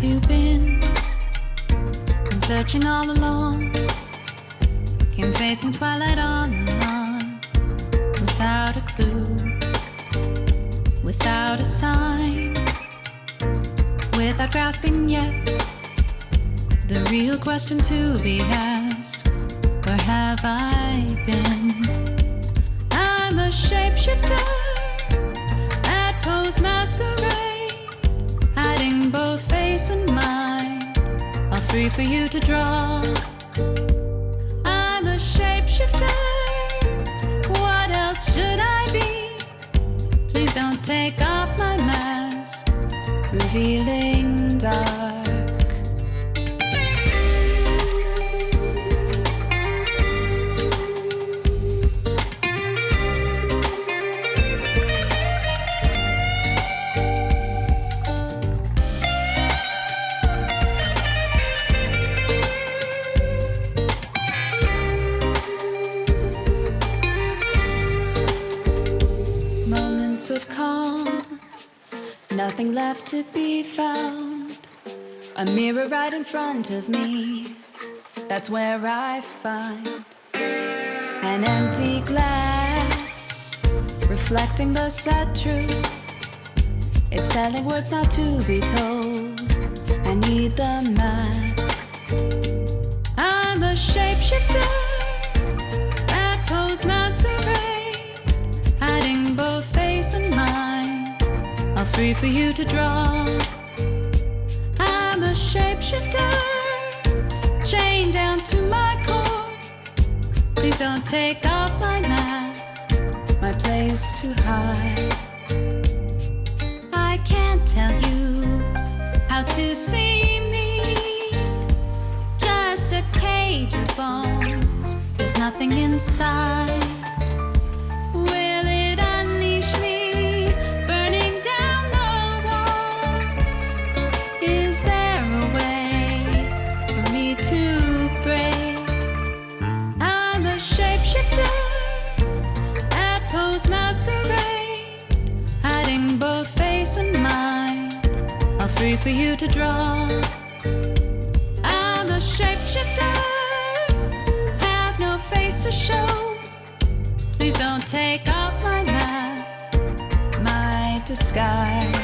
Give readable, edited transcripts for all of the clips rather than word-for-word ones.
you been? Been searching all along. Came facing twilight on and on, without a clue, without a sign, without grasping yet the real question to be asked: where have I been? I'm a shapeshifter at Poe's Masquerade, hiding both face and mind, all free for you to draw. I'm a shapeshifter, what else should I be? Please don't take off my mask, revealing dark. Of calm, nothing left to be found. A mirror right in front of me, that's where I find an empty glass, reflecting the sad truth. It's telling words not to be told. I need the mask. I'm a shapeshifter at Poe's Masquerade, hiding both face and mind, all free for you to draw. I'm a shapeshifter, chained down to my core. Please don't take off my mask, my place to hide. I can't tell you how to see me, just a cage of bones, there's nothing inside. Masquerade, hiding both face and mind, all free for you to draw. I'm a shapeshifter, have no face to show. Please don't take off my mask, my disguise.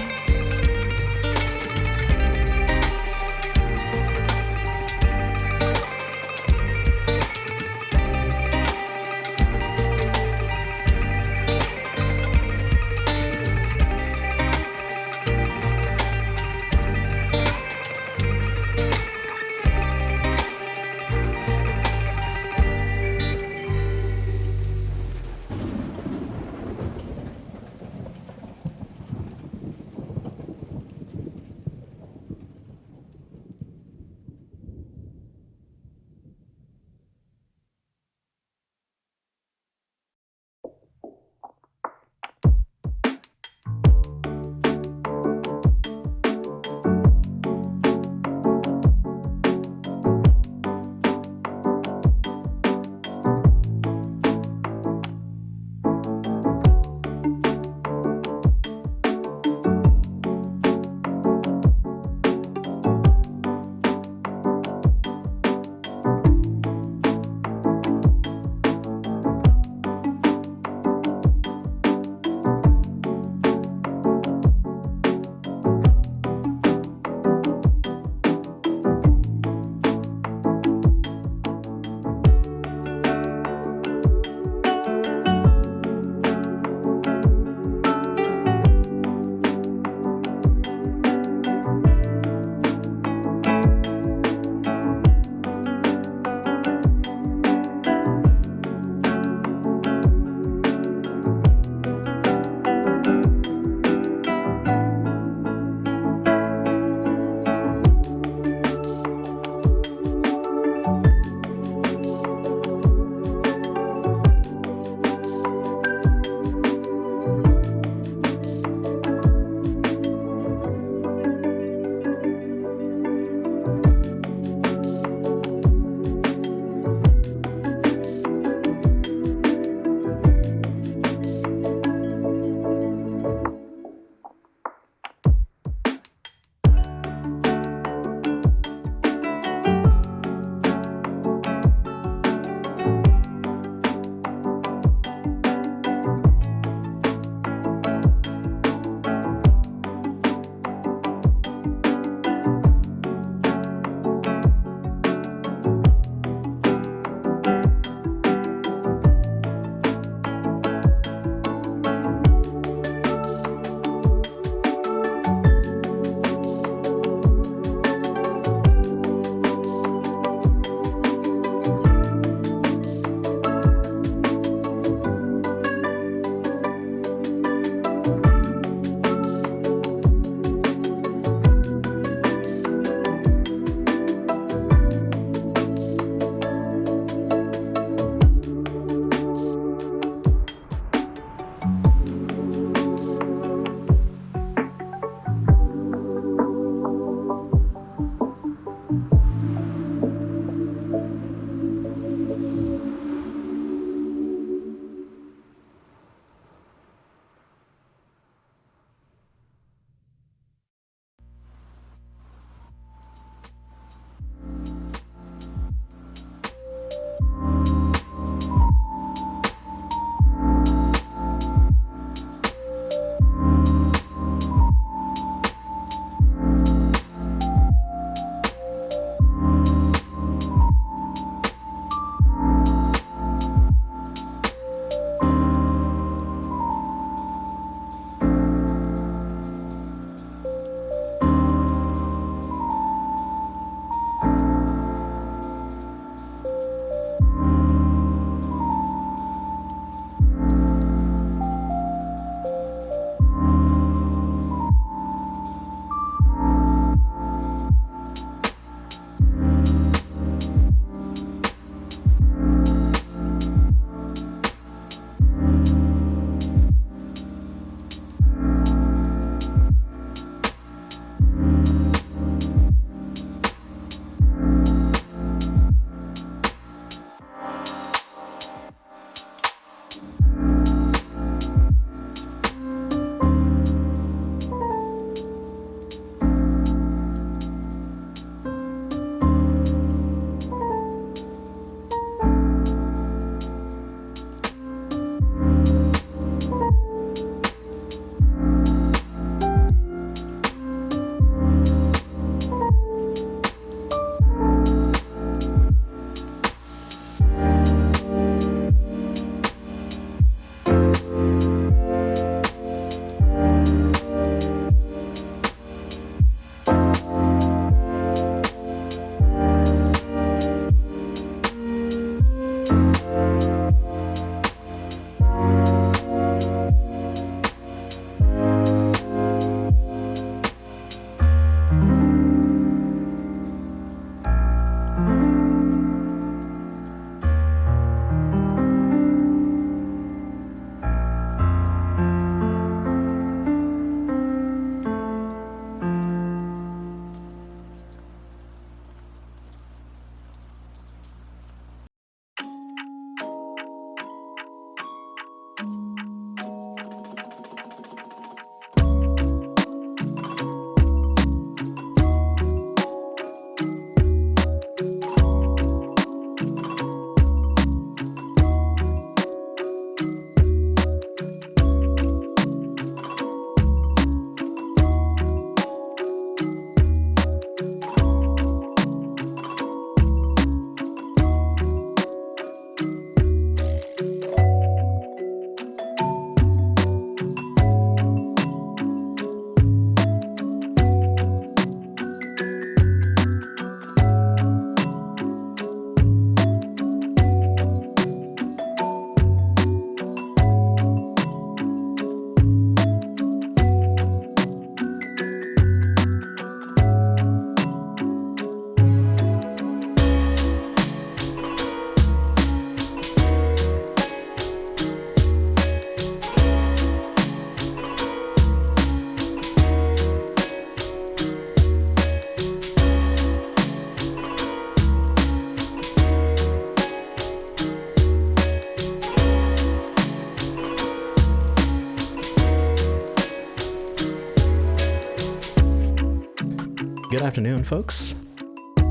Good afternoon, folks.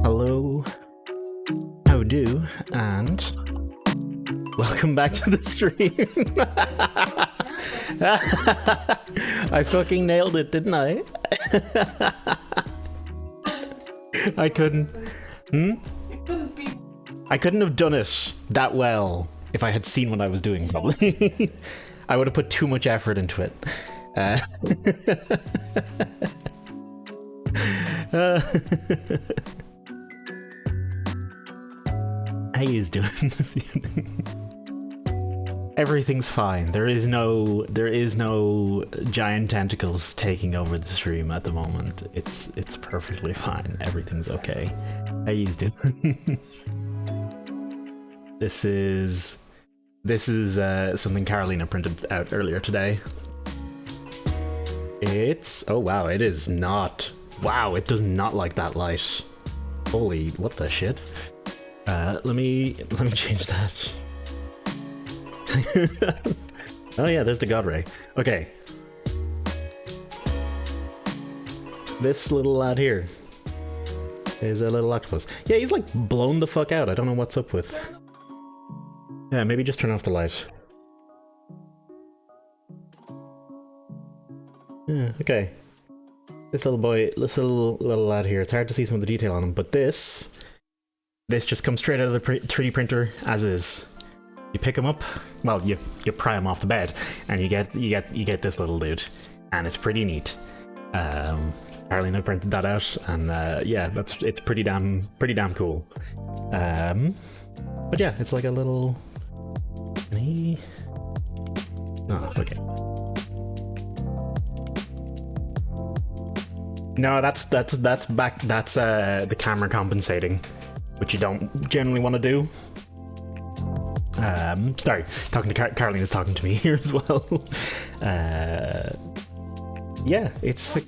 Hello. How do? And welcome back to the stream. I fucking nailed it, didn't I? I couldn't. I couldn't have done it that well if I had seen what I was doing, probably. I would have put too much effort into it. How you doing this evening? Everything's fine. There is no giant tentacles taking over the stream at the moment. It's perfectly fine. Everything's okay. How you doing? This is something Carolina printed out earlier today. Oh wow, it is not. Wow, it does not like that light. Holy, what the shit? Let me change that. Oh yeah, there's the God Ray. Okay. This little lad here is a little octopus. Yeah, he's like blown the fuck out. I don't know what's up with. Yeah, maybe just turn off the light. Yeah, okay. This little boy, this little lad here, it's hard to see some of the detail on him, but this just comes straight out of the 3D printer as is. You pick him up, well, you pry him off the bed, and you get this little dude, and it's pretty neat. Carolina printed that out, and yeah, it's pretty damn cool. But yeah, it's like a little. Oh, okay. No, that's the camera compensating, which you don't generally want to do. Sorry, talking to Carolina's talking to me here as well. Yeah, it's a...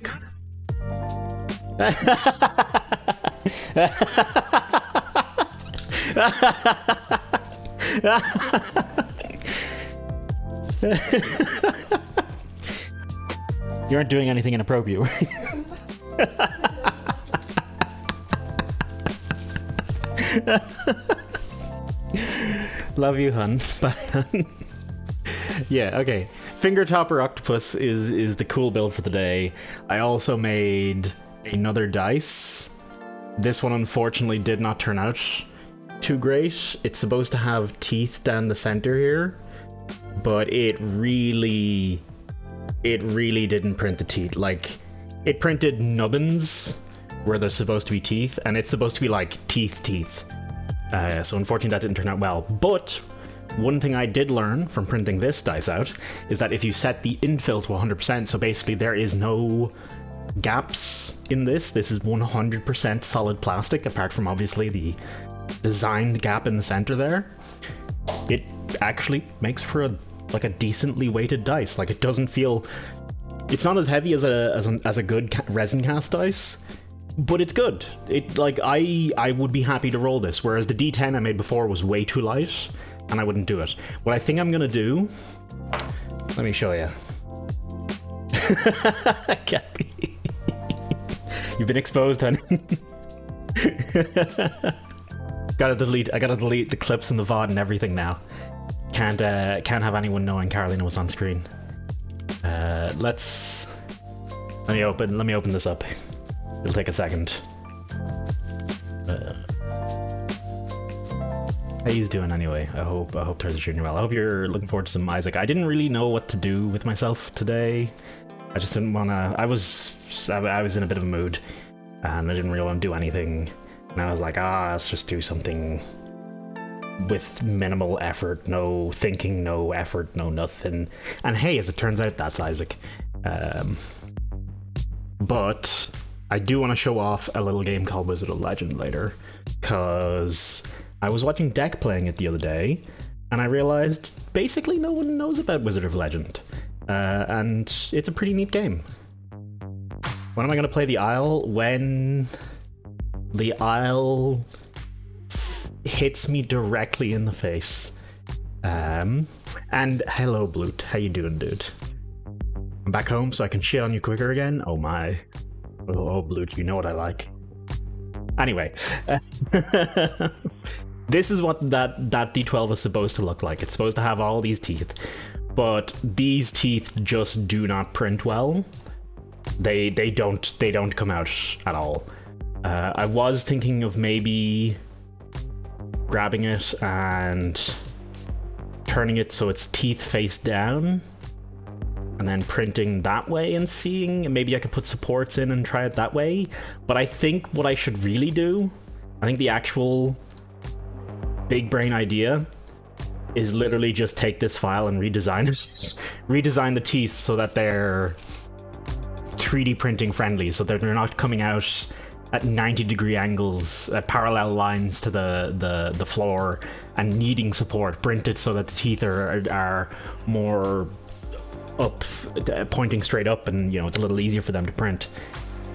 You aren't doing anything inappropriate, right? Love you, hun. Bye, hun. Yeah, okay. Finger Topper Octopus is the cool build for the day. I also made another dice. This one unfortunately did not turn out too great. It's supposed to have teeth down the center here, but it really didn't print the teeth. Like, it printed nubbins where there's supposed to be teeth, and it's supposed to be like teeth. So unfortunately that didn't turn out well. But one thing I did learn from printing this dice out is that if you set the infill to 100%, so basically there is no gaps in this is 100% solid plastic, apart from obviously the designed gap in the center there, it actually makes for a decently weighted dice. Like, it doesn't feel... It's not as heavy as a good resin cast dice, but it's good. It, like, I would be happy to roll this, whereas the D10 I made before was way too light, and I wouldn't do it. What I think I'm gonna do... Let me show you. You've been exposed, honey. I gotta delete the clips and the VOD and everything now. Can't have anyone knowing Carolina was on screen. Let me open this up. It'll take a second. How you doing anyway? I hope Thursday's treating you well. I hope you're looking forward to some Isaac. I didn't really know what to do with myself today. I just didn't wanna. I was in a bit of a mood, and I didn't really want to do anything. And I was like, let's just do something with minimal effort, no thinking, no effort, no nothing. And hey, as it turns out, that's Isaac. But I do want to show off a little game called Wizard of Legend later, because I was watching Deck playing it the other day, and I realized basically no one knows about Wizard of Legend. And it's a pretty neat game. When am I going to play the Isle? When the Isle hits me directly in the face. And hello, Bloot. How you doing, dude? I'm back home so I can shit on you quicker again? Oh my. Oh, Blue, you know what I like. Anyway, this is what that D12 is supposed to look like. It's supposed to have all these teeth, but these teeth just do not print well. They don't come out at all. I was thinking of maybe grabbing it and turning it so its teeth face down, and then printing that way and seeing, maybe I could put supports in and try it that way. But I think what I should really do, I think the actual big brain idea is literally just take this file and redesign it. Redesign the teeth so that they're 3D printing friendly, so that they're not coming out at 90-degree angles, parallel lines to the floor, and needing support. Print it so that the teeth are more up, pointing straight up, and you know, it's a little easier for them to print.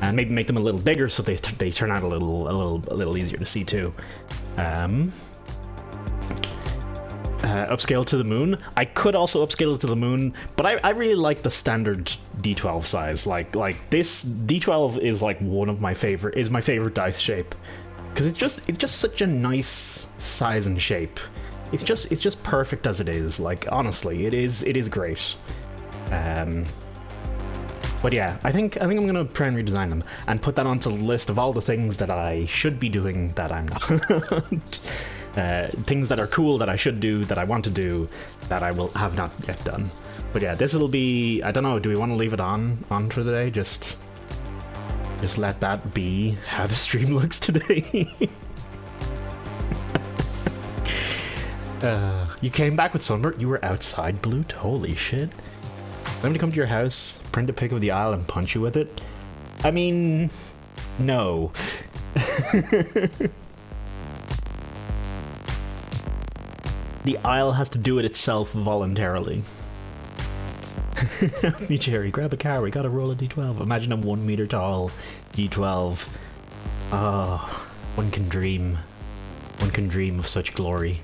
And maybe make them a little bigger so they turn out a little easier to see too. Upscale to the moon. I could also upscale it to the moon, but I really like the standard D12 size. Like this D12 is like my favorite dice shape, because it's just such a nice size and shape. It's just perfect as it is. Like, honestly, it is great. But yeah, I think I'm gonna try and redesign them and put that onto the list of all the things that I should be doing that I'm not. Things that are cool that I should do, that I want to do, that I will have not yet done. But yeah, this will be, I don't know, do we want to leave it on for the day? Just let that be how the stream looks today. You came back with sunburn? You were outside, Blue? Holy shit. Let me come to your house, print a pic of the Isle, and punch you with it? I mean, no. The Isle has to do it itself voluntarily. Me, Jerry, grab a car, we gotta roll a D12. Imagine a 1 meter tall D12. Oh, one can dream. One can dream of such glory.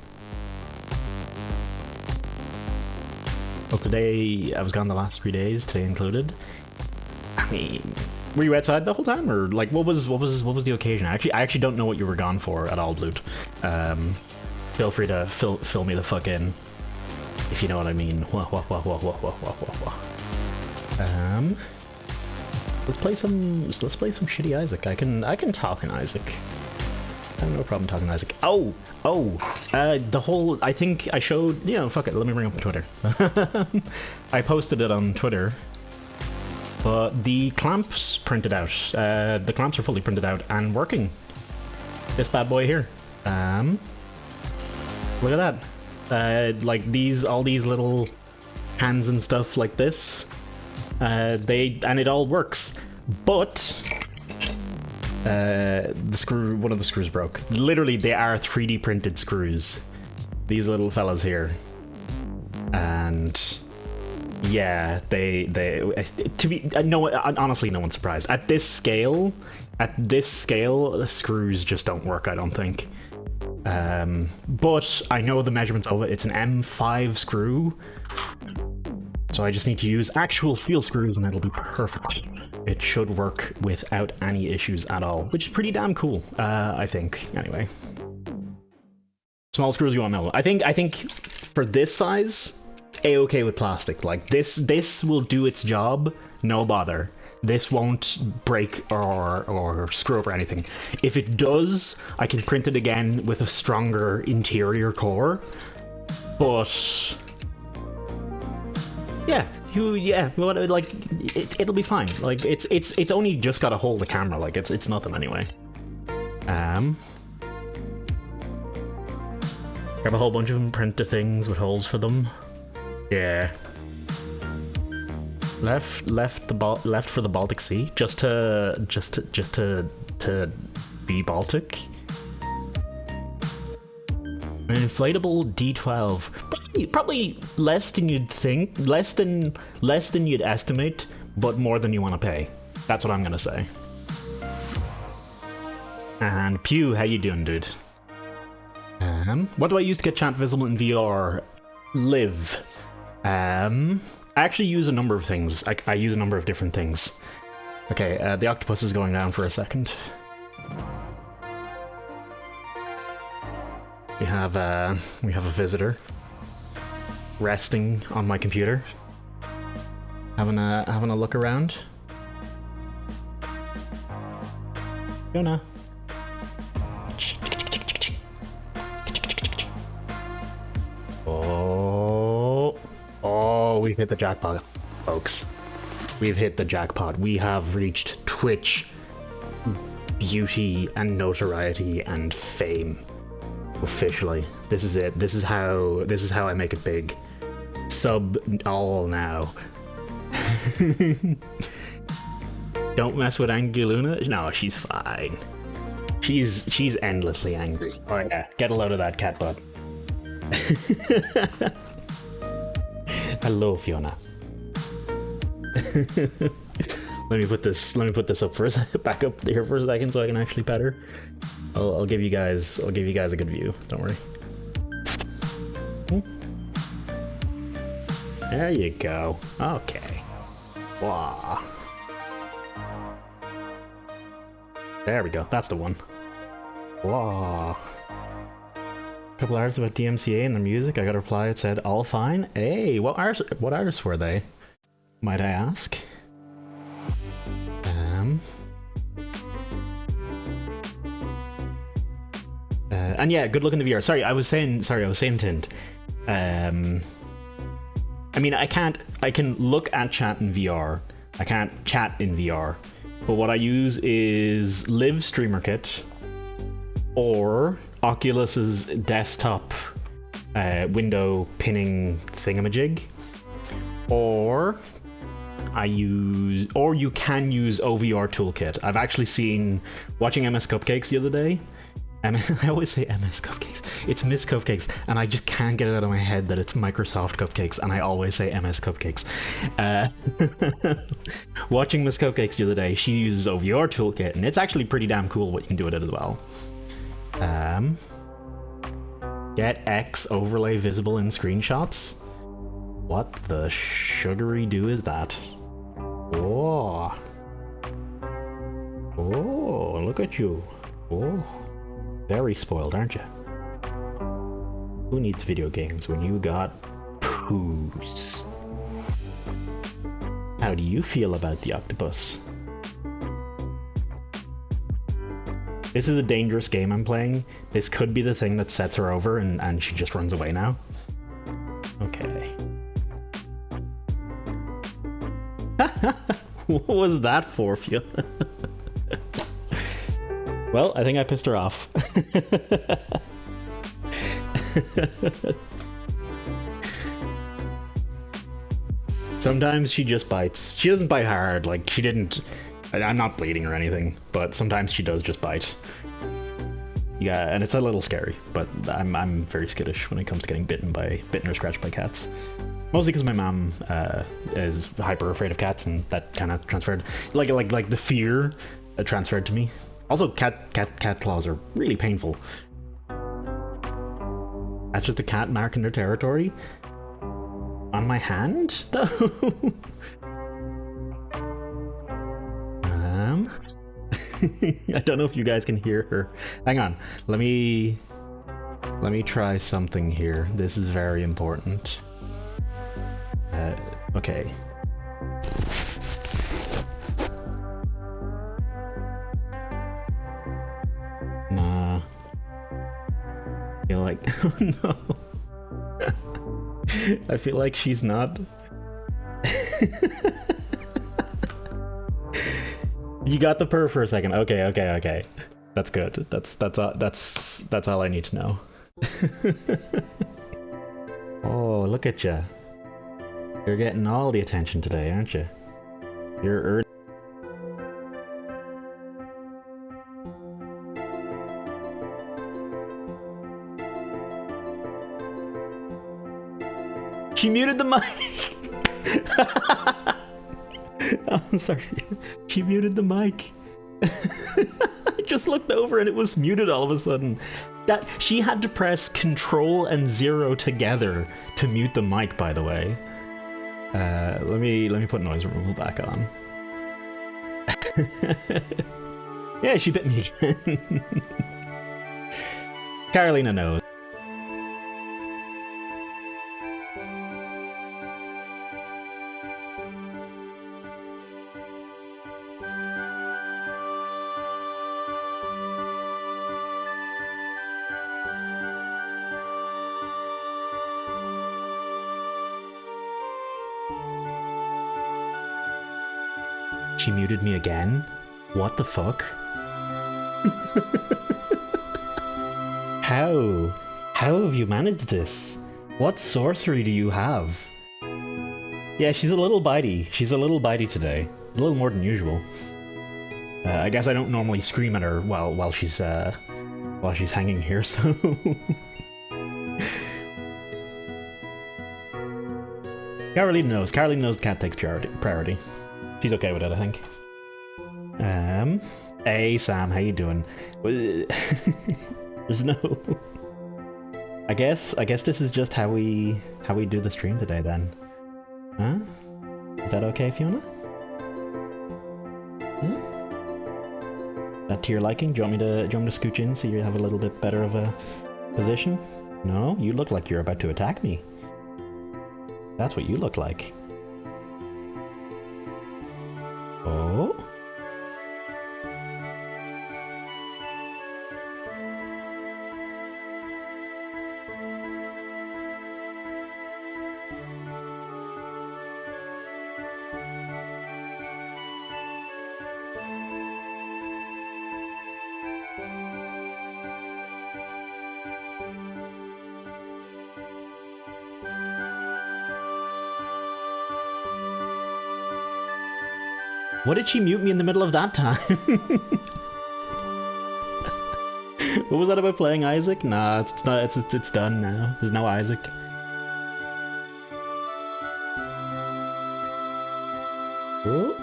Well, today, I was gone the last 3 days, today included. I mean, were you outside the whole time, or like, what was the occasion? I actually don't know what you were gone for at all, Blute. Feel free to fill me the fuck in, if you know what I mean. Let's play some shitty Isaac. I can talk in Isaac. I have no problem talking to Isaac. The whole, I think I showed, you know, fuck it, let me bring up Twitter. I posted it on Twitter, but the clamps printed out. The clamps are fully printed out and working. This bad boy here. Look at that. Like all these little hands and stuff like this. And it all works. But one of the screws broke. Literally, they are 3D printed screws. These little fellas here. And yeah, honestly, no one's surprised. At this scale, the screws just don't work, I don't think. But I know the measurements of it. It's an M5 screw. So I just need to use actual steel screws and it'll be perfect. It should work without any issues at all, which is pretty damn cool, I think. Anyway. Small screws you won't know. I think for this size, A-okay with plastic. Like, this will do its job, no bother. This won't break or screw up or anything. If it does, I can print it again with a stronger interior core. But yeah, like it'll be fine. Like it's only just got to hold the camera. Like it's nothing anyway. Grab a whole bunch of them, print the things with holes for them. Yeah. Left for the Baltic Sea, just to be Baltic. An inflatable D12, probably less than you'd think, less than you'd estimate, but more than you want to pay. That's what I'm gonna say. And Pew, how you doing, dude? What do I use to get chat visible in VR? Live. I actually use a number of things. I use a number of different things. Okay, the octopus is going down for a second. We have a visitor resting on my computer, having a look around. Fiona. Oh, we've hit the jackpot, folks. We've hit the jackpot. We have reached Twitch beauty and notoriety and fame. Officially. This is it. This is how I make it big. Sub all now. Don't mess with Angry Luna. No, she's fine. She's endlessly angry. Oh yeah, get a load of that cat butt. Hello, Fiona. Let me put this up for back up here for a second so I can actually pet her. I'll give you guys a good view. Don't worry. There you go. Okay. Wow. There we go. That's the one. Wow. Couple artists about DMCA and their music. I got a reply. It said all fine. Hey, what artists were they? Might I ask? And yeah, good luck in the VR. Sorry, I was saying Tint. I mean, I can look at chat in VR. I can't chat in VR. But what I use is Live Streamer Kit or Oculus's desktop window pinning thingamajig. Or you can use OVR Toolkit. I've actually seen, watching MS Cupcakes the other day, I always say MS Cupcakes. It's Miss Cupcakes, and I just can't get it out of my head that it's Microsoft Cupcakes, and I always say MS Cupcakes. Watching Miss Cupcakes the other day, she uses OVR Toolkit, and it's actually pretty damn cool what you can do with it as well. Get X overlay visible in screenshots? What the sugary do is that? Oh. Oh, look at you. Oh. Very spoiled, aren't you? Who needs video games when you got poos? How do you feel about the octopus? This is a dangerous game I'm playing. This could be the thing that sets her over and she just runs away now. Okay. What was that for, Fiona? Well, I think I pissed her off. Sometimes she just bites. She doesn't bite hard, like she didn't... I'm not bleeding or anything, but sometimes she does just bite. Yeah, and it's a little scary, but I'm very skittish when it comes to getting bitten or scratched by cats. Mostly because my mom is hyper afraid of cats, and that kind of transferred, like the fear transferred to me. Also, cat claws are really painful. That's just a cat marking their territory on my hand, though. I don't know if you guys can hear her. Hang on, let me try something here. This is very important. Okay. Nah. I feel like, oh no. I feel like she's not. You got the purr for a second. Okay. That's good. That's all I need to know. Oh, look at you. You're getting all the attention today, aren't you? You're She muted the mic. Oh, I'm sorry. She muted the mic. I just looked over and it was muted all of a sudden. That she had to press Control and 0 together to mute the mic, by the way. Let me put noise removal back on. Yeah, she bit me again. Carolina knows. She muted me again? What the fuck? How? How have you managed this? What sorcery do you have? Yeah, she's a little bitey. She's a little bitey today. A little more than usual. I guess I don't normally scream at her while she's hanging here, so... Caroline knows. Caroline knows the cat takes priority. She's okay with it, I think. Hey Sam, how you doing? There's no... I guess this is just how we do the stream today then. Huh? Is that okay, Fiona? Huh? That to your liking? Do you want me to scooch in so you have a little bit better of a position? No? You look like you're about to attack me. That's what you look like. Oh? What did she mute me in the middle of that time? What was that about playing Isaac? Nah, it's not. It's done now. There's no Isaac. Oh.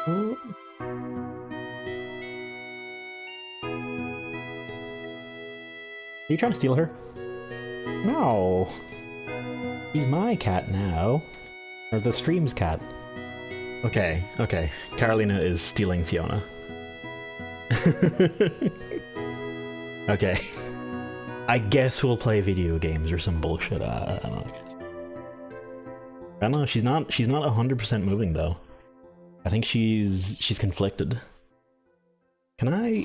Oh. Are you trying to steal her? No. She's my cat now. Or the stream's cat. Okay, okay. Carolina is stealing Fiona. Okay. I guess we'll play video games or some bullshit. I don't know. She's not 100% moving though. I think she's conflicted. Can I?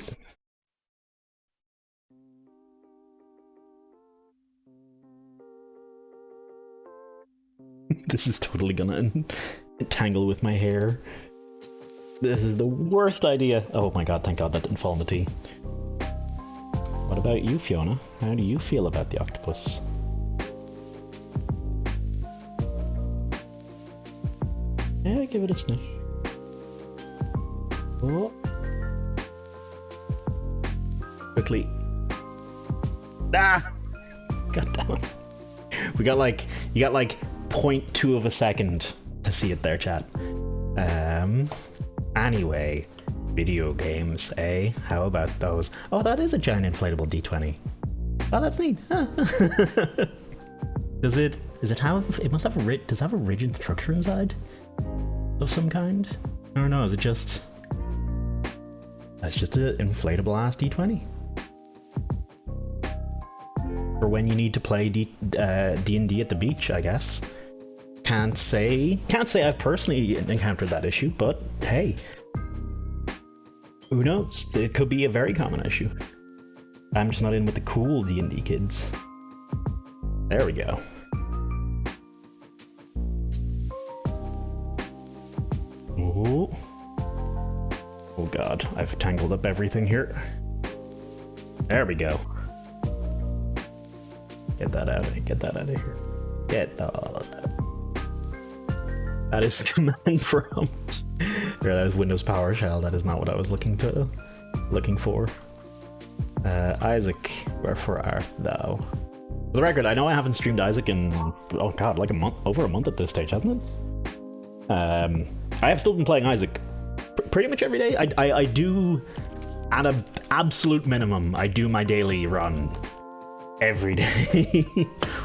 This is totally gonna tangle with my hair. This is the worst idea. Oh my god, thank god that didn't fall in the tea. What about you, Fiona? How do you feel about the octopus? Yeah, give it a sniff. Oh. Quickly. Ah! God damn it. You got like 0.2 of a second to see it there, chat. Anyway, video games, eh? How about those? Oh, that is a giant inflatable D20. Oh, that's neat. Huh. Does it have? It must have does it have a rigid structure inside of some kind? I don't know. Is it just? That's just an inflatable ass D20. For when you need to play D&D at the beach, I guess. Can't say I've personally encountered that issue, but hey, who knows? It could be a very common issue. I'm just not in with the cool D&D kids. There we go. Oh, oh god, I've tangled up everything here. There we go. Get that out of here. Get that out of here. Get all of that. That is command prompt. Or that is Windows PowerShell. That is not what I was looking for. Isaac, wherefore art thou? For the record, I know I haven't streamed Isaac in, oh god, like over a month at this stage, hasn't it? I have still been playing Isaac pretty much every day. I do, at an absolute minimum, I do my daily run every day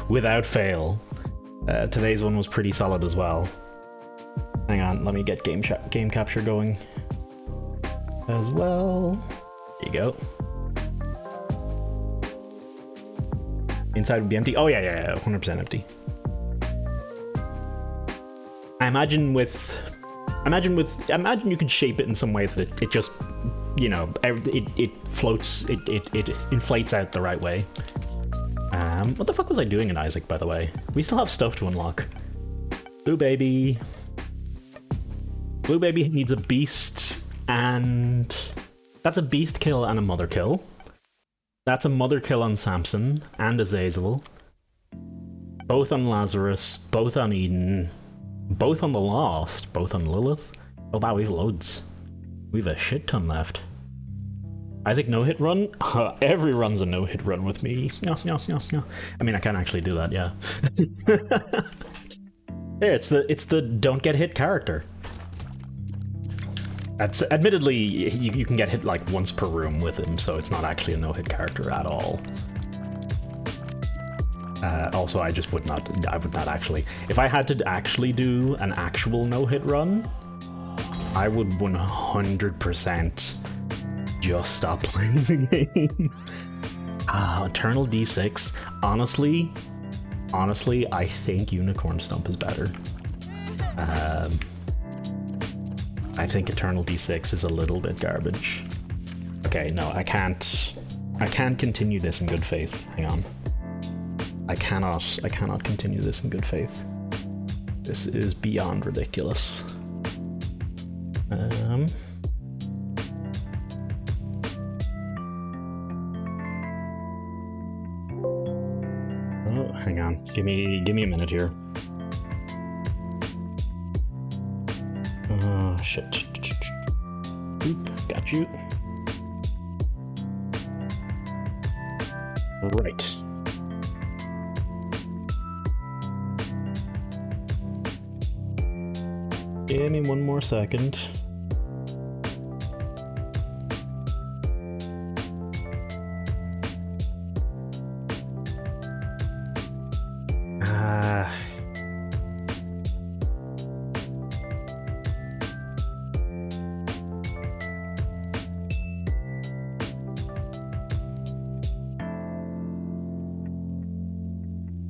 without fail. Today's one was pretty solid as well. Hang on, let me get game capture going as well. There you go. Inside would be empty. Oh yeah, 100% empty. I imagine you could shape it in some way that it just, you know, it floats, it inflates out the right way. What the fuck was I doing in Isaac, by the way? We still have stuff to unlock. Blue baby. Blue baby needs a beast, and that's a beast kill and a mother kill. That's a mother kill on Samson and Azazel. Both on Lazarus, both on Eden, both on the Lost, both on Lilith. Oh wow, we've loads. We've a shit ton left. Isaac no-hit run? Every run's a no-hit run with me. I mean, I can't actually do that, yeah. Yeah, it's the don't get hit character. That's, admittedly, you can get hit like once per room with him, so it's not actually a no-hit character at all. Also, I would not actually. If I had to actually do an actual no-hit run, I would 100% just stop playing the game. Eternal D6. Honestly, I think Unicorn Stump is better. I think Eternal D6 is a little bit garbage. Okay, no, I can't continue this in good faith. Hang on. I cannot continue this in good faith. This is beyond ridiculous. Oh, hang on. Give me a minute here. Oh, shit. Oop, got you. Right. Give me one more second.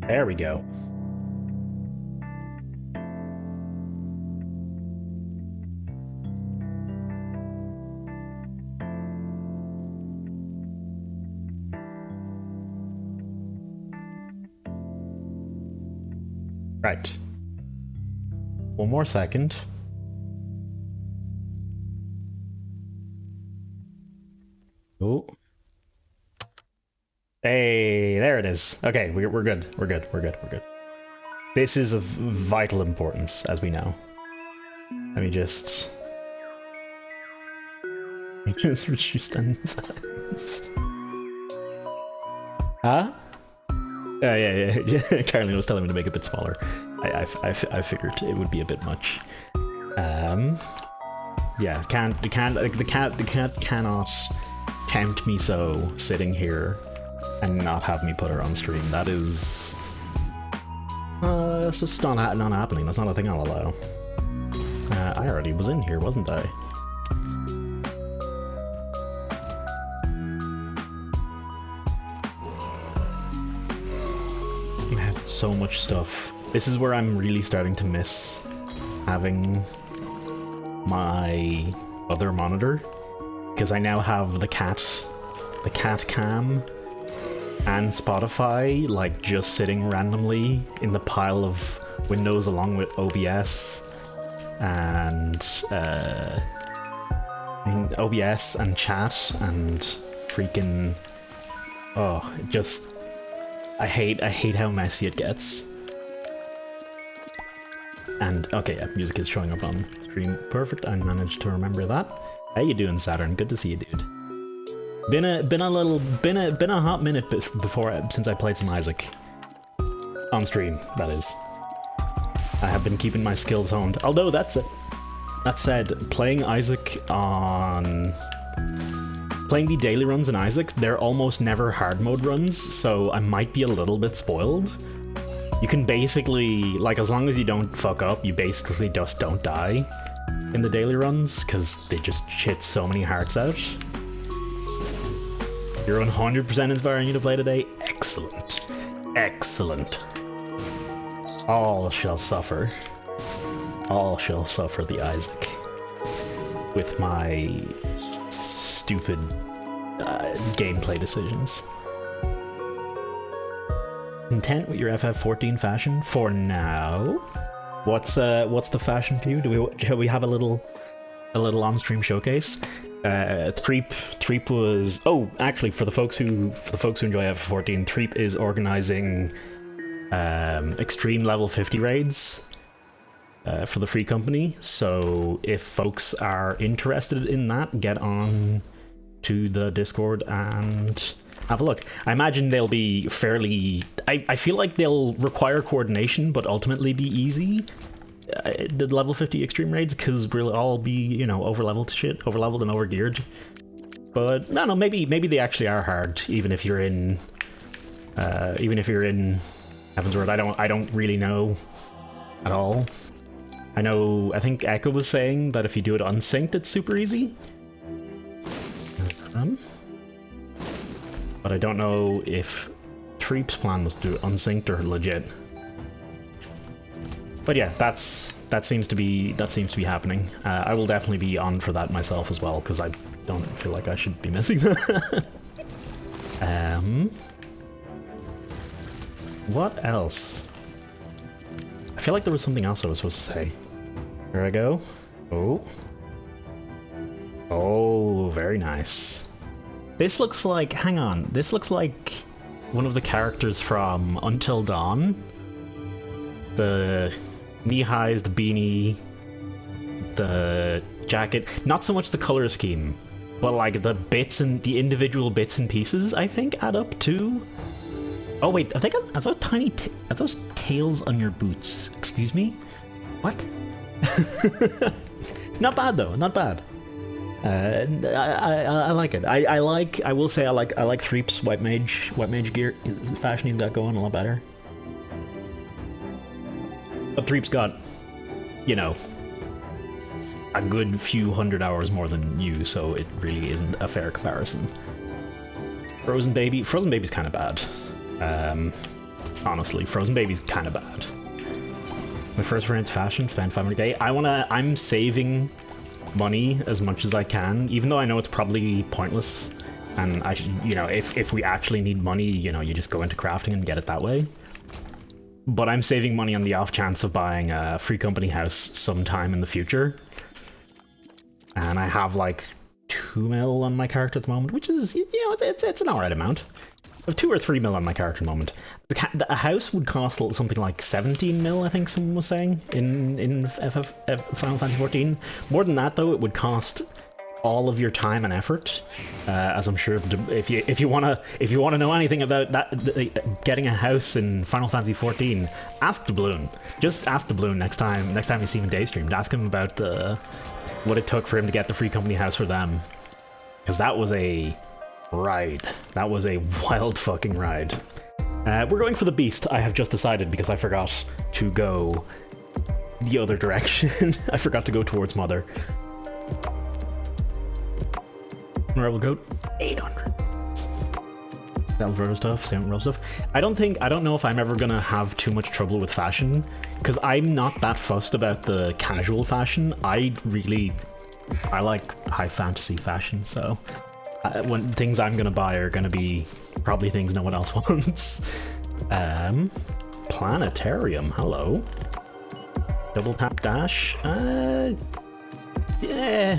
There we go. Right. One more second. Oh. Hey, there it is. Okay, we're good. We're good. This is of vital importance, as we know. Let me just reduce them size. Huh? Yeah. Caroline was telling me to make it a bit smaller. I figured it would be a bit much. Yeah, the cat cannot tempt me so sitting here and not have me put her on stream. That is... that's just not happening. That's not a thing I'll allow. I already was in here, wasn't I? I have so much stuff. This is where I'm really starting to miss having my other monitor, because I now have the cat cam and Spotify like just sitting randomly in the pile of windows along with OBS and OBS and chat and freaking I hate how messy it gets. And okay, yeah, music is showing up on stream. Perfect, I managed to remember that. How you doing, Saturn? Good to see you, dude. Been a hot minute since I played some Isaac on stream. That is, I have been keeping my skills honed. Although that said, playing the daily runs in Isaac, they're almost never hard mode runs, so I might be a little bit spoiled. You can basically, like, as long as you don't fuck up, you basically just don't die in the daily runs, because they just shit so many hearts out. You're 100% inspiring you to play today? Excellent. Excellent. All shall suffer. All shall suffer the Isaac. With my stupid gameplay decisions. Content with your FF14 fashion for now. What's the fashion view? Do we have a little on-stream showcase? Threep was, oh, actually, for the folks who enjoy FF14, Threep is organizing extreme level 50 raids for the free company. So if folks are interested in that, get on to the Discord and have a look. I imagine they'll be fairly... I feel like they'll require coordination, but ultimately be easy. The level 50 extreme raids, because we'll all be, you know, overleveled and overgeared. But no, maybe they actually are hard, even if you're in Heavensward. I don't really know at all. I think Echo was saying that if you do it unsynced, it's super easy. But I don't know if Threep's plan was to do it unsynced or legit. But yeah, that seems to be happening. I will definitely be on for that myself as well, because I don't feel like I should be missing that. What else? I feel like there was something else I was supposed to say. Here I go. Oh, very nice. This looks like, hang on, this looks like one of the characters from Until Dawn. The knee-highs, the beanie, the jacket. Not so much the color scheme, but like the bits and the individual bits and pieces, I think, add up to... Oh wait, I thought tiny... are those tails on your boots? Excuse me? What? Not bad though, not bad. I like it. I will say I like Threep's white mage gear fashion he's got going a lot better. But Threep's got, you know, a good few hundred hours more than you, so it really isn't a fair comparison. Frozen Baby's kind of bad. Honestly, Frozen Baby's kind of bad. My first run into fashion, spend 500k. I'm saving money as much as I can, even though I know it's probably pointless, and I should, you know, if we actually need money, you know, you just go into crafting and get it that way. But I'm saving money on the off chance of buying a free company house sometime in the future, and I have like 2 mil on my character at the moment, which is, you know, it's an alright amount. I have 2 or 3 mil on my character at the moment. A house would cost something like 17 mil, I think someone was saying, in Final Fantasy 14. More than that, though, it would cost all of your time and effort, as I'm sure if you wanna know anything about that, getting a house in Final Fantasy 14, ask Doubloon. Just ask Doubloon next time you see him in Daystream. Ask him about what it took for him to get the free company house for them, because that was a ride. That was a wild fucking ride. We're going for the beast, I have just decided, because I forgot to go the other direction. I forgot to go towards Mother. Rebel Goat, 800. Salvador stuff, Saint Row stuff. I don't know if I'm ever gonna have too much trouble with fashion, because I'm not that fussed about the casual fashion. I like high fantasy fashion, so when things I'm gonna buy are gonna be probably things no one else wants. Planetarium, hello. Double tap dash. Yeah,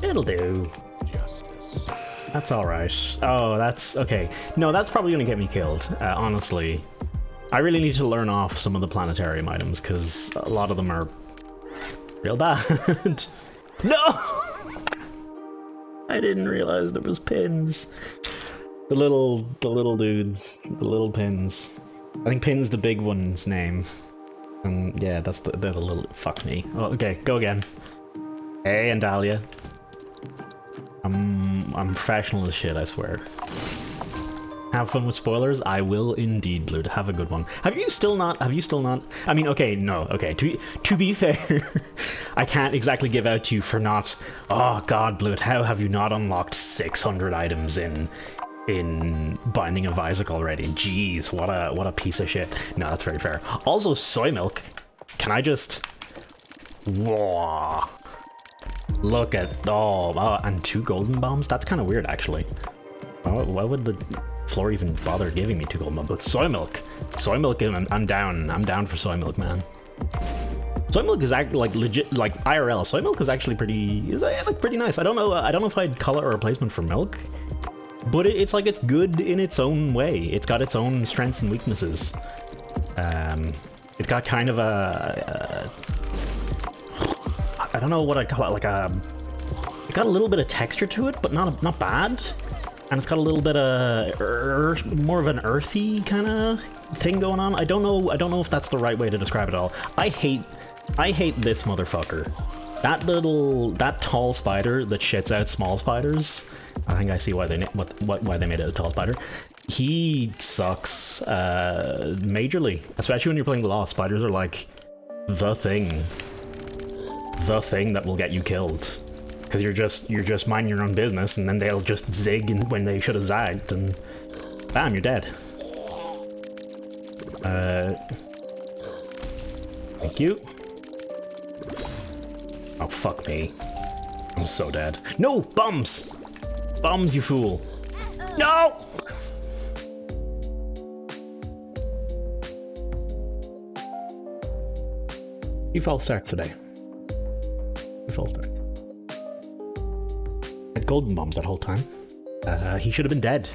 it'll do. That's alright. Oh, that's okay. No, that's probably gonna get me killed, honestly. I really need to learn off some of the planetarium items, because a lot of them are real bad. No! I didn't realize there was pins. The little dudes, the little pins. I think Pin's the big one's name. And yeah, they're the little, fuck me. Oh, okay, go again. Hey, Andalia. I'm professional as shit, I swear. Have fun with spoilers. I will indeed, Blood. Have a good one. Have you still not? I mean, okay, no, okay. To be fair, I can't exactly give out to you for not. Oh God, Blood. How have you not unlocked 600 items in Binding of Isaac already? Jeez, what a piece of shit. No, that's very fair. Also, soy milk. Can I just? Whoa. Look at and 2 golden bombs. That's kind of weird, actually. Why would the floor even bother giving me 2 golden bombs? But soy milk, I'm down for soy milk, man. Soy milk is actually like legit, like IRL. Soy milk is actually it's like pretty nice. I don't know if I'd call it a replacement for milk, but it's like it's good in its own way. It's got its own strengths and weaknesses. It's got kind of I don't know what I call it, like it got a little bit of texture to it, but not bad. And it's got a little bit of more of an earthy kind of thing going on. I don't know if that's the right way to describe it all. I hate this motherfucker. That tall spider that shits out small spiders. I think I see why they made it a tall spider. He sucks majorly, especially when you're playing the Lost. Spiders are like the thing that will get you killed. Because you're just minding your own business, and then they'll just zig when they should have zagged, and bam, you're dead. Thank you. Oh, fuck me. I'm so dead. No! Bums! Bums, you fool! No! You false starts today. You false starts. Had golden bombs that whole time. He should have been dead.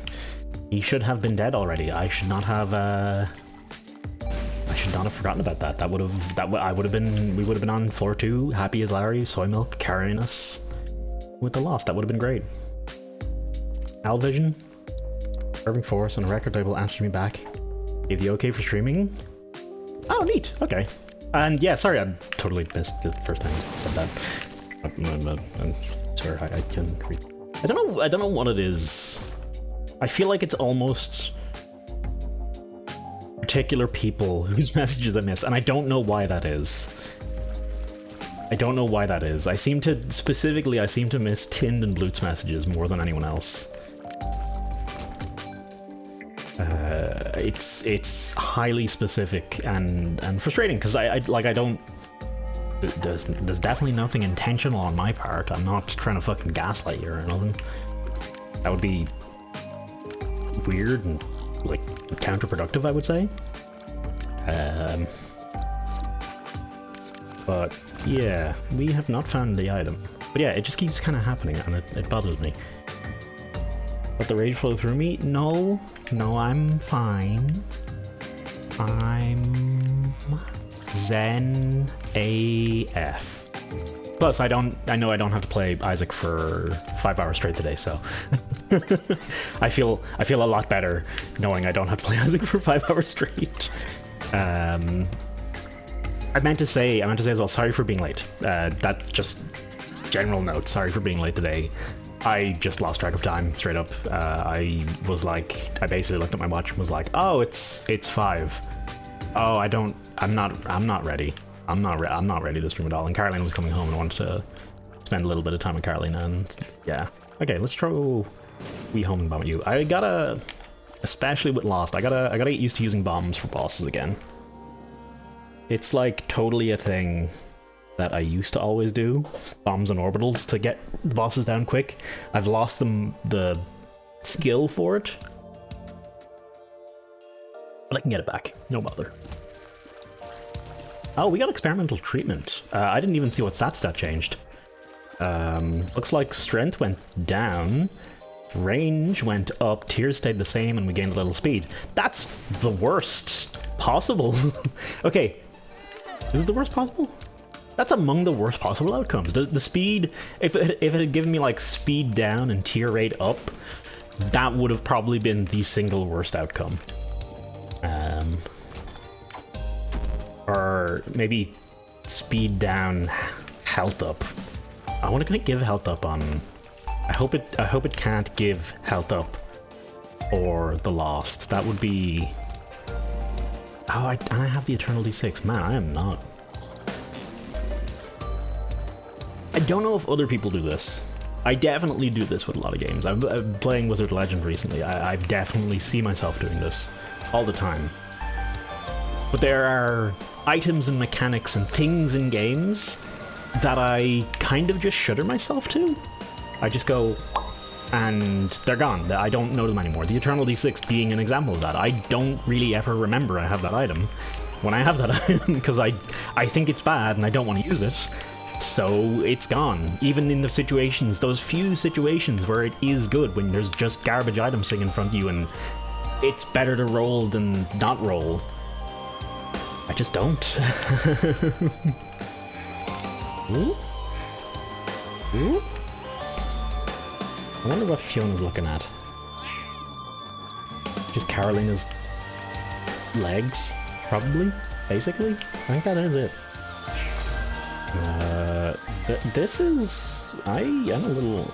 He should have been dead already. I should not have forgotten about that. We would have been on floor 2, happy as Larry, soy milk, carrying us with the Lost. That would have been great. Alvision, Irving Force, and a record label answered me back. Gave the okay for streaming. Oh, neat. Okay. And yeah, sorry, I totally missed the first time I said that. I'm sorry, I can read. I don't know what it is. I feel like it's almost particular people whose messages I miss, and I don't know why that is. I seem to miss Tind and Bloot's messages more than anyone else. It's highly specific and frustrating, because there's definitely nothing intentional on my part. I'm not trying to fucking gaslight you or anything. That would be weird and like counterproductive, I would say. But yeah, we have not found the item. But yeah, it just keeps kind of happening, and it bothers me. Let the rage flow through me? No, I'm fine. I'm Zen AF. Plus, I know I don't have to play Isaac for 5 hours straight today, so I feel a lot better knowing I don't have to play Isaac for 5 hours straight. I meant to say as well, sorry for being late. That just general note, sorry for being late today. I just lost track of time, straight up. I basically looked at my watch and was like, oh, it's 5. Oh, I'm not ready. I'm not ready to stream at all. And Caroline was coming home and wanted to spend a little bit of time with Caroline, and yeah. Okay, let's try we home and bomb at you. Especially with Lost, I gotta get used to using bombs for bosses again. It's like totally a thing that I used to always do. Bombs and orbitals to get the bosses down quick. I've lost the skill for it. But I can get it back, no bother. Oh, we got experimental treatment. I didn't even see what stat changed. Looks like strength went down, range went up, tears stayed the same, and we gained a little speed. That's the worst possible. Okay, is it the worst possible? That's among the worst possible outcomes. The speed, if it had given me like speed down and tear rate up, that would have probably been the single worst outcome. Or maybe speed down, health up. I want to give health up on. I hope it can't give health up or the Lost. That would be... Oh, and I have the Eternal D6. Man, I am not... I don't know if other people do this. I definitely do this with a lot of games. I'm playing Wizard Legend recently. I definitely see myself doing this all the time. But there are items and mechanics and things in games that I kind of just shudder myself to. I just go, and they're gone. I don't know them anymore. The Eternal D6 being an example of that. I don't really ever remember I have that item when I have that item, because I think it's bad and I don't want to use it. So it's gone. Even in the situations, those few situations where it is good, when there's just garbage items sitting in front of you and it's better to roll than not roll, I just don't. Ooh? Ooh? I wonder what Fiona's looking at. Just Carolina's legs, probably, basically. I think that is it. This is... I am a little...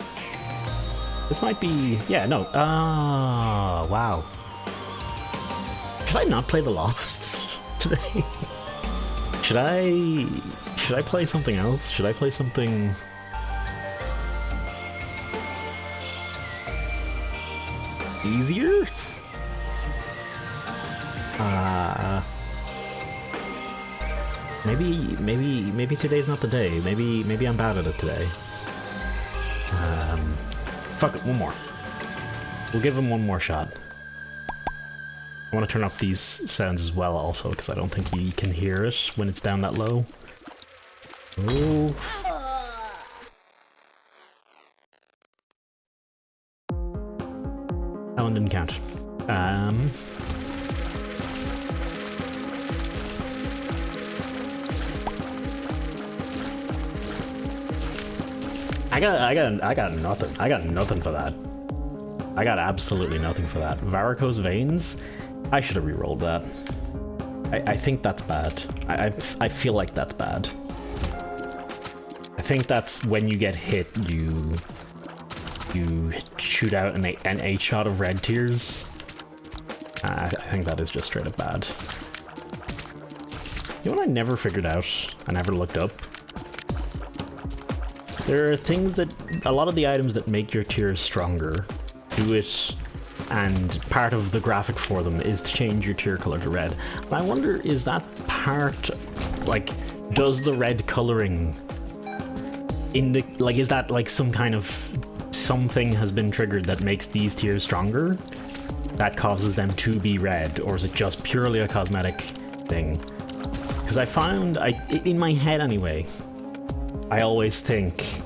This might be... Yeah, no. Ah, wow. Should I not play The Lost today? Should I play something else? Should I play something... easier? Maybe today's not the day. Maybe I'm bad at it today. Fuck it, one more. We'll give him one more shot. I want to turn off these sounds as well also, because I don't think you can hear it when it's down that low. Ooh. That one didn't count. I got nothing. I got nothing for that. I got absolutely nothing for that. Varicose veins? I should have re-rolled that. I think that's bad. I feel like that's bad. I think that's when you get hit, you shoot out an 8-shot of red tears. I think that is just straight up bad. You know what I never figured out? I never looked up? There are things that... A lot of the items that make your tears stronger do it, and part of the graphic for them is to change your tear color to red. And I wonder, is that part... Like, does the red coloring... in the... Like, is that like some kind of... Something has been triggered that makes these tears stronger? That causes them to be red? Or is it just purely a cosmetic thing? Because I found... in my head anyway... I always think...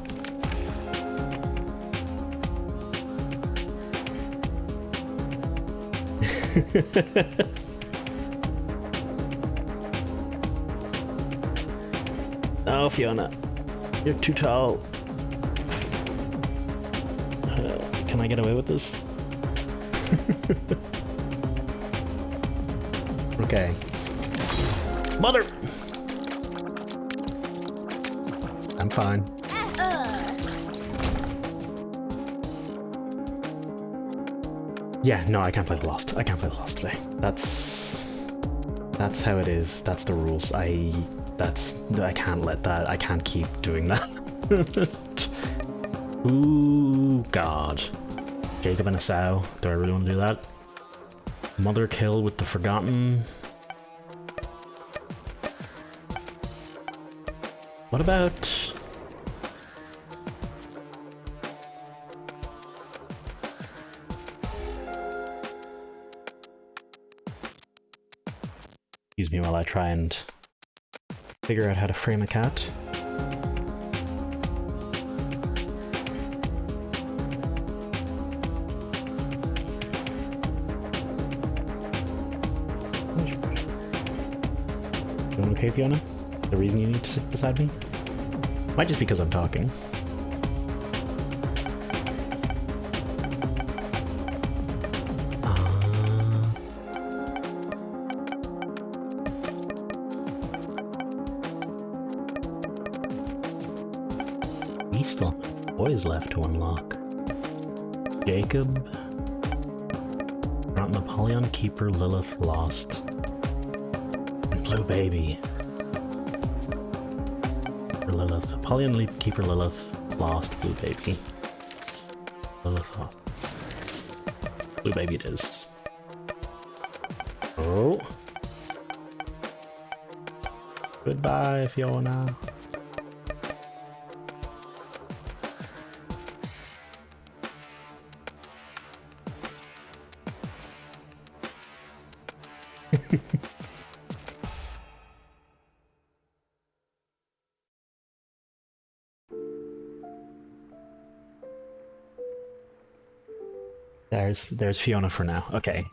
Oh, Fiona. You're too tall. Can I get away with this? Okay. Mother! I'm fine. Yeah, no, I can't play The Lost. I can't play The Lost today. That's how it is. That's the rules. I can't let that. I can't keep doing that. Ooh, God. Jacob and a sow. Do I really want to do that? Mother kill with the Forgotten. What about... Excuse me while I try and figure out how to frame a cat. Doing okay, Fiona? The reason you need to sit beside me? Might just because I'm talking. We still have boys left to unlock. Jacob. Not Napoleon, Keeper, Lilith, Lost. Blue Baby. Lilith. Apollyon, Leap, Keeper, Lilith, Lost, Blue Baby. Lilith, Lost. Blue Baby it is. Oh. Goodbye, Fiona. There's Fiona for now. Okay.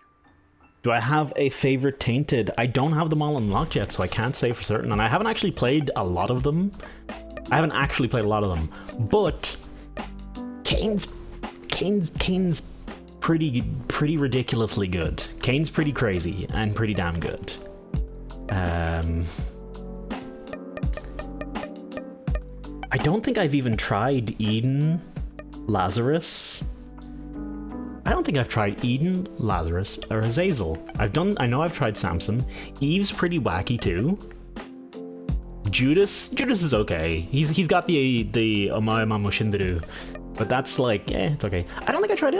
Do I have a favorite Tainted? I don't have them all unlocked yet, so I can't say for certain. And I haven't actually played a lot of them. But Kane's pretty ridiculously good. Kane's pretty crazy and pretty damn good. I don't think I've even tried Eden, Lazarus. I don't think I've tried Eden, Lazarus, or Azazel. I know I've tried Samson. Eve's pretty wacky too. Judas is okay. He's got the Omaya Mamo Shinderu, but that's like, it's okay. I don't think I tried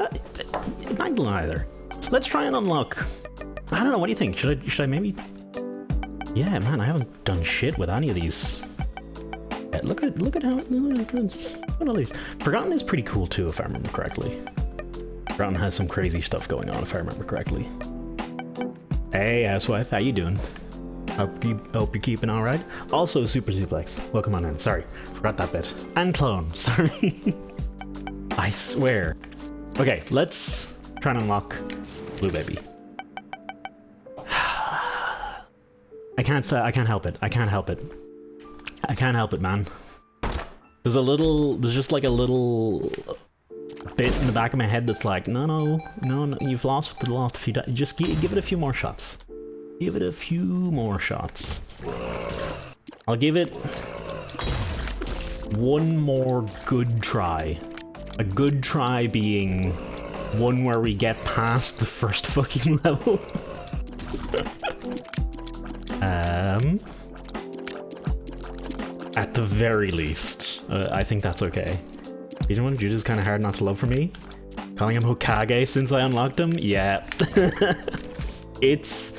Magdalene either. Let's try and unlock. I don't know. What do you think? Should I maybe? Yeah, man, I haven't done shit with any of these. Yeah, look at how look at all these. Forgotten is pretty cool too, if I remember correctly. Forgotten has some crazy stuff going on, if I remember correctly. Hey, housewife, how you doing? Hope you're keeping all right. Also, Super Suplex, welcome on in. Sorry, forgot that bit. And Clone, sorry. I swear. Okay, let's try and unlock Blue Baby. I can't help it. I can't help it, man. There's just like a little bit in the back of my head that's like, no, you've lost a few. Just give it a few more shots. Give it a few more shots. I'll give it one more good try. A good try being one where we get past the first fucking level. At the very least, I think that's okay. You know what? Judas kind of hard not to love for me. Calling him Hokage since I unlocked him? Yeah. It's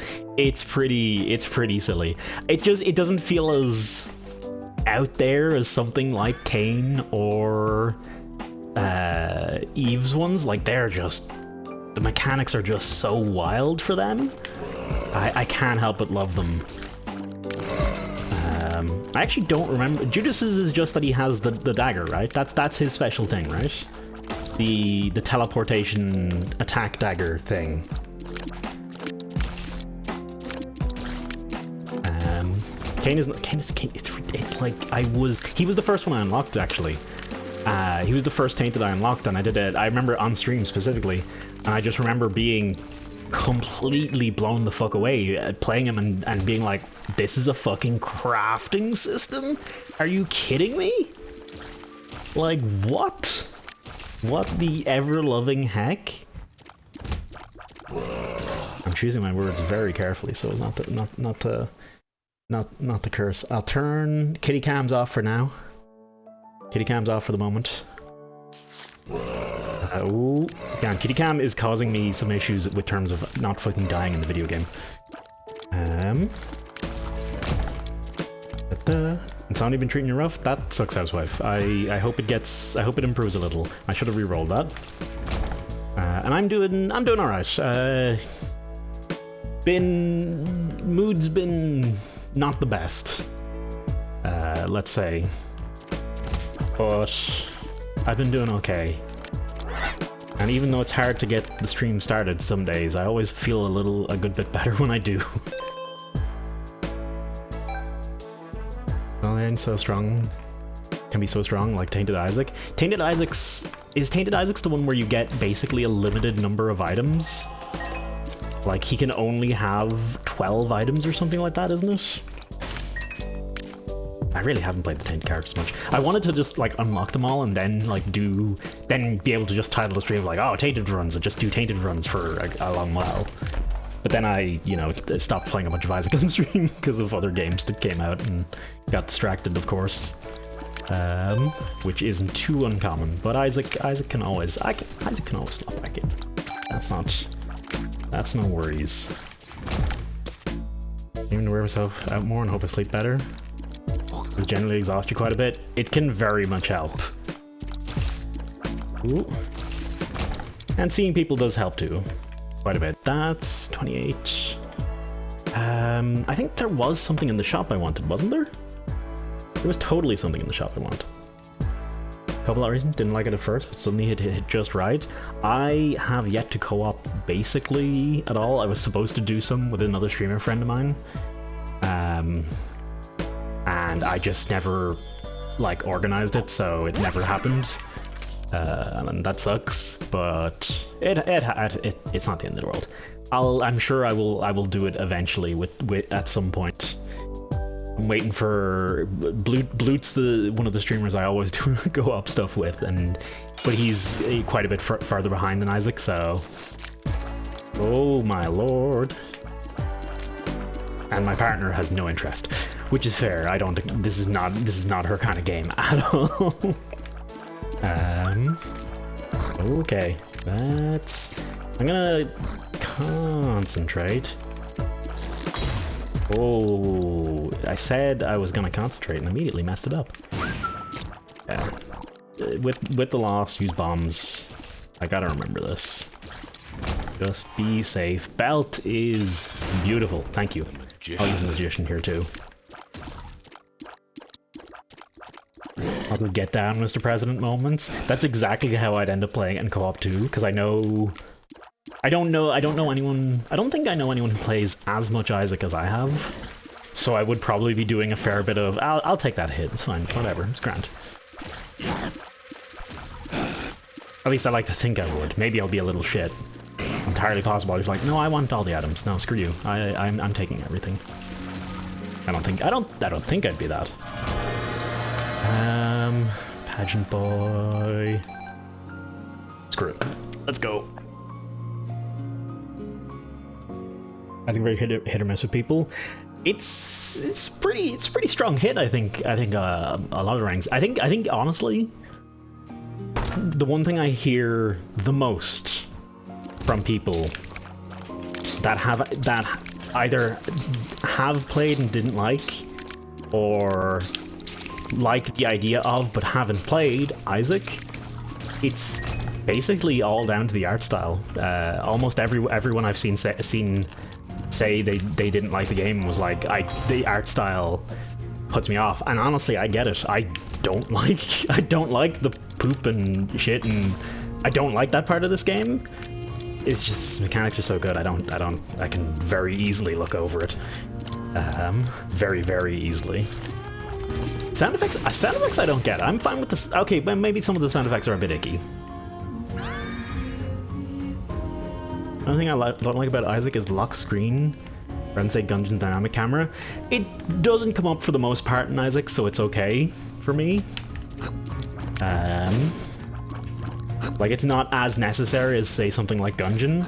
pretty silly. It doesn't feel as out there as something like Kane or Eve's ones. Like, the mechanics are just so wild for them. I can't help but love them. I actually don't remember. Judas's is just that he has the dagger, right? That's his special thing, right? The teleportation attack dagger thing. Kane is it's like he was the first one I unlocked actually. He was the first Tainted I unlocked, and I did it. I remember on stream specifically, and I just remember being completely blown the fuck away playing him and being like, this is a fucking crafting system? Are you kidding me? Like, what? What the ever-loving heck? I'm choosing my words very carefully so as not to curse. I'll turn kitty cams off for now. Kitty cam's off for the moment. Oh, damn, kitty cam is causing me some issues with terms of not fucking dying in the video game. Insomnia been treating you rough? That sucks, housewife. I hope it improves a little. I should have re-rolled that. And I'm doing alright. Mood's been not the best. Let's say. But I've been doing okay. And even though it's hard to get the stream started some days, I always feel a good bit better when I do. Well, it ain't so strong. Can be so strong, like Tainted Isaac. Is Tainted Isaac's the one where you get basically a limited number of items? Like, he can only have 12 items or something like that, isn't it? I really haven't played the Tainted characters much. I wanted to just like unlock them all and then like then be able to just title the stream like, oh, Tainted runs, and just do Tainted runs for a long while. But then I, stopped playing a bunch of Isaac on stream because of other games that came out and got distracted, of course. Which isn't too uncommon. But Isaac can always slot back in. That's no worries. Even to wear myself out more and hope I sleep better. It generally exhausts you quite a bit. It can very much help. Ooh. And seeing people does help too. Quite a bit. That's 28. I think there was something in the shop I wanted, wasn't there? There was totally something in the shop I wanted. Couple of reasons, didn't like it at first, but suddenly it hit just right. I have yet to co-op basically at all. I was supposed to do some with another streamer friend of mine. And I just never organized it, so it never happened. And that sucks, but it's not the end of the world. I'm sure I will do it eventually with at some point. I'm waiting for Bloot's one of the streamers I always do go up stuff with, but he's quite a bit farther behind than Isaac, so oh my lord. And my partner has no interest, which is fair. This is not her kind of game at all. Okay, I'm gonna concentrate. Oh, I said I was gonna concentrate and immediately messed it up. Yeah, with the loss, use bombs. I gotta remember this. Just be safe. Belt is beautiful. Thank you. I'll use a magician here too. Also, get down, Mr. President moments. That's exactly how I'd end up playing it in co-op too, because I don't know anyone. I don't think I know anyone who plays as much Isaac as I have. So I would probably be doing a fair bit of. I'll take that hit. It's fine. Whatever. It's grand. At least I like to think I would. Maybe I'll be a little shit. Entirely possible. I was like, no, I want all the items. No, screw you. I'm taking everything. I don't think I'd be that. Pageant boy. Screw it. Let's go. I think very hit or miss with people. It's pretty strong hit. I think a lot of ranks. I think honestly, the one thing I hear the most from people that either have played and didn't like, or like the idea of but haven't played Isaac, it's basically all down to the art style. Almost everyone I've seen say they didn't like the game was like, the art style puts me off. And honestly, I get it. I don't like the poop and shit, and I don't like that part of this game. It's just mechanics are so good. I can very easily look over it. Very, very easily. Sound effects I don't get. I'm fine with this. Okay, but maybe some of the sound effects are a bit icky. Another thing I don't like about Isaac is lock screen, or I'd say Gungeon dynamic camera. It doesn't come up for the most part in Isaac, so it's okay for me. Like, it's not as necessary as, say, something like Gungeon,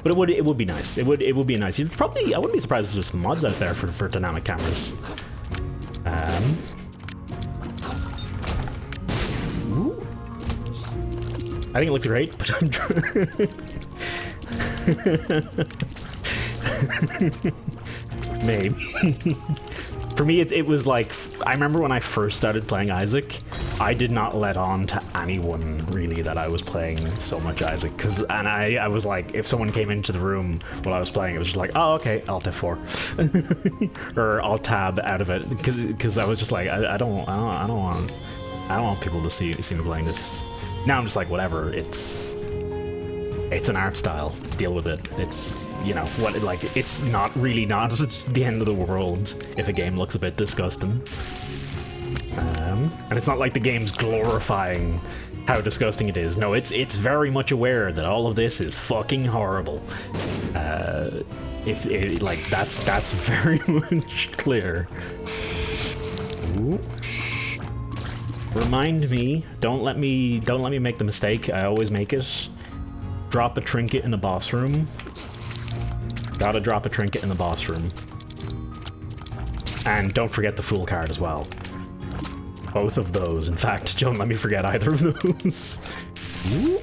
but it would be nice. It would be nice. I wouldn't be surprised if there's some mods out there for dynamic cameras. Ooh. I think it looks great, but I'm maybe. For me, it was like, I remember when I first started playing Isaac, I did not let on to anyone really that I was playing so much Isaac, and I was like, if someone came into the room while I was playing, it was just like, oh, okay, Alt F4 or Alt Tab out of it, because I was just like, I don't want people to see me playing this. Now I'm just like, whatever, it's an art style. Deal with it. It's, it's not the end of the world if a game looks a bit disgusting. And it's not like the game's glorifying how disgusting it is. No, it's very much aware that all of this is fucking horrible. That's very much clear. Ooh. Remind me, don't let me make the mistake. I always make it. Drop a trinket in the boss room. Gotta drop a trinket in the boss room. And don't forget the Fool card as well. Both of those, in fact. Don't let me forget either of those. Ooh.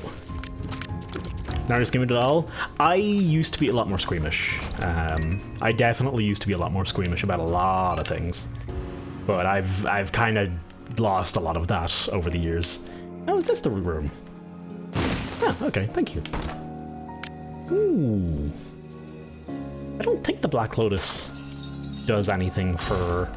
Now just give it all. I used to be a lot more squeamish. I definitely used to be a lot more squeamish about a lot of things. But I've kind of lost a lot of that over the years. Oh, is this the room? Ah, okay, thank you. Ooh. I don't think the Black Lotus does anything for...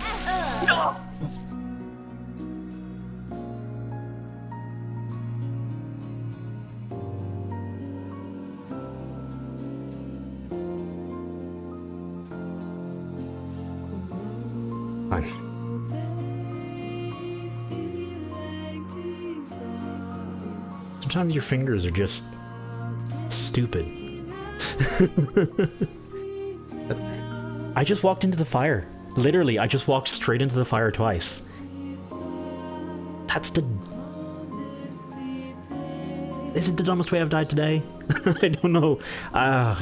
Fine. Sometimes your fingers are just stupid. I just walked into the fire. Literally, I just walked straight into the fire twice. That's the... Is it the dumbest way I've died today? I don't know.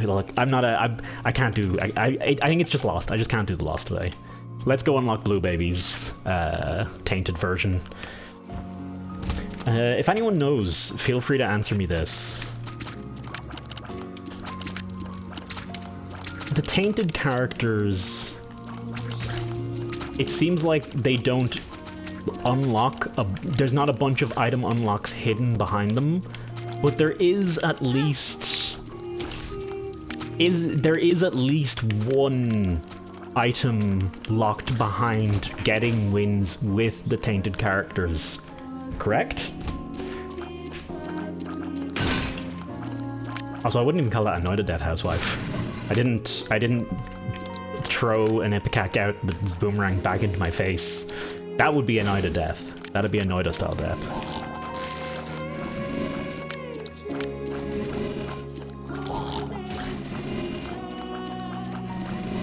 Look, I'm not a... I can't do... I think it's just Lost. I just can't do the Lost today. Let's go unlock Blue Baby's tainted version. If anyone knows, feel free to answer me this. The tainted characters... It seems like they don't unlock... There's not a bunch of item unlocks hidden behind them, but there is at least... There is at least one item locked behind getting wins with the tainted characters. Correct? Also, I wouldn't even call that annoyed at Death Housewife. I didn't throw an Ipecac out that's boomerang back into my face. That would be annoyed at death. That'd be annoyed style death.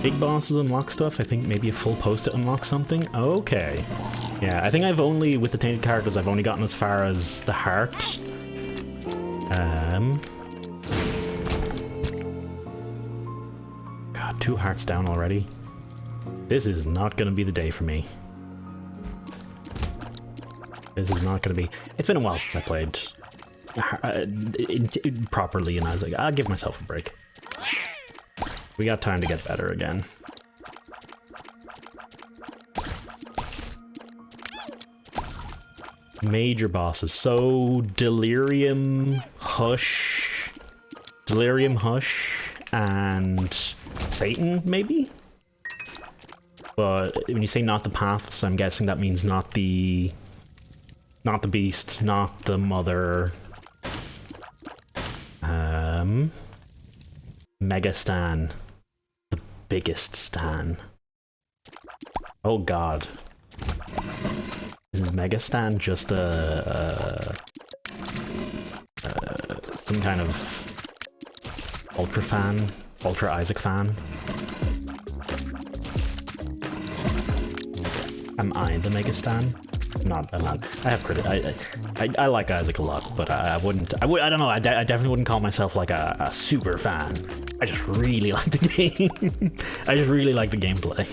Big bosses unlock stuff. I think maybe a full post-it unlocks something. Okay. Yeah, I think I've only, with the tainted characters, I've only gotten as far as the heart. God, 2 hearts down already. This is not gonna be the day for me. This is not gonna be... It's been a while since I played properly, and I was like, I'll give myself a break. We got time to get better again. Major bosses. So, Delirium, Hush, and Satan, maybe? But when you say not the paths, I'm guessing that means not the beast, not the mother. Mega Stan. The biggest Stan. Oh god. Is Mega Stan just some kind of Ultra fan? Ultra Isaac fan? Am I the Mega Stan? I'm not. I have credit. I like Isaac a lot, but I don't know. I definitely wouldn't call myself like a super fan. I just really like the game. I just really like the gameplay.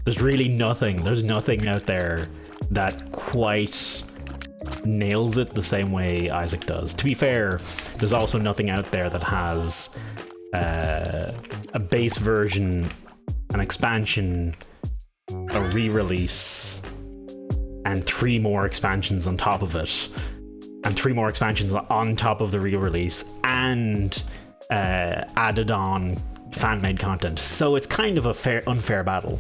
There's really nothing. There's nothing out there that quite nails it the same way Isaac does. To be fair, there's also nothing out there that has a base version, an expansion, a re-release, and 3 more expansions on top of it, and 3 more expansions on top of the re-release, and added on fan-made content. So it's kind of a unfair battle.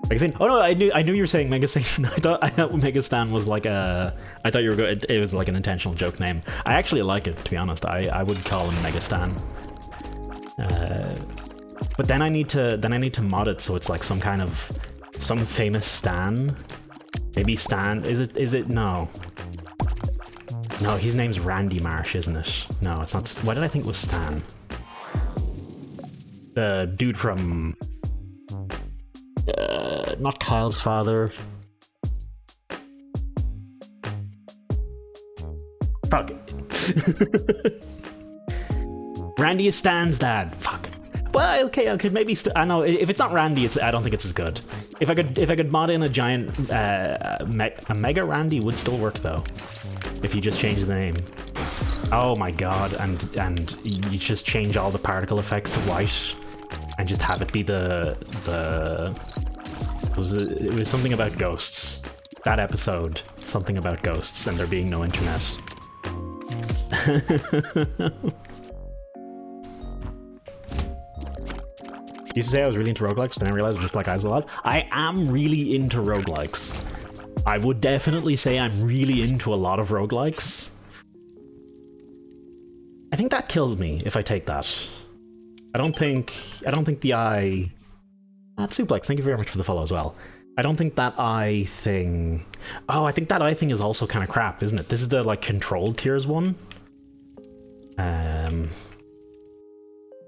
Like I said, oh no, I knew you were saying Mega Satan. I thought Mega Stan was like a... I thought you were going... It was like an intentional joke name. I actually like it, to be honest. I would call him Mega Stan. But then I need to mod it so it's like some kind of... Some famous Stan. Maybe Stan... Is it? No. No, his name's Randy Marsh, isn't it? No, it's not... Why did I think it was Stan? The dude from... not Kyle's father. Fuck it. Randy is Stan's dad. Fuck. Well, okay, I could maybe. I know if it's not Randy, I don't think it's as good. If I could mod in a giant, a Mega Randy would still work though. If you just change the name. Oh my god! And you just change all the particle effects to white, and just have it be it was something about ghosts. That episode, something about ghosts, and there being no internet. Used to say I was really into roguelikes, but then I realized I'm just like Eyes a lot. I am really into roguelikes. I would definitely say I'm really into a lot of roguelikes. I think that kills me if I take that. I don't think the eye... Suplex, thank you very much for the follow as well. I don't think that eye thing... Oh, I think that eye thing is also kind of crap, isn't it? This is the, like, controlled tiers one.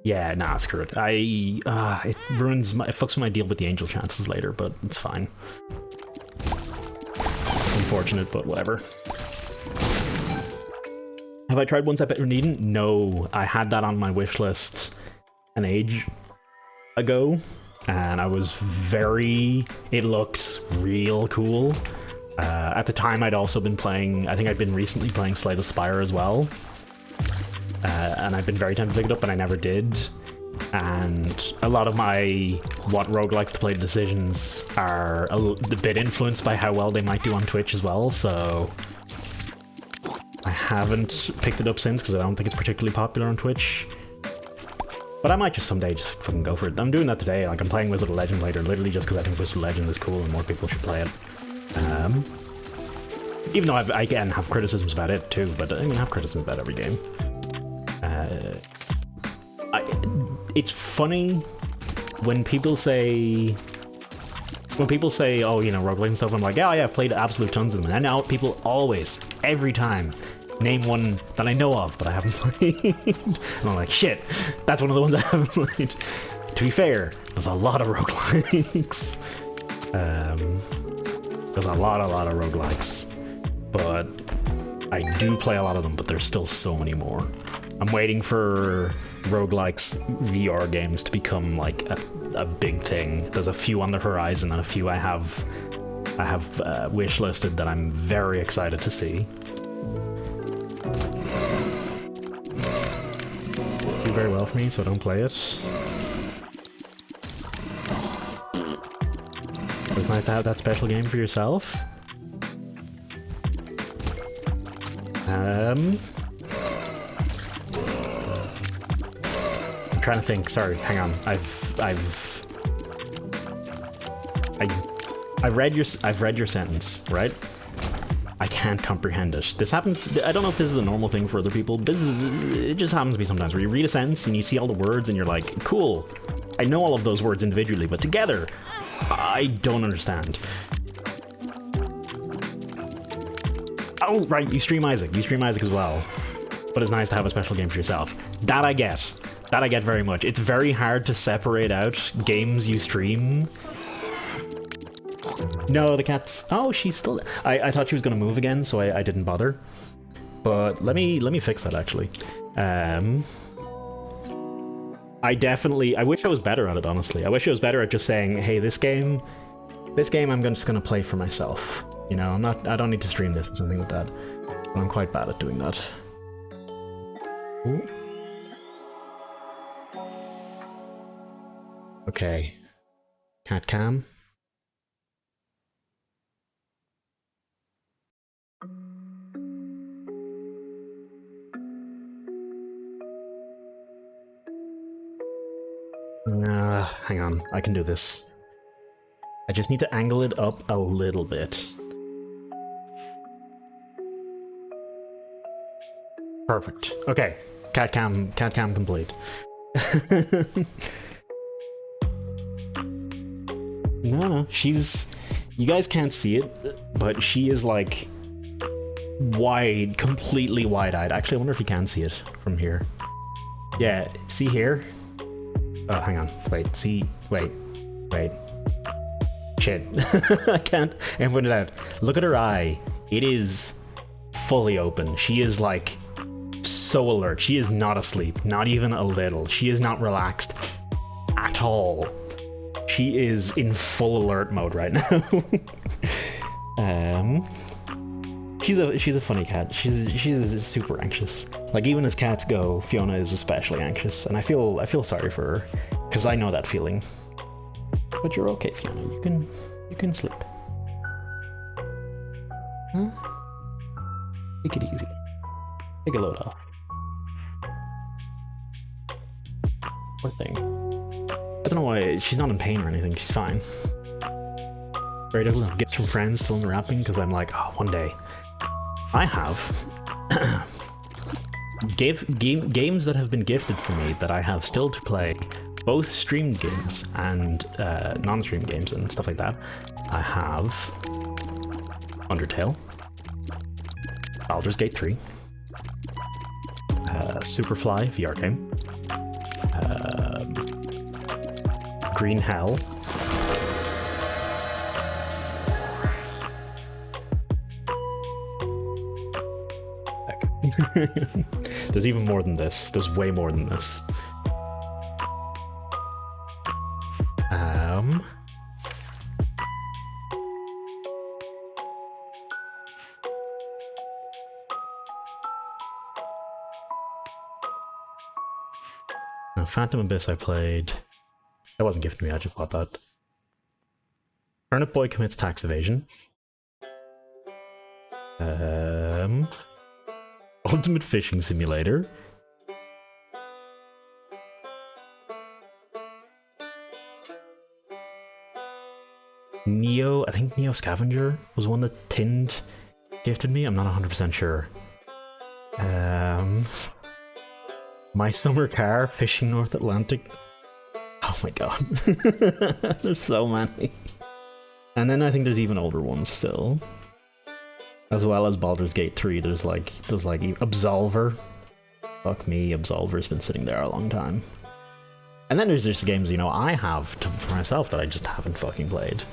Yeah, nah, screw it. It ruins my... It fucks with my deal with the angel chances later, but it's fine. It's unfortunate, but whatever. Have I tried One Step Better Than Eden? No, I had that on my wish list an age ago, and I was very... It looked real cool. At the time, I'd also been playing... I think I'd been recently playing Slay the Spire as well. And I've been very tempted to pick it up, but I never did. And a lot of my what roguelikes to play decisions are a bit influenced by how well they might do on Twitch as well, so I haven't picked it up since because I don't think it's particularly popular on Twitch. But I might just someday just fucking go for it. I'm doing that today. Like, I'm playing Wizard of Legend later, literally just because I think Wizard of Legend is cool and more people should play it. Even though I again have criticisms about it too, but I mean, I have criticisms about every game. It's funny when people say, oh, you know, roguelike and stuff, I'm like, oh yeah, I've played absolute tons of them. And now people always, every time, name one that I know of, but I haven't played. And I'm like, shit, that's one of the ones I haven't played. To be fair, there's a lot of roguelikes. There's a lot of roguelikes. But I do play a lot of them, but there's still so many more. I'm waiting for roguelikes VR games to become like a big thing. There's a few on the horizon and a few I have wish listed that I'm very excited to see. Do very well for me, so don't play it. But it's nice to have that special game for yourself. I'm trying to think. Sorry, hang on. I've read your sentence, right? I can't comprehend it. This happens. I don't know if this is a normal thing for other people. It just happens to me sometimes where you read a sentence and you see all the words and you're like, cool. I know all of those words individually, but together, I don't understand. Oh, right, you stream Isaac. You stream Isaac as well. But it's nice to have a special game for yourself. That I get. That I get very much. It's very hard to separate out games you stream. No, the cat's... Oh, she's still... I thought she was going to move again, so I didn't bother. But let me fix that, actually. I wish I was better at it, honestly. I wish I was better at just saying, hey, this game I'm just going to play for myself. You know, I don't need to stream this or something like that. But I'm quite bad at doing that. Ooh. Okay. Cat cam. Hang on, I can do this. I just need to angle it up a little bit. Perfect. Okay, cat cam complete. No, she's... You guys can't see it, but she is like wide, completely wide-eyed. Actually, I wonder if you can see it from here. Yeah, see here? Oh, hang on. Wait, see... Wait. Shit. I can't put it out. Look at her eye. It is fully open. She is like so alert. She is not asleep, not even a little. She is not relaxed at all. She is in full alert mode right now. She's a funny cat. She's super anxious. Like, even as cats go, Fiona is especially anxious, and I feel sorry for her because I know that feeling. But you're okay, Fiona. You can sleep. Huh? Take it easy. Take a load off. Poor thing. I don't know why she's not in pain or anything. She's fine. Very difficult to get from friends still unwrapping because I'm like, oh, one day. I have games that have been gifted for me that I have still to play, both streamed games and non-streamed games and stuff like that. I have Undertale, Baldur's Gate 3, Superfly VR game, Green Hell, there's even more than this. There's way more than this. No, Phantom Abyss I played. That wasn't gifted me, I just bought that. Turnip Boy Commits Tax Evasion. Ultimate Fishing Simulator. Neo, I think Neo Scavenger was one that Tinned gifted me. I'm not 100% sure. My Summer Car, Fishing North Atlantic. Oh my god. There's so many. And then I think there's even older ones still. As well as Baldur's Gate 3, there's like Absolver. Fuck me, Absolver's been sitting there a long time. And then there's just games, you know, I have for myself that I just haven't fucking played.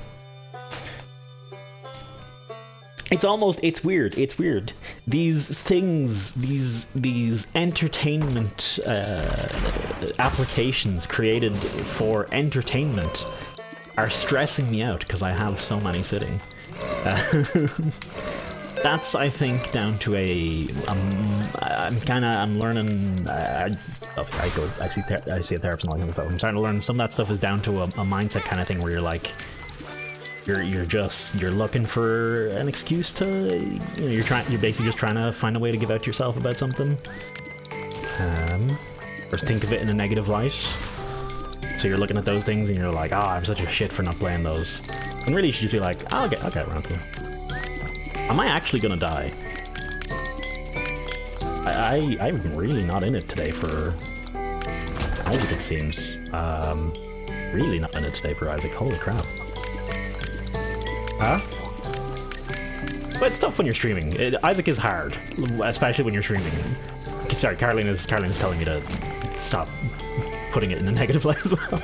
It's weird. These things, these entertainment applications created for entertainment are stressing me out because I have so many sitting. That's, I think, down to I'm learning. I see a therapist and all that stuff. I'm starting to learn some of that stuff is down to a mindset kind of thing where you're like, you're looking for an excuse to, you know, you're basically just trying to find a way to give out to yourself about something. Or think of it in a negative light. So you're looking at those things and you're like, oh, I'm such a shit for not playing those. And really you should just be like, I'll get around to it. Am I actually gonna die? I'm really not in it today for Isaac, it seems. Really not in it today for Isaac. Holy crap. Huh? But it's tough when you're streaming. Isaac is hard, especially when you're streaming. Sorry, Caroline is telling me to stop putting it in a negative light as well.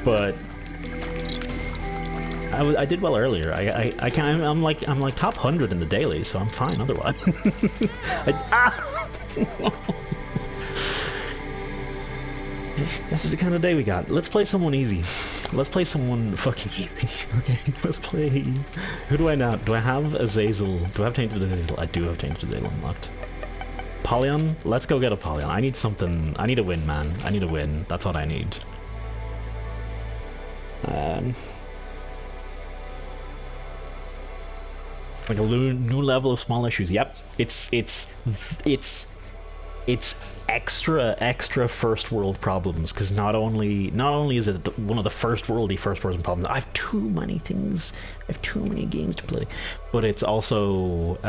But I did well earlier. I'm like top 100 in the daily, so I'm fine otherwise. This is the kind of day we got. Let's play someone easy. Let's play someone fucking easy. Okay, let's play. Who do I now? Do I have Azazel? Do I have Tainted Azazel? I do have Tainted Azazel unlocked. Apollyon? Let's go get Apollyon. I need something. I need a win, man. I need a win. That's what I need. Like a new level of small issues. Yep, it's extra first world problems because not only is it one of the first person problems. I have too many things. I have too many games to play, but it's also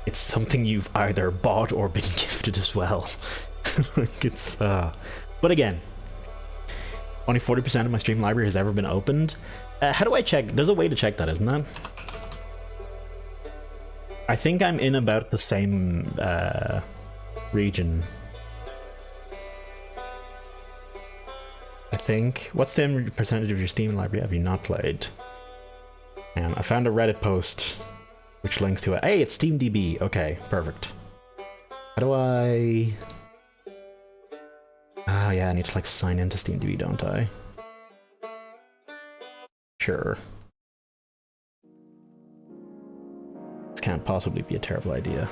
it's something you've either bought or been gifted as well. Like it's but again, only 40% of my stream library has ever been opened. How do I check? There's a way to check that, isn't there? I think I'm in about the same region. I think. What's the percentage of your Steam library have you not played? And I found a Reddit post which links to it. Hey, it's SteamDB. Okay, perfect. How do I... Ah, yeah, I need to like sign into SteamDB, don't I? Sure. This can't possibly be a terrible idea.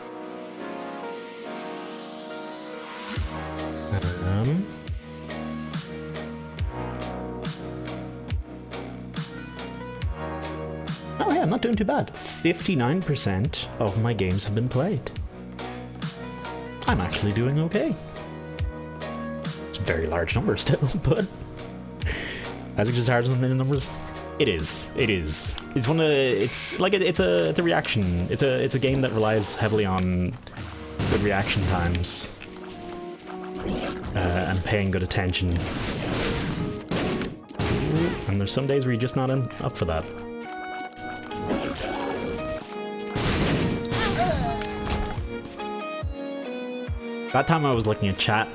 Oh yeah, I'm not doing too bad. 59% of my games have been played. I'm actually doing okay. It's a very large number still, but as it just hard on the numbers, it is. It is. It's one of. It's like it's a reaction. It's a game that relies heavily on good reaction times and paying good attention. And there's some days where you're just not up for that. That time I was looking at chat.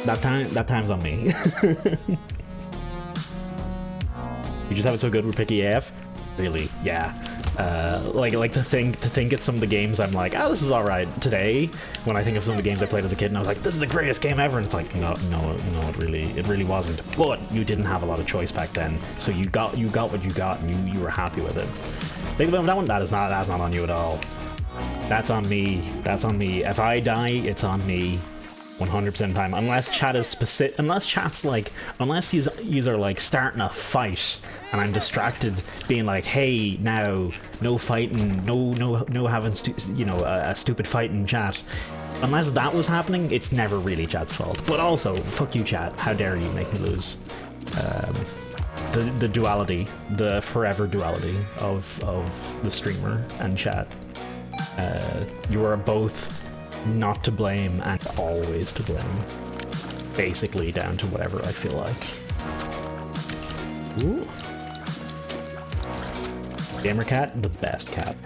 That time's on me. You just have it so good we're picky AF? Really? Yeah. Like to think at some of the games I'm like, oh, this is all right today. When I think of some of the games I played as a kid, and I was like, this is the greatest game ever, and it's like, no, it really wasn't. But you didn't have a lot of choice back then, so you got what you got, and you were happy with it. Think about that one. That's not on you at all. That's on me. That's on me. If I die, it's on me. 100% of the time. Unless chat is specific. Unless chat's like. Unless he's are like starting a fight, and I'm distracted, being like, "Hey, now, no fighting, no having, a stupid fight in chat." Unless that was happening, it's never really chat's fault. But also, fuck you, chat. How dare you make me lose? The duality, the forever duality of the streamer and chat. You are both not to blame and always to blame. Basically down to whatever I feel like. Ooh. Gamer cat, the best cat.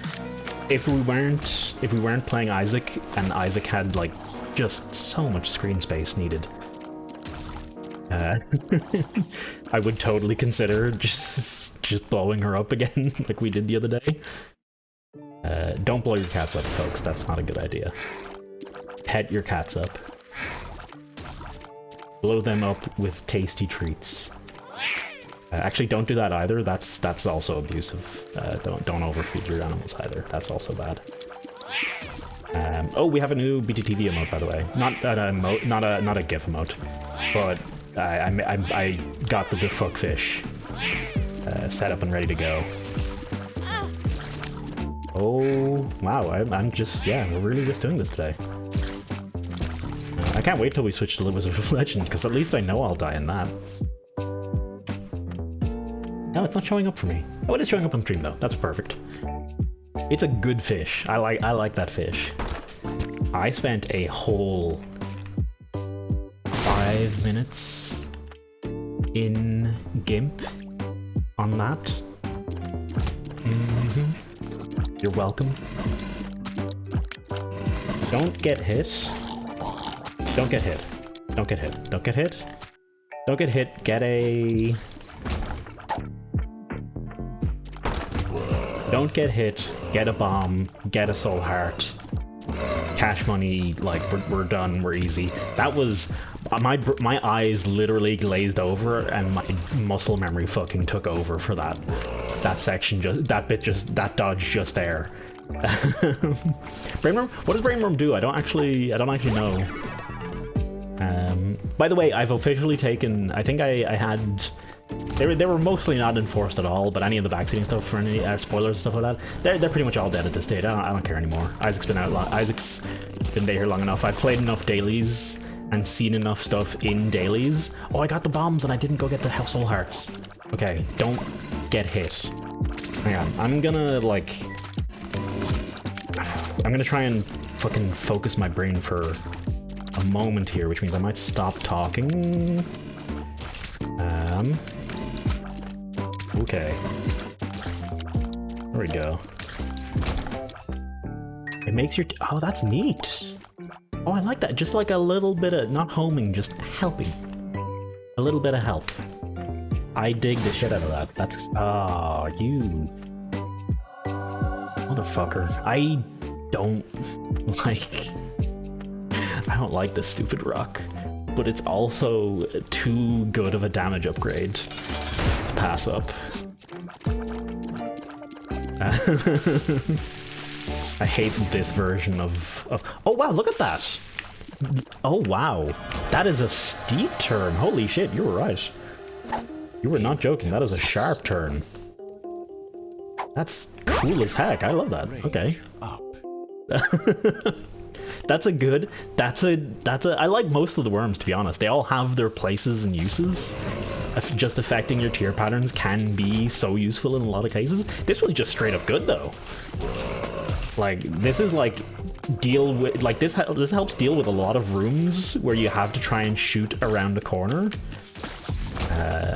If we weren't playing Isaac and Isaac had like just so much screen space needed, I would totally consider just blowing her up again like we did the other day. Don't blow your cats up, folks. That's not a good idea. Pet your cats up. Blow them up with tasty treats. Actually, don't do that either. That's also abusive. Don't overfeed your animals either. That's also bad. Oh, we have a new BTTV emote, by the way. Not a GIF emote, but I got the fuck fish set up and ready to go. Oh wow! I'm just we're really just doing this today. I can't wait till we switch to Wizard of Legend, because at least I know I'll die in that. No, it's not showing up for me. Oh, it is showing up on stream though. That's perfect. It's a good fish. I like that fish. I spent a whole 5 minutes in GIMP on that. You're welcome. Don't get hit. Don't get hit. Don't get hit. Don't get hit. Don't get hit. Get a... Don't get hit. Get a bomb. Get a soul heart. Cash money. Like, we're done. We're easy. That was... My eyes literally glazed over, and my muscle memory fucking took over for that section. That dodge just there. Brain Worm? What does Brain Worm do? I don't actually know. By the way, I've officially taken. I think I had. They were mostly not enforced at all, but any of the backseating stuff for any spoilers and stuff like that, they're pretty much all dead at this stage. I don't care anymore. Isaac's been here long enough. I've played enough dailies and seen enough stuff in dailies. Oh, I got the bombs and I didn't go get the soul hearts. Okay, don't get hit. Hang on, I'm gonna try and fucking focus my brain for a moment here, which means I might stop talking. Okay. There we go. It makes your... Oh, that's neat. Oh, I like that. Just like a little bit of... Not homing, just helping. A little bit of help. I dig the shit out of that. That's... Oh, you... Motherfucker. I don't like... I don't like this stupid rock. But it's also too good of a damage upgrade to pass up. I hate this version of... Oh wow, look at that! Oh wow, that is a steep turn. Holy shit, you were right. You were not joking, that is a sharp turn. That's cool as heck, I love that. Okay. That's a good, I like most of the worms, to be honest. They all have their places and uses. Just affecting your tier patterns can be so useful in a lot of cases. This was just straight up good though. Like, this is like, this helps deal with a lot of rooms where you have to try and shoot around a corner.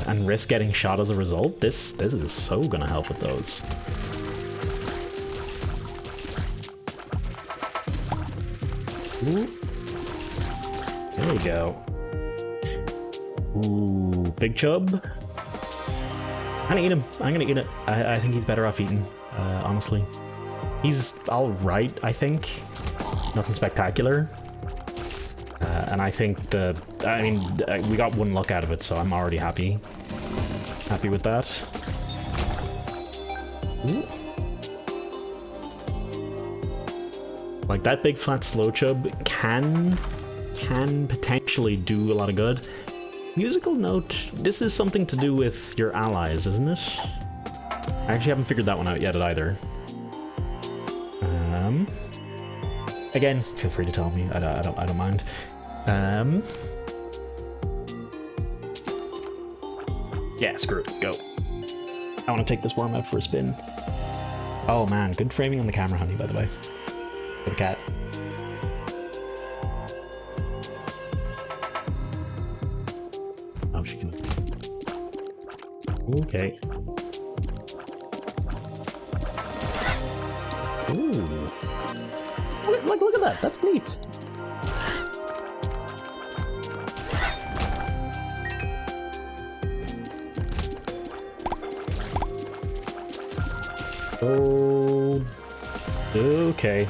And risk getting shot as a result. This is so gonna help with those. Ooh. There you go. Ooh, big chub. I'm gonna eat him. I'm gonna eat it. I think he's better off eaten, honestly. He's alright, I think. Nothing spectacular. And I think we got one look out of it, so I'm already happy. Happy with that. Ooh. Like, that big flat slow chub can potentially do a lot of good. Musical note, this is something to do with your allies, isn't it? I actually haven't figured that one out yet either. Again, feel free to tell me. I don't mind. Yeah, screw it. Go. I want to take this worm out for a spin. Oh man, good framing on the camera, honey. By the way, for the cat. Oh, she can. Okay. Ooh. Look at that. That's neat. Oh. Okay.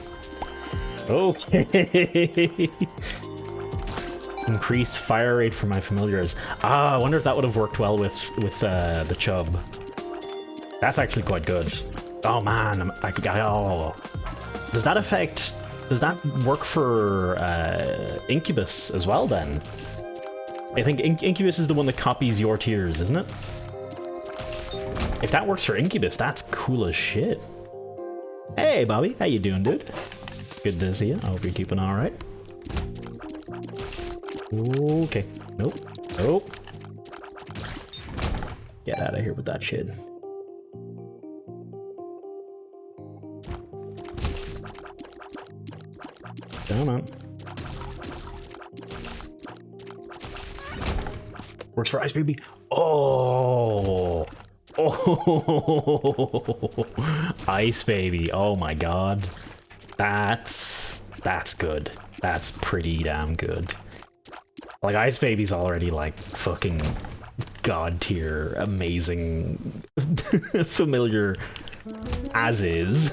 Okay. Increased fire rate for my familiars. Ah, I wonder if that would have worked well with the chub. That's actually quite good. Oh man, oh. Does that work for Incubus as well then? I think Incubus is the one that copies your tiers, isn't it? If that works for Incubus, that's cool as shit. Hey Bobby, how you doing, dude? Good to see you. I hope you're keeping alright. Okay. Nope. Nope. Get out of here with that shit. Come on. Works for Ice Baby. Oh. Oh. Ice Baby. Oh my god. That's good. That's pretty damn good. Like, Ice Baby's already like fucking god tier, amazing, familiar as is.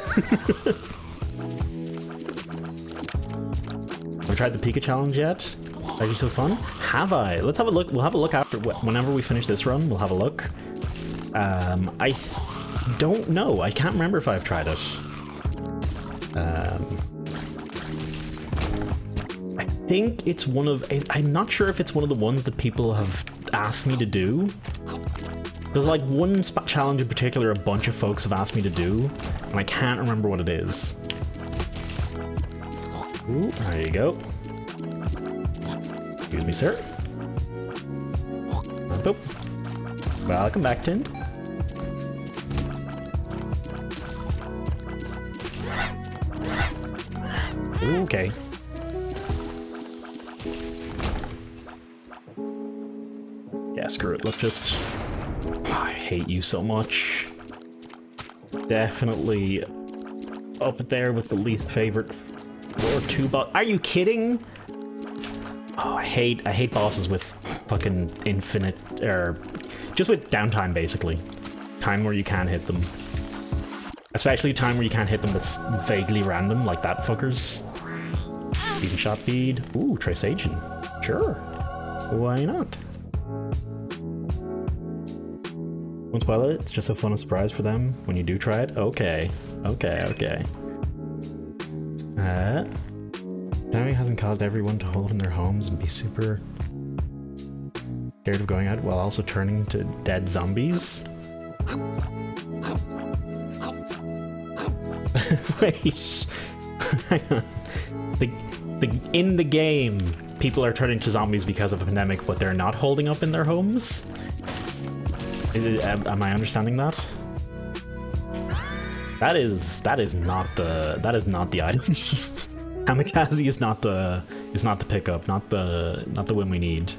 Have I tried the Pika challenge yet? Are you so fun? Have I? Let's have a look. We'll have a look after, whenever we finish this run, we'll have a look. I don't know. I can't remember if I've tried it. I think it's one of... I'm not sure if it's one of the ones that people have asked me to do. There's like one challenge in particular a bunch of folks have asked me to do, and I can't remember what it is. Ooh, there you go. Excuse me, sir. Oh. Welcome back, Tind. Okay. Yeah, screw it. Let's just... Oh, I hate you so much. Definitely up there with the least favorite. Or two boss. Are you kidding? Oh, I hate bosses with fucking infinite, or just with downtime basically. Time where you can hit them. Especially time where you can't hit them that's vaguely random, like that fuckers. Speed and shot feed. Ooh, Trace Agent. Sure. Why not? Won't spoil it. It's just a fun surprise for them when you do try it. Okay. Okay. Dynamic hasn't caused everyone to hold in their homes and be super scared of going out while also turning to dead zombies. Wait. Hang on. In the game, people are turning to zombies because of a pandemic, but they're not holding up in their homes? Am I understanding that? That is not the item. Kamikaze is not the pickup, not the win we need.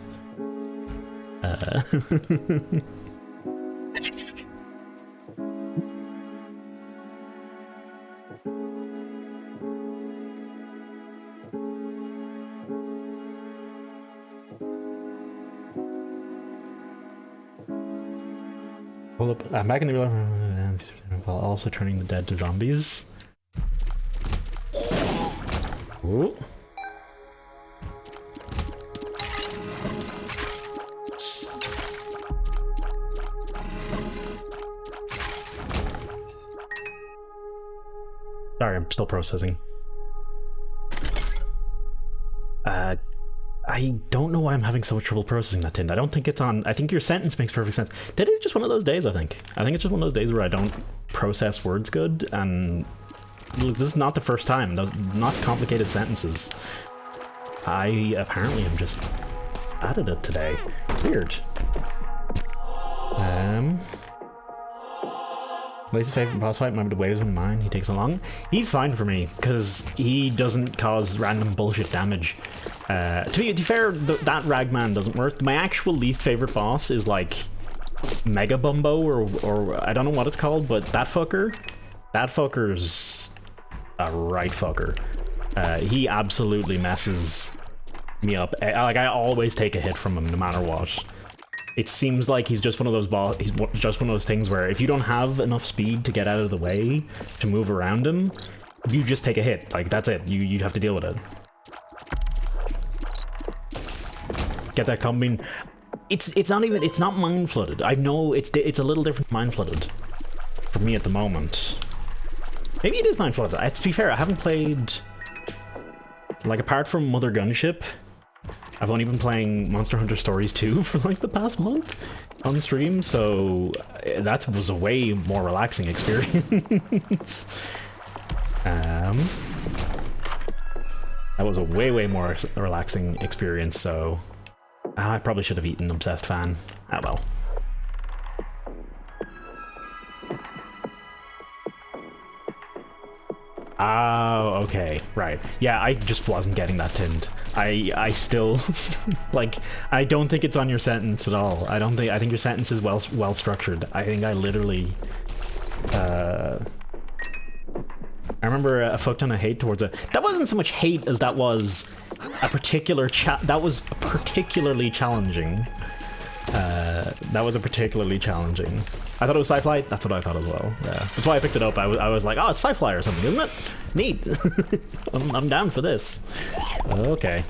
Hold up, I'm back in the real while also turning the dead to zombies. Ooh. Sorry, I'm still processing. I don't know why I'm having so much trouble processing that, Tind. I don't think it's on... I think your sentence makes perfect sense. That is just one of those days, I think. I think it's just one of those days where I don't process words good, and... Look, this is not the first time. Those not complicated sentences. I apparently am just bad at it today. Weird. Lace's favorite boss fight might be the waves of mine. He takes along. He's fine for me because he doesn't cause random bullshit damage. To be fair, that Ragman doesn't work. My actual least favorite boss is like Mega Bumbo or I don't know what it's called, but that fucker's a right fucker. He absolutely messes me up. Like I always take a hit from him no matter what. It seems like he's just one of those he's just one of those things where if you don't have enough speed to get out of the way to move around him, you just take a hit. Like that's it. You'd have to deal with it. Get that coming. It's not mind flooded. I know it's a little different mind flooded for me at the moment. Maybe it is mind flooded. To be fair, I haven't played, like, apart from Mother Gunship, I've only been playing Monster Hunter Stories 2 for like the past month on stream, so that was a way more relaxing experience. That was a way more relaxing experience, so I probably should have eaten Obsessed Fan. Ah well. Oh, okay, right. Yeah, I just wasn't getting that, Tind. I still like, I don't think it's on your sentence at all. I think your sentence is well structured. I think I literally I remember a fuck ton of hate towards it. That wasn't so much hate as that was a particular that was particularly challenging. That was a particularly challenging. I thought it was Sci-Fly. That's what I thought as well. Yeah, that's why I picked it up. I was like, oh, it's Sci-Fly or something, isn't it? Neat. I'm down for this. Okay.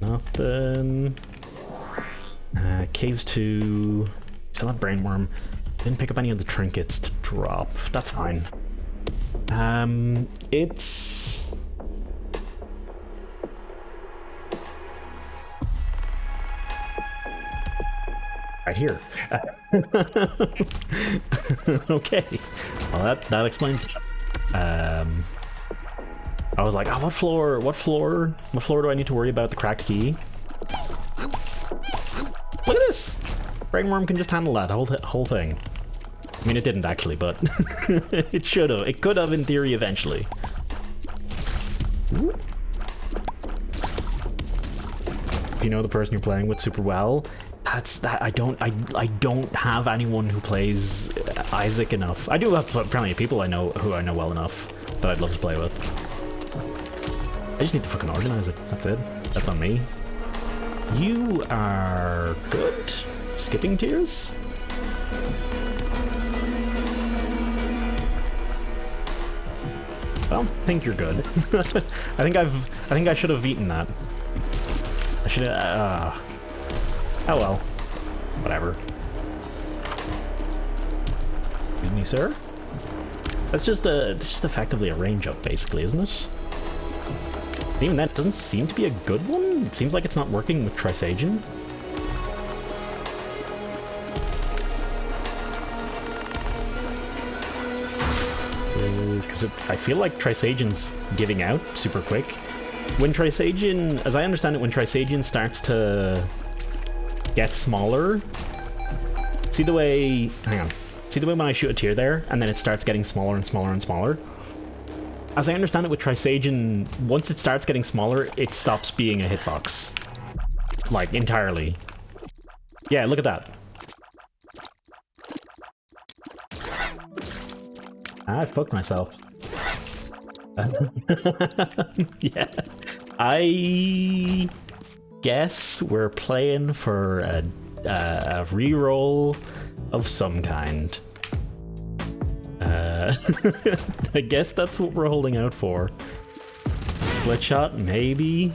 Nothing. Caves 2. Still have Brainworm. Didn't pick up any of the trinkets to drop. That's fine. It's... right here. Okay. Well, that explains. I was like, oh, what floor do I need to worry about the cracked key? Look at this! Brainworm can just handle that whole thing. I mean, it didn't actually, but it should have. It could have in theory eventually. Ooh. If you know the person you're playing with super well, that's that. I don't have anyone who plays Isaac enough. I do have plenty of people I know who I know well enough that I'd love to play with. I just need to fucking organize it. That's it. That's on me. You are good. Skipping tiers? I don't think you're good. I think I should have eaten that. I should have. Oh well. Whatever. Excuse me, sir. That's just effectively a range up, basically, isn't it? Even that doesn't seem to be a good one. It seems like it's not working with Trisagion. Because I feel like Trisagion's giving out super quick. When Trisagion, as I understand it, when Trisagion starts to get smaller, see the way, hang on, see the way when I shoot a tier there, and then it starts getting smaller and smaller and smaller? As I understand it with Trisagion, once it starts getting smaller, it stops being a hitbox. Like, entirely. Yeah, look at that. I fucked myself. Yeah. I guess we're playing for a reroll of some kind. I guess that's what we're holding out for. Split shot, maybe?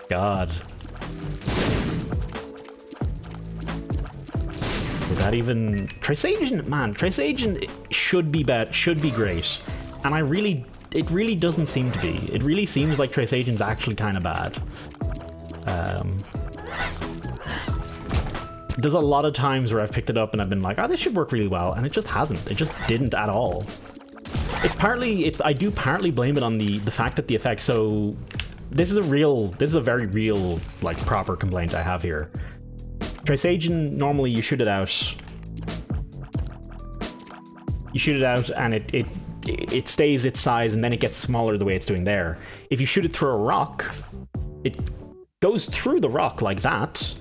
God. Would that even... Trisagion, man, Trisagion should be bad, should be great. And it really doesn't seem to be. It really seems like Trisagion's actually kind of bad. There's a lot of times where I've picked it up and I've been like, oh, this should work really well, and it just hasn't. It just didn't at all. It's partly, I do partly blame it on the fact that the effect, so this is a very real, like, proper complaint I have here. Trisagion, normally you shoot it out. You shoot it out and it stays its size and then it gets smaller the way it's doing there. If you shoot it through a rock, it goes through the rock like that.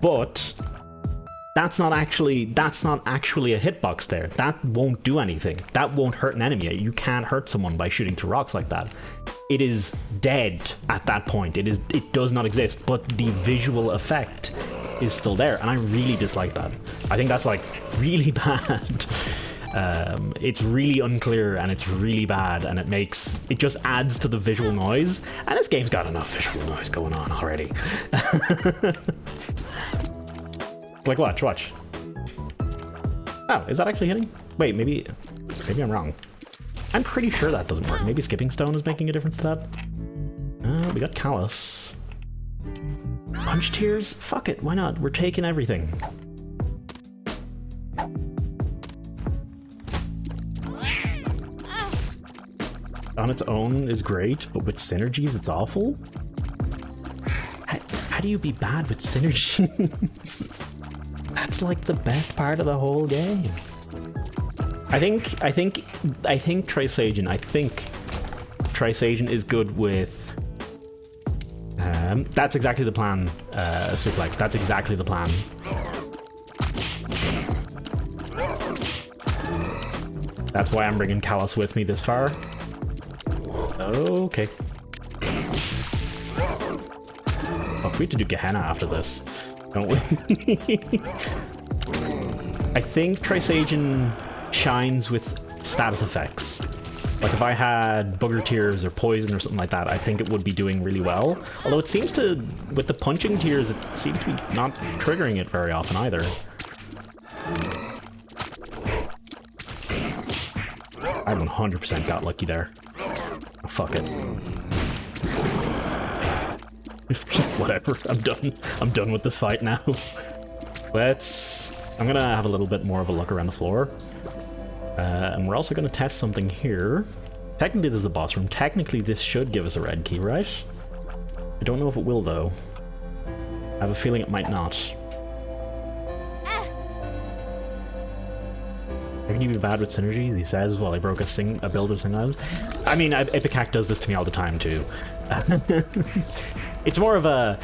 But that's not actually a hitbox there. That won't do anything. That won't hurt an enemy. You can't hurt someone by shooting through rocks like that. It is dead at that point. It does not exist, but the visual effect is still there, and I really dislike that. I think that's like really bad. It's really unclear and it's really bad, and it just adds to the visual noise, and this game's got enough visual noise going on already. Like, watch. Oh, is that actually hitting? Wait, maybe I'm wrong. I'm pretty sure that doesn't work. Maybe Skipping Stone is making a difference to that. We got Callus. Punch tiers? Fuck it, why not? We're taking everything. On its own is great, but with synergies it's awful? How do you be bad with synergies? That's like the best part of the whole game. I think Trisagion is good with... that's exactly the plan, Suplex. That's exactly the plan. That's why I'm bringing Callus with me this far. Okay. Oh, we have to do Gehenna after this, don't we? I think Trisagion shines with status effects. Like if I had Booger Tears or Poison or something like that, I think it would be doing really well. Although it seems to, with the punching tiers, it seems to be not triggering it very often either. I 100% got lucky there. Oh, fuck it. Whatever, I'm done with this fight now. I'm gonna have a little bit more of a look around the floor. And we're also gonna test something here. Technically this is a boss room. Technically this should give us a red key, right? I don't know if it will though. I have a feeling it might not. How can you be bad with synergies? He says while I broke a build of Sing. I mean, Ipecac does this to me all the time too. It's more of a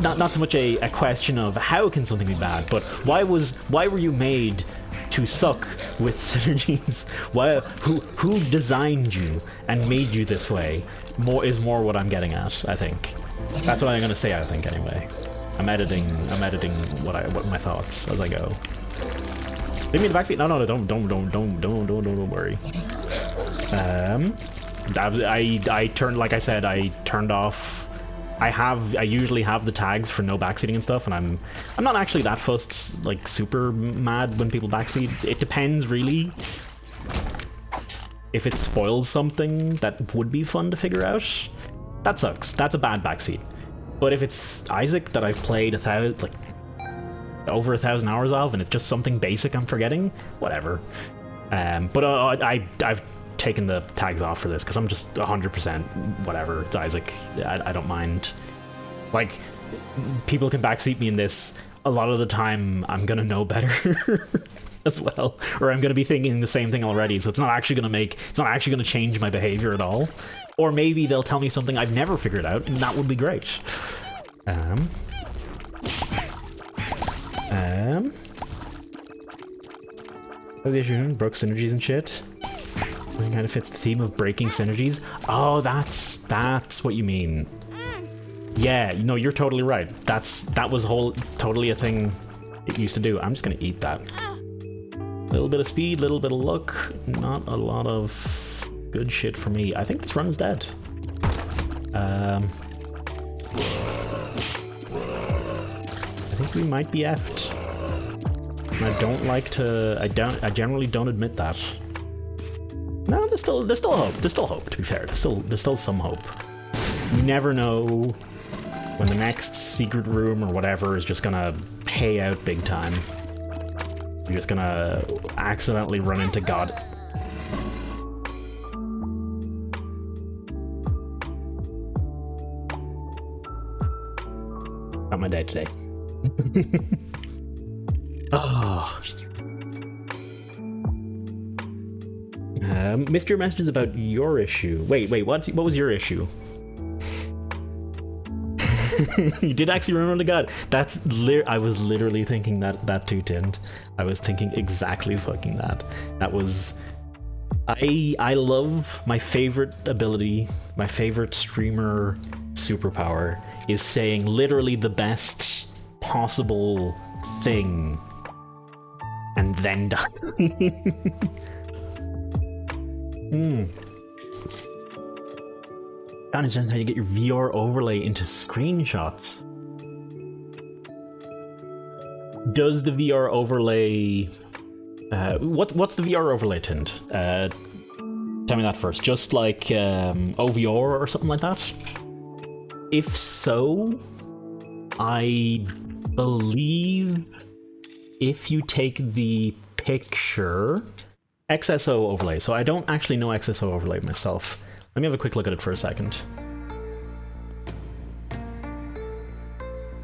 not so much a question of how can something be bad, but why were you made to suck with synergies. Why? Who designed you and made you this way? Is more what I'm getting at. I think that's what I'm gonna say. I think anyway. I'm editing what my thoughts as I go. Leave me in the backseat. No, don't worry. I turned, like I said, I turned off. I usually have the tags for no backseating and stuff, and I'm not actually that fussed, like super mad when people backseat. It depends really. If it spoils something that would be fun to figure out, that sucks. That's a bad backseat. But if it's Isaac that I've played over 1,000 hours of, and it's just something basic I'm forgetting, whatever. But I've taken the tags off for this because I'm just 100% whatever. It's Isaac. I don't mind. Like, people can backseat me in this. A lot of the time, I'm gonna know better as well, or I'm gonna be thinking the same thing already. So it's not actually gonna change my behavior at all. Or maybe they'll tell me something I've never figured out, and that would be great. What was the issue? Broke synergies and shit. It kind of fits the theme of breaking synergies. Oh, that's what you mean. Yeah, no, you're totally right. That was totally a thing it used to do. I'm just gonna eat that. Little bit of speed, little bit of luck. Not a lot of good shit for me. I think this run is dead. I think we might be effed. And I don't like to. I generally don't admit that. No, there's still hope. There's still hope. To be fair, there's still some hope. You never know when the next secret room or whatever is just gonna pay out big time. You're just gonna accidentally run into God. Not my day today. Oh. Missed your messages about your issue. Wait, what was your issue? You did actually remember the God. I was literally thinking that too, Tind. I was thinking exactly fucking that. That was... I love my favorite ability, my favorite streamer superpower is saying literally the best possible thing and then dying. I understand how you get your VR overlay into screenshots. Does the VR overlay... what's the VR overlay, Tind? Tell me that first. Just like OVR or something like that? If so, I believe if you take the picture... XSO overlay. So I don't actually know XSO overlay myself. Let me have a quick look at it for a second.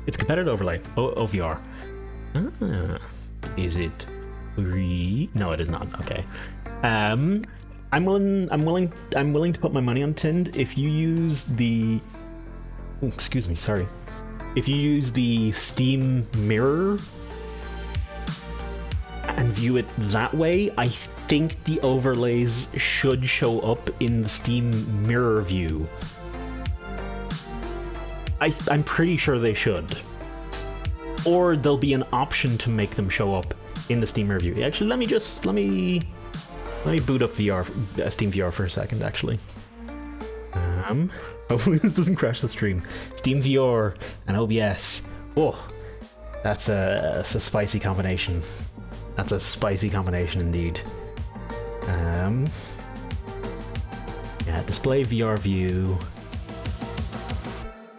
It's competitive overlay. OVR. Is it free? No, it is not. Okay. I'm willing to put my money on Tind if you use the... Oh, excuse me, sorry. If you use the Steam mirror and view it that way, I think the overlays should show up in the Steam mirror view. I'm pretty sure they should. Or there'll be an option to make them show up in the Steam mirror view. Actually, let me boot up Steam VR for a second, actually. Hopefully this doesn't crash the stream. Steam VR and OBS. Oh, that's a spicy combination. That's a spicy combination indeed. Yeah, display VR view.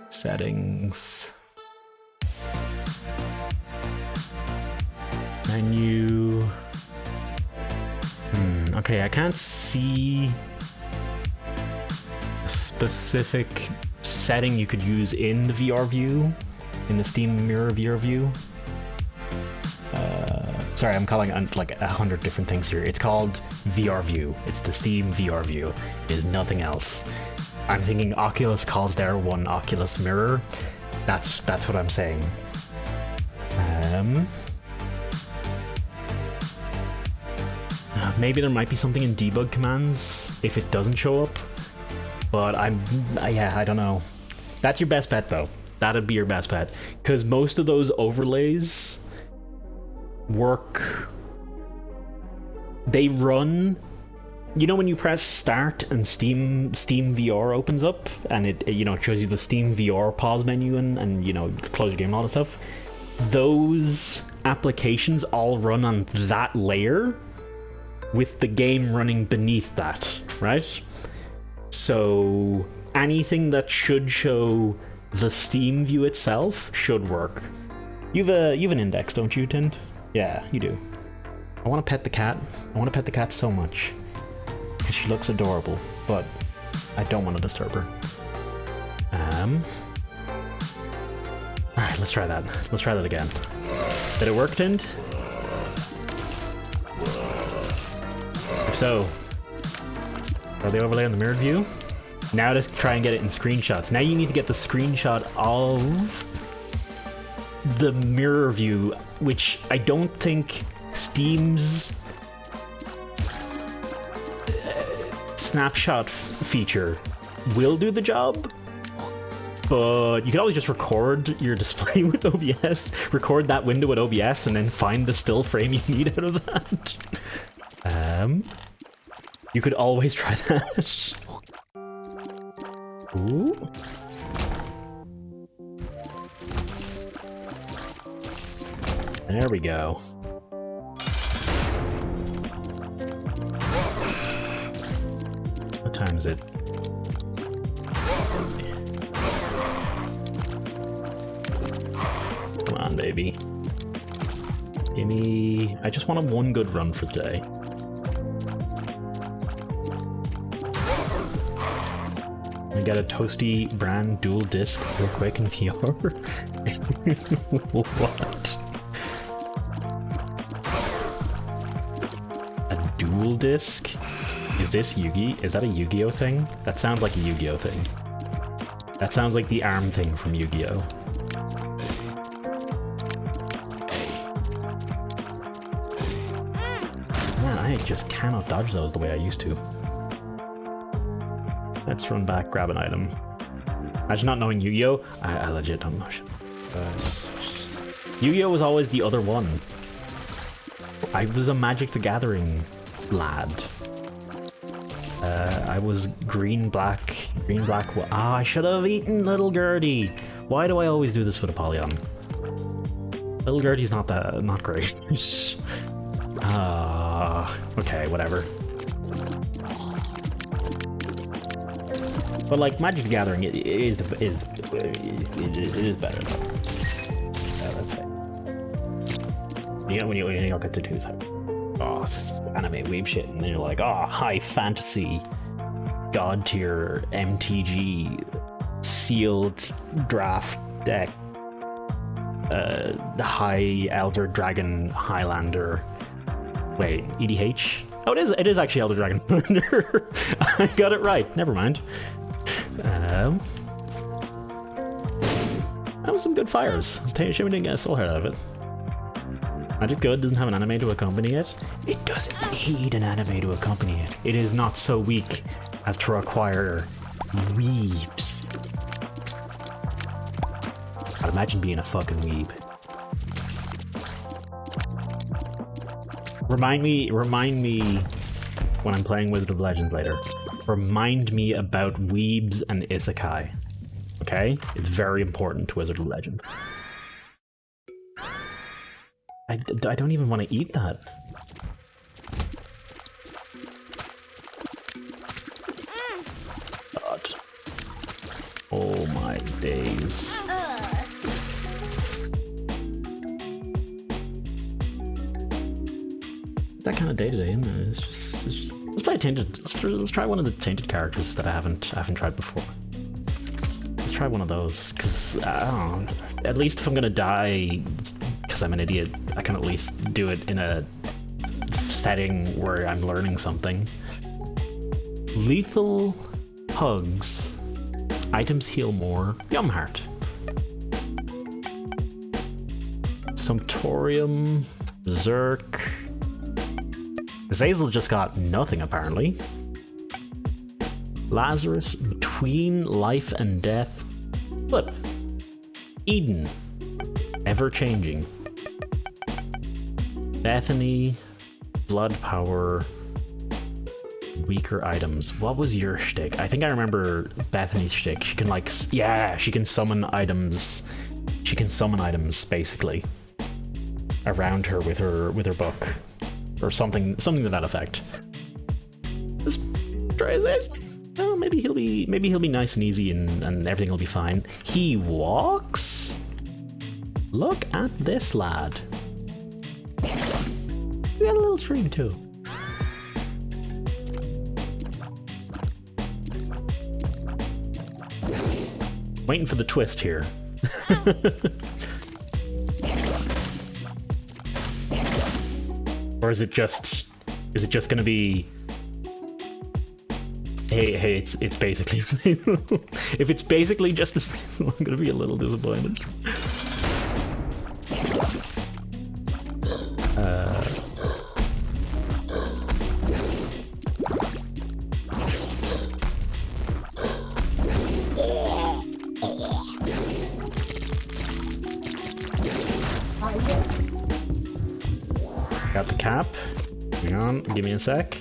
Settings. Menu. Okay, I can't see a specific setting you could use in the VR view, in the Steam mirror VR view. Sorry, I'm calling it like 100 different things here. It's called VR View. It's the Steam VR View. It is nothing else. I'm thinking Oculus calls their one Oculus Mirror. That's what I'm saying. Maybe there might be something in debug commands if it doesn't show up. But yeah, I don't know. That's your best bet though. That'd be your best bet. Because most of those overlays work. They run. You know when you press start and Steam VR opens up and it it shows you the Steam VR pause menu and close your game and all that stuff. Those applications all run on that layer with the game running beneath that, right? So anything that should show the Steam view itself should work. You've an index, don't you, Tind? Yeah, you do. I want to pet the cat. I want to pet the cat so much. Because she looks adorable, but I don't want to disturb her. Alright, let's try that. Let's try that again. Did it work, Tind? If so, are they overlay on the mirrored view? Now let's try and get it in screenshots. Now you need to get the screenshot of the mirror view, which I don't think Steam's snapshot feature will do the job. But you can always just record your display with OBS, record that window with OBS, and then find the still frame you need out of that. You could always try that. Ooh. There we go. What time is it? Come on, baby. Gimme... I just want one good run for today. I get a Toasty brand dual disc real quick in VR. What? A dual disc? Is this Yugi? Is that a Yu-Gi-Oh thing? That sounds like a Yu-Gi-Oh thing. That sounds like the arm thing from Yu-Gi-Oh. Man, I just cannot dodge those the way I used to. Let's run back, grab an item. Imagine not knowing Yu-Gi-Oh! I legit don't know shit. Yu-Gi-Oh! Was always the other one. I was a Magic the Gathering lad. I was green, black. Ah, I should have eaten Little Gertie. Why do I always do this with Apollyon? Little Gertie's not great. Okay, whatever. But like Magic the Gathering, it is better though. Yeah, that's right. When you look at the two, it's like, oh, anime weeb shit, and then you're like, oh, high fantasy, god tier MTG, sealed draft deck, the high Elder Dragon Highlander. Wait, EDH? Oh, it is actually Elder Dragon Highlander. I got it right. Never mind. That was some good fires. Shame we didn't get a soul heart out of it. Magic Good doesn't have an anime to accompany it. It doesn't need an anime to accompany it. It is not so weak as to require weebs. I'd imagine being a fucking weeb. Remind me when I'm playing Wizard of Legends later. Remind me about weebs and isekai. Okay? It's very important to Wizard of Legend. I don't even want to eat that. God. Oh my days. That kind of day today, isn't it? It's just let's play a tainted. Let's try one of the tainted characters that I haven't tried before. Let's try one of those, because I don't know. At least if I'm gonna die, because I'm an idiot, I can at least do it in a setting where I'm learning something. Lethal hugs. Items heal more. Yum heart. Sumptorium. Berserk. Azazel just got nothing, apparently. Lazarus, between life and death. Flip. Eden. Ever-changing. Bethany. Blood power. Weaker items. What was your shtick? I think I remember Bethany's shtick. She can like, yeah, she can summon items. She can summon items basically around her with her book, or something to that effect. Let's try this. Oh, maybe he'll be nice and easy, and everything will be fine. He walks. Look at this lad. He got a little stream too. Waiting for the twist here. Or is it just gonna be, hey, it's basically if it's basically just this, I'm gonna be a little disappointed. Got the cap. Hang on, give me a sec.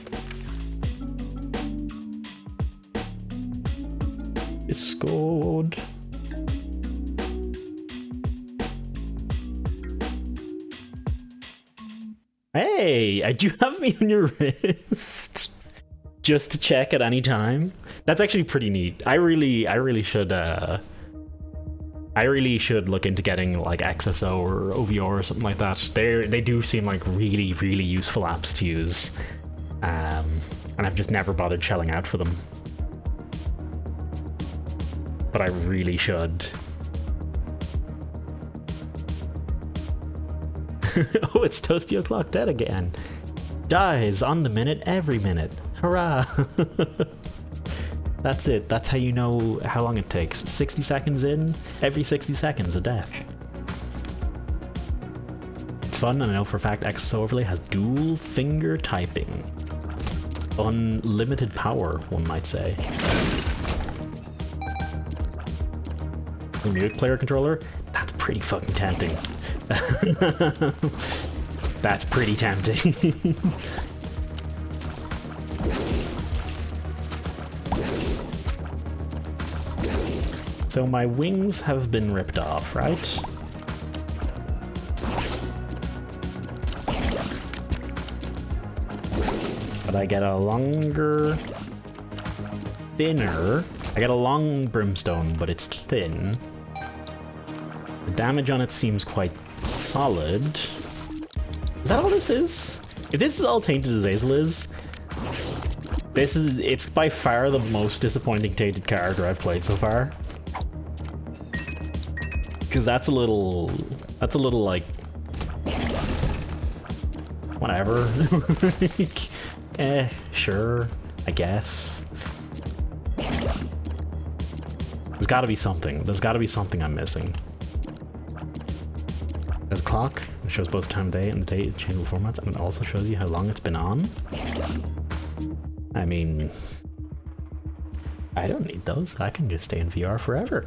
Discord. Hey, do you have me on your wrist? Just to check at any time? That's actually pretty neat. I really should look into getting like XSO or OVR or something like that. They do seem like really useful apps to use, and I've just never bothered shelling out for them. But I really should. Oh, it's Toasty O'Clock dead again. Dies on the minute, every minute. Hurrah! That's it. That's how you know how long it takes. 60 seconds in, every 60 seconds a death. It's fun, and I know for a fact XSO Overlay has dual finger typing. Unlimited power, one might say. The Mute player controller? That's pretty fucking tempting. That's pretty tempting. So my wings have been ripped off, right? But I get a longer, thinner. I get a long brimstone, but it's thin. The damage on it seems quite solid. Is that all this is? If this is all Tainted Azazel is, it's by far the most disappointing Tainted character I've played so far. Because that's a little like, whatever. Like, sure, I guess. There's gotta be something. There's gotta be something I'm missing. There's a clock. It shows both time of day and the date changeable formats, and it also shows you how long it's been on. I mean, I don't need those. I can just stay in VR forever.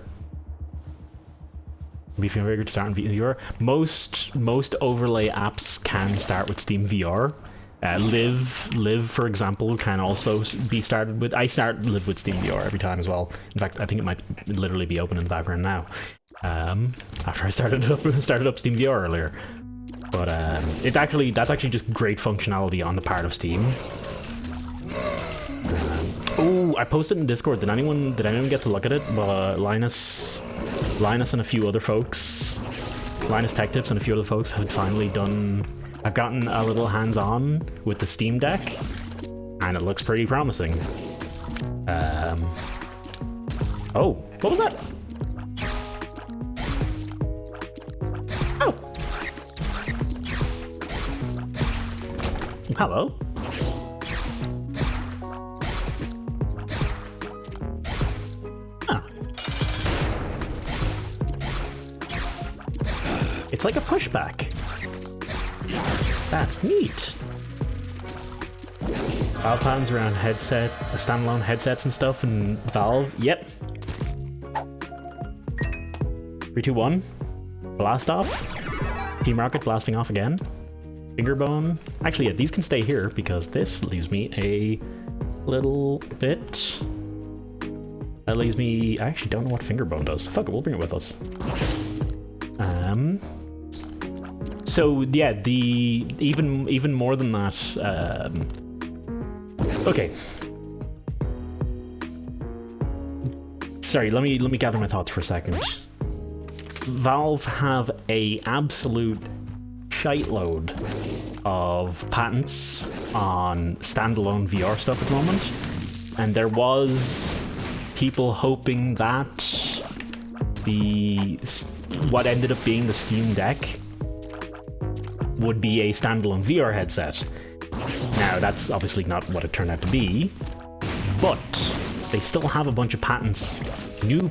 Be feeling very to start in VR. Most overlay apps can start with Steam VR. Live, for example, can also be started with. I start Live with Steam VR every time as well. In fact, I think it might literally be open in the background now. After I started up Steam VR earlier. But that's actually just great functionality on the part of Steam. Oh, I posted in Discord. Did anyone get to look at it? Linus and a few other folks, Linus Tech Tips and a few other folks have finally done. I've gotten a little hands-on with the Steam Deck, and it looks pretty promising. Oh, what was that? Oh, hello. It's like a pushback. That's neat. Valve patents around standalone headsets and stuff, and Valve. Yep. 3, 2, 1. Blast off. Team Rocket blasting off again. Fingerbone. Actually, yeah, these can stay here because this leaves me a little bit. That leaves me. I actually don't know what Fingerbone does. Fuck it, we'll bring it with us. So yeah, the even more than that. Okay. Sorry, let me gather my thoughts for a second. Valve have a absolute shiteload of patents on standalone VR stuff at the moment, and there was people hoping that what ended up being the Steam Deck would be a standalone VR headset. Now, that's obviously not what it turned out to be, but they still have a bunch of patents, new and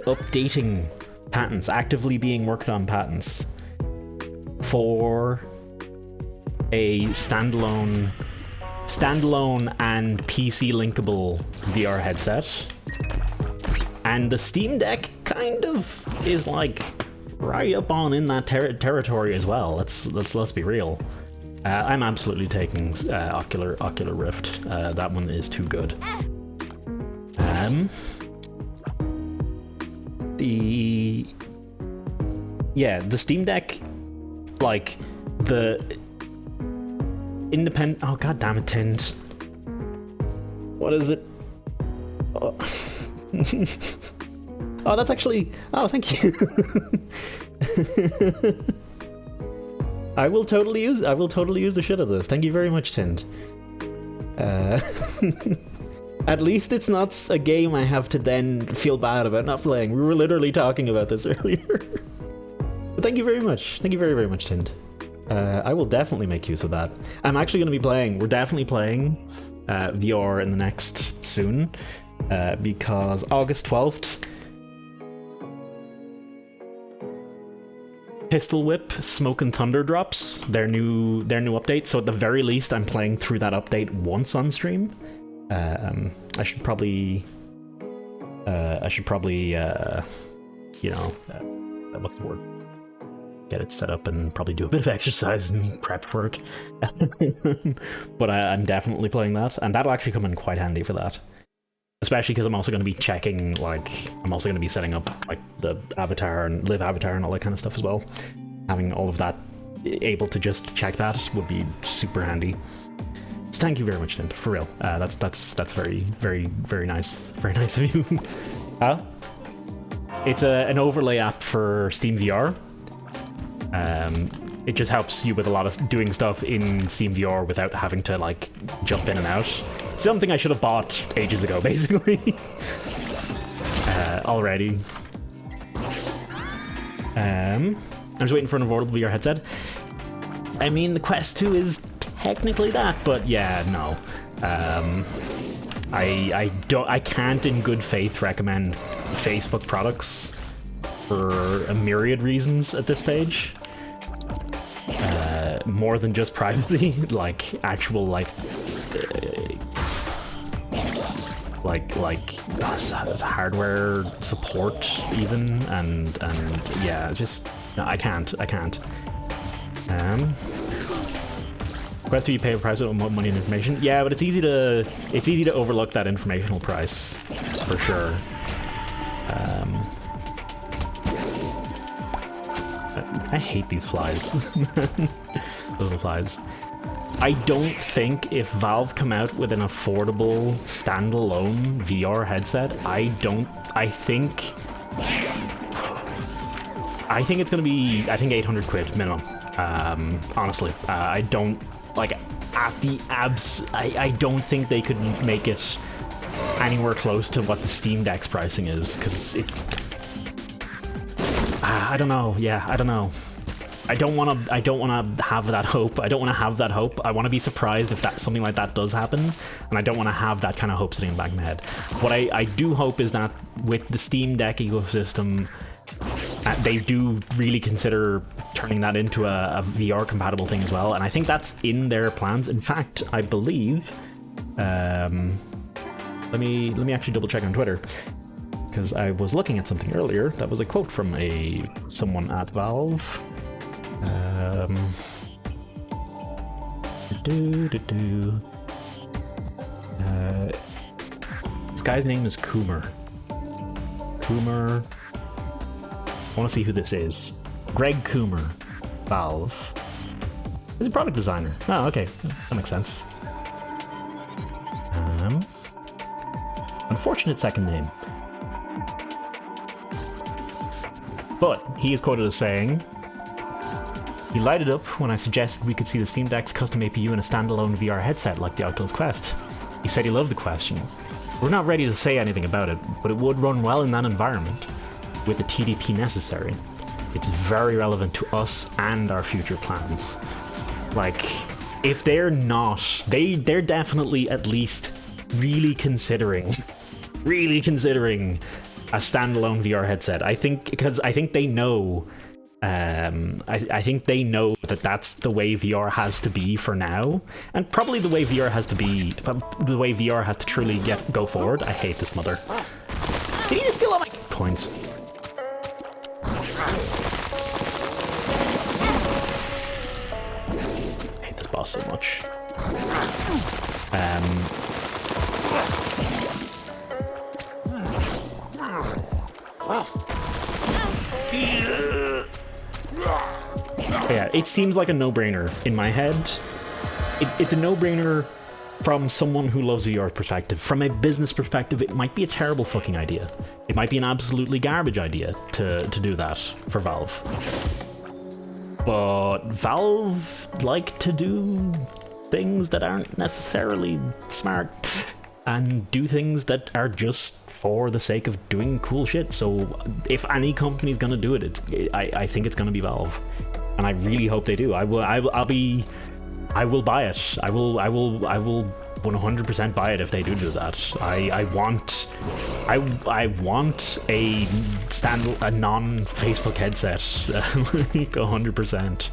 updating patents, actively being worked on patents for a standalone and PC linkable VR headset. And the Steam Deck kind of is like right up on in that territory as well. Let's be real. I'm absolutely taking Ocular Rift. That one is too good. The Steam Deck, like the independent. Oh god damn it, Tind. What is it? Oh, oh that's actually. Oh, thank you. I will totally use the shit of this. Thank you very much, Tind. At least it's not a game I have to then feel bad about not playing. We were literally talking about this earlier. But thank you very much. Thank you very, very much, Tind. I will definitely make use of that. I'm actually going to be playing. We're definitely playing VR in the next soon, because August 12th, Pistol Whip Smoke and Thunder drops their new update. So at the very least, I'm playing through that update once on stream. I should probably you know, what's the word? Get it set up and probably do a bit of exercise and prep for it. But I'm definitely playing that, and that'll actually come in quite handy for that. Especially because I'm also going to be checking, like, I'm also going to be setting up, like, the avatar and live avatar and all that kind of stuff as well. Having all of that able to just check that would be super handy. So thank you very much, Tind, for real. That's very, very, very nice. Very nice of you. It's an overlay app for Steam VR. It just helps you with a lot of doing stuff in Steam VR without having to, like, jump in and out. Something I should have bought ages ago, basically. Already. I'm just waiting for an affordable VR headset. I mean, the Quest 2 is technically that, but yeah, no. I can't in good faith recommend Facebook products for a myriad reasons at this stage. More than just privacy, like actual like hardware support even, and yeah, just no, I can't. Quest 2, you pay a price with money and information. Yeah, but it's easy to overlook that informational price for sure. I hate these flies. Little flies. I don't think if Valve come out with an affordable standalone VR headset, I think it's gonna be 800 quid minimum. Honestly, I don't like at the abs. I don't think they could make it anywhere close to what the Steam Deck's pricing is, because it. I don't know. Yeah, I don't know. I don't want to have that hope. I don't want to have that hope. I want to be surprised if something like that does happen, and I don't want to have that kind of hope sitting in the back of my head. What I do hope is that with the Steam Deck ecosystem they do really consider turning that into a VR compatible thing as well, and I think that's in their plans. In fact, I believe. Let me actually double check on Twitter, because I was looking at something earlier that was a quote from someone at Valve. This guy's name is Coomer. I want to see who this is. Greg Coomer, Valve. He's a product designer. Oh, okay, that makes sense. Unfortunate second name. But he is quoted as saying, "He lighted up when I suggested we could see the Steam Deck's custom APU in a standalone VR headset like the Oculus Quest. He said he loved the question. We're not ready to say anything about it, but it would run well in that environment, with the TDP necessary. It's very relevant to us and our future plans." Like, if they're not, they're definitely at least really considering a standalone VR headset. I think, because I think they know, I think they know that that's the way VR has to be for now, and probably the way VR has to be, the way VR has to truly go forward. I hate this mother. Can you just steal all my points? I hate this boss so much. Yeah, it seems like a no-brainer in my head. It's a no-brainer from someone who loves VR perspective. From a business perspective, it might be a terrible fucking idea. It might be an absolutely garbage idea to do that for Valve. But Valve like to do things that aren't necessarily smart and do things that are just for the sake of doing cool shit. So if any company's gonna do it, I think it's gonna be Valve, and I really hope they do. I will buy it. I will 100% buy it if they do that. I want a non-Facebook headset, like 100%.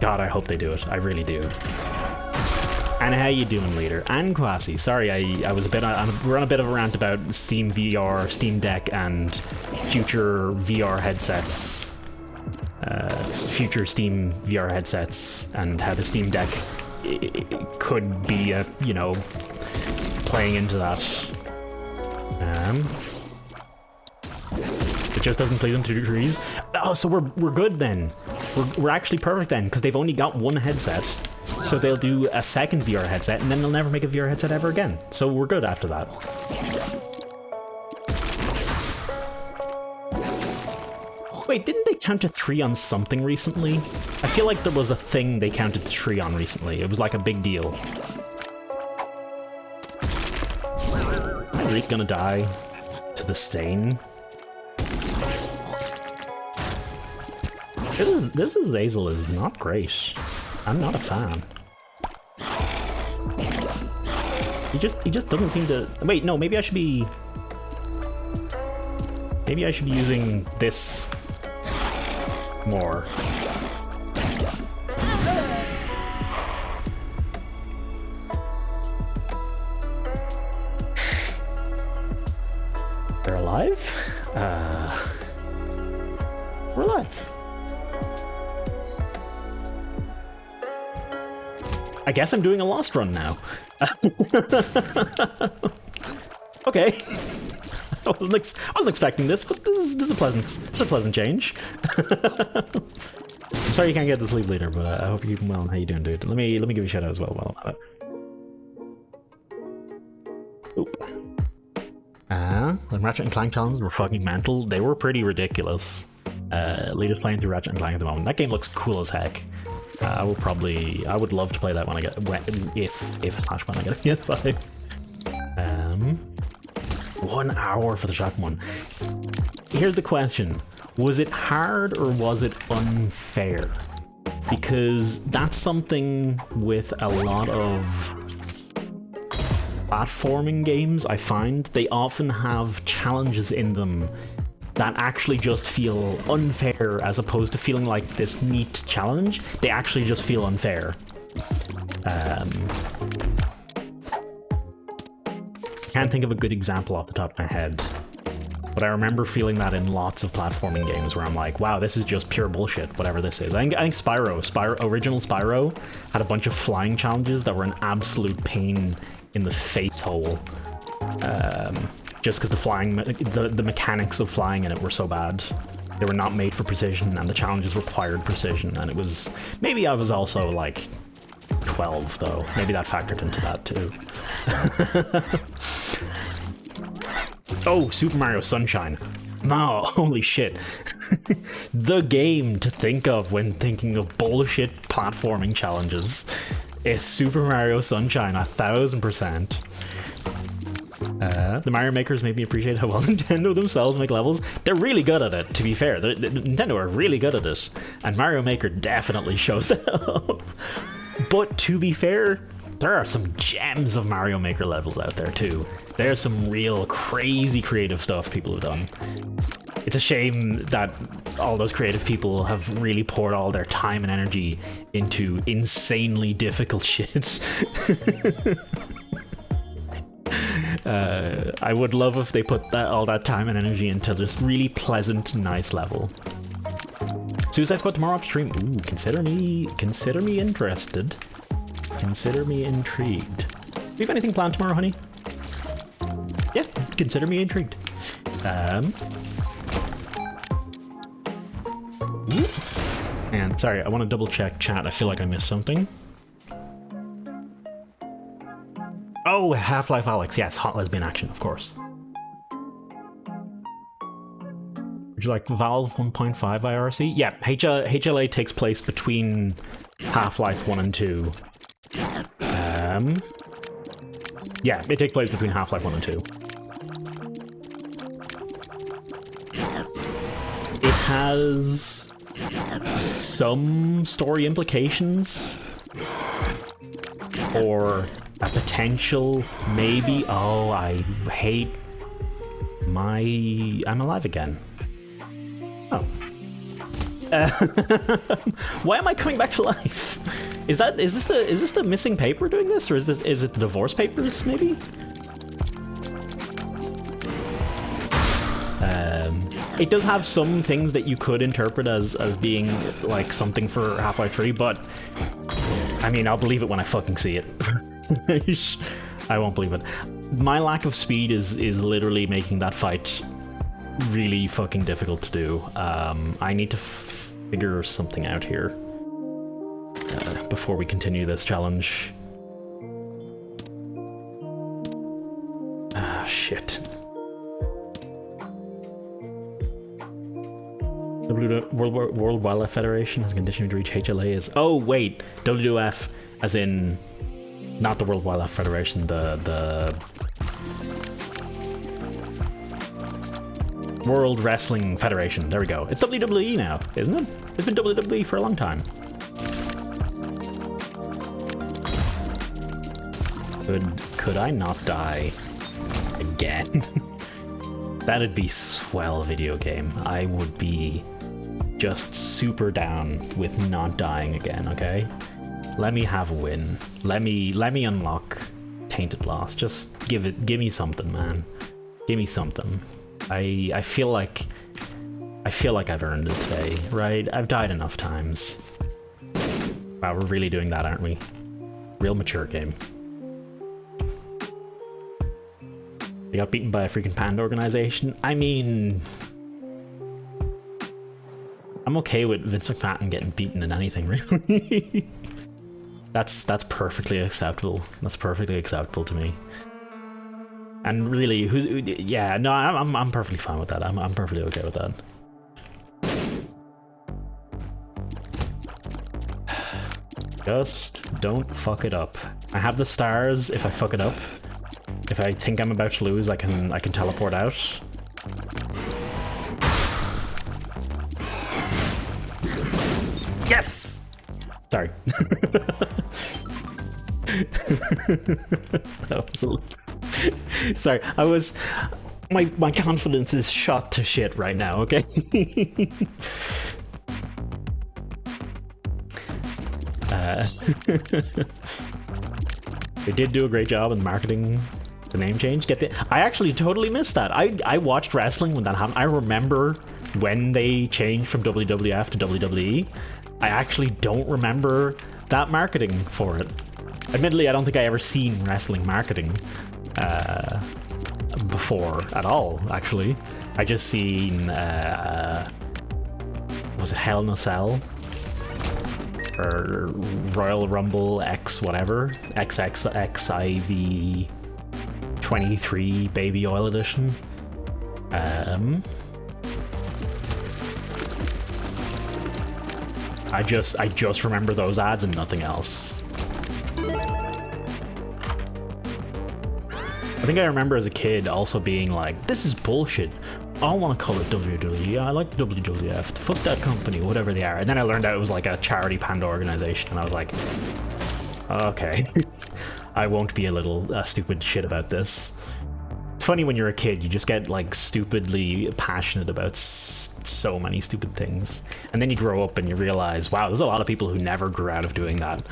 God, I hope they do it. I really do. And how you doing, Leader? And Kwasi. Sorry, I was we're on a bit of a rant about Steam VR, Steam Deck, and future VR headsets. Future Steam VR headsets, and how the Steam Deck could be, playing into that. It just doesn't play them to degrees. Oh, so we're good then. We're actually perfect then, because they've only got one headset. So they'll do a second VR headset, and then they'll never make a VR headset ever again. So we're good after that. Wait, didn't they count to 3 on something recently? I feel like there was a thing they counted to 3 on recently. It was like a big deal. Am I really gonna die to the stain? This Azazel is not great. I'm not a fan. He just doesn't seem to. Wait, no, maybe I should be using this more. They're alive? We're alive. I guess I'm doing a Lost run now. Okay. I wasn't expecting this, but this is a pleasant change. I'm sorry you can't get the sleep later, but I hope you're keeping well. And how you doing, dude? Let me give you a shout out as well while I'm at it. Oop. The Ratchet and Clank challenges were fucking mental. They were pretty ridiculous. Leader's playing through Ratchet and Clank at the moment. That game looks cool as heck. I would love to play that if slash when I get a PS5. 1 hour for the shotgun one. Here's the question: was it hard or was it unfair? Because that's something with a lot of platforming games. I find they often have challenges in them that actually just feel unfair as opposed to feeling like this neat challenge. They actually just feel unfair. Can't think of a good example off the top of my head, but I remember feeling that in lots of platforming games where I'm like, wow, this is just pure bullshit, whatever this is. I think original Spyro had a bunch of flying challenges that were an absolute pain in the face hole. Just because the mechanics of flying in it were so bad. They were not made for precision, and the challenges required precision, and it was... Maybe I was also, like, 12, though. Maybe that factored into that, too. Oh, Super Mario Sunshine. No, holy shit. The game to think of when thinking of bullshit platforming challenges is Super Mario Sunshine, 1000%. The Mario makers made me appreciate how well Nintendo themselves make levels. They're really good at it, to be fair. Nintendo are really good at it. And Mario Maker definitely shows up. But to be fair, there are some gems of Mario Maker levels out there too. There's some real crazy creative stuff people have done. It's a shame that all those creative people have really poured all their time and energy into insanely difficult shit. I would love if they put all that time and energy into just really pleasant, nice level. Suicide Squad tomorrow off stream. Ooh, consider me interested. Consider me intrigued. Do you have anything planned tomorrow, honey? Yeah, consider me intrigued. And sorry, I want to double check chat. I feel like I missed something. Oh, Half-Life Alyx. Yes, hot lesbian action, of course. Would you like Valve 1.5 IRC? Yeah, HLA takes place between Half-Life 1 and 2. Yeah, it takes place between Half-Life 1 and 2. It has some story implications, or a potential, maybe. Oh, I hate I'm alive again. Oh. Why am I coming back to life? Is this the missing paper doing this, or is it the divorce papers, maybe? It does have some things that you could interpret as being like something for Half-Life 3, but I mean, I'll believe it when I fucking see it. I won't believe it. My lack of speed is literally making that fight really fucking difficult to do. I need to figure something out here before we continue this challenge. Ah, shit. World Wildlife Federation has conditioned me to reach HLA is... Oh, wait. WWF as in... Not the World Wildlife Federation, the World Wrestling Federation. There we go. It's WWE now, isn't it? It's been WWE for a long time. Could I not die again? That'd be swell video game. I would be just super down with not dying again, okay? Let me have a win. Let me unlock Tainted Lost. Just give me something, man. Give me something. I feel like I've earned it today, right? I've died enough times. Wow, we're really doing that, aren't we? Real mature game. They got beaten by a freaking panda organization. I mean, I'm okay with Vince McMahon getting beaten in anything, really. That's perfectly acceptable. That's perfectly acceptable to me. And really, yeah, no, I'm perfectly fine with that. I'm perfectly okay with that. Just don't fuck it up. I have the stars if I fuck it up. If I think I'm about to lose, I can teleport out. Yes! Sorry. That was sorry, My confidence is shot to shit right now, okay? They did do a great job in marketing the name change. I actually totally missed that. I watched wrestling when that happened. I remember when they changed from WWF to WWE. I actually don't remember that marketing for it. Admittedly, I don't think I ever seen wrestling marketing before at all, actually. I just seen, was it Hell in a Cell? Or Royal Rumble X whatever, XXXIV 23 Baby Oil Edition. I just remember those ads and nothing else. I think I remember as a kid also being like, this is bullshit. I want to call it WWE. I like WWF. Fuck that company, whatever they are. And then I learned out it was like a charity panda organization, and I was like, okay, I won't be a little stupid shit about this. It's funny when you're a kid, you just get like stupidly passionate about so many stupid things, and then you grow up and you realize, wow, there's a lot of people who never grew out of doing that,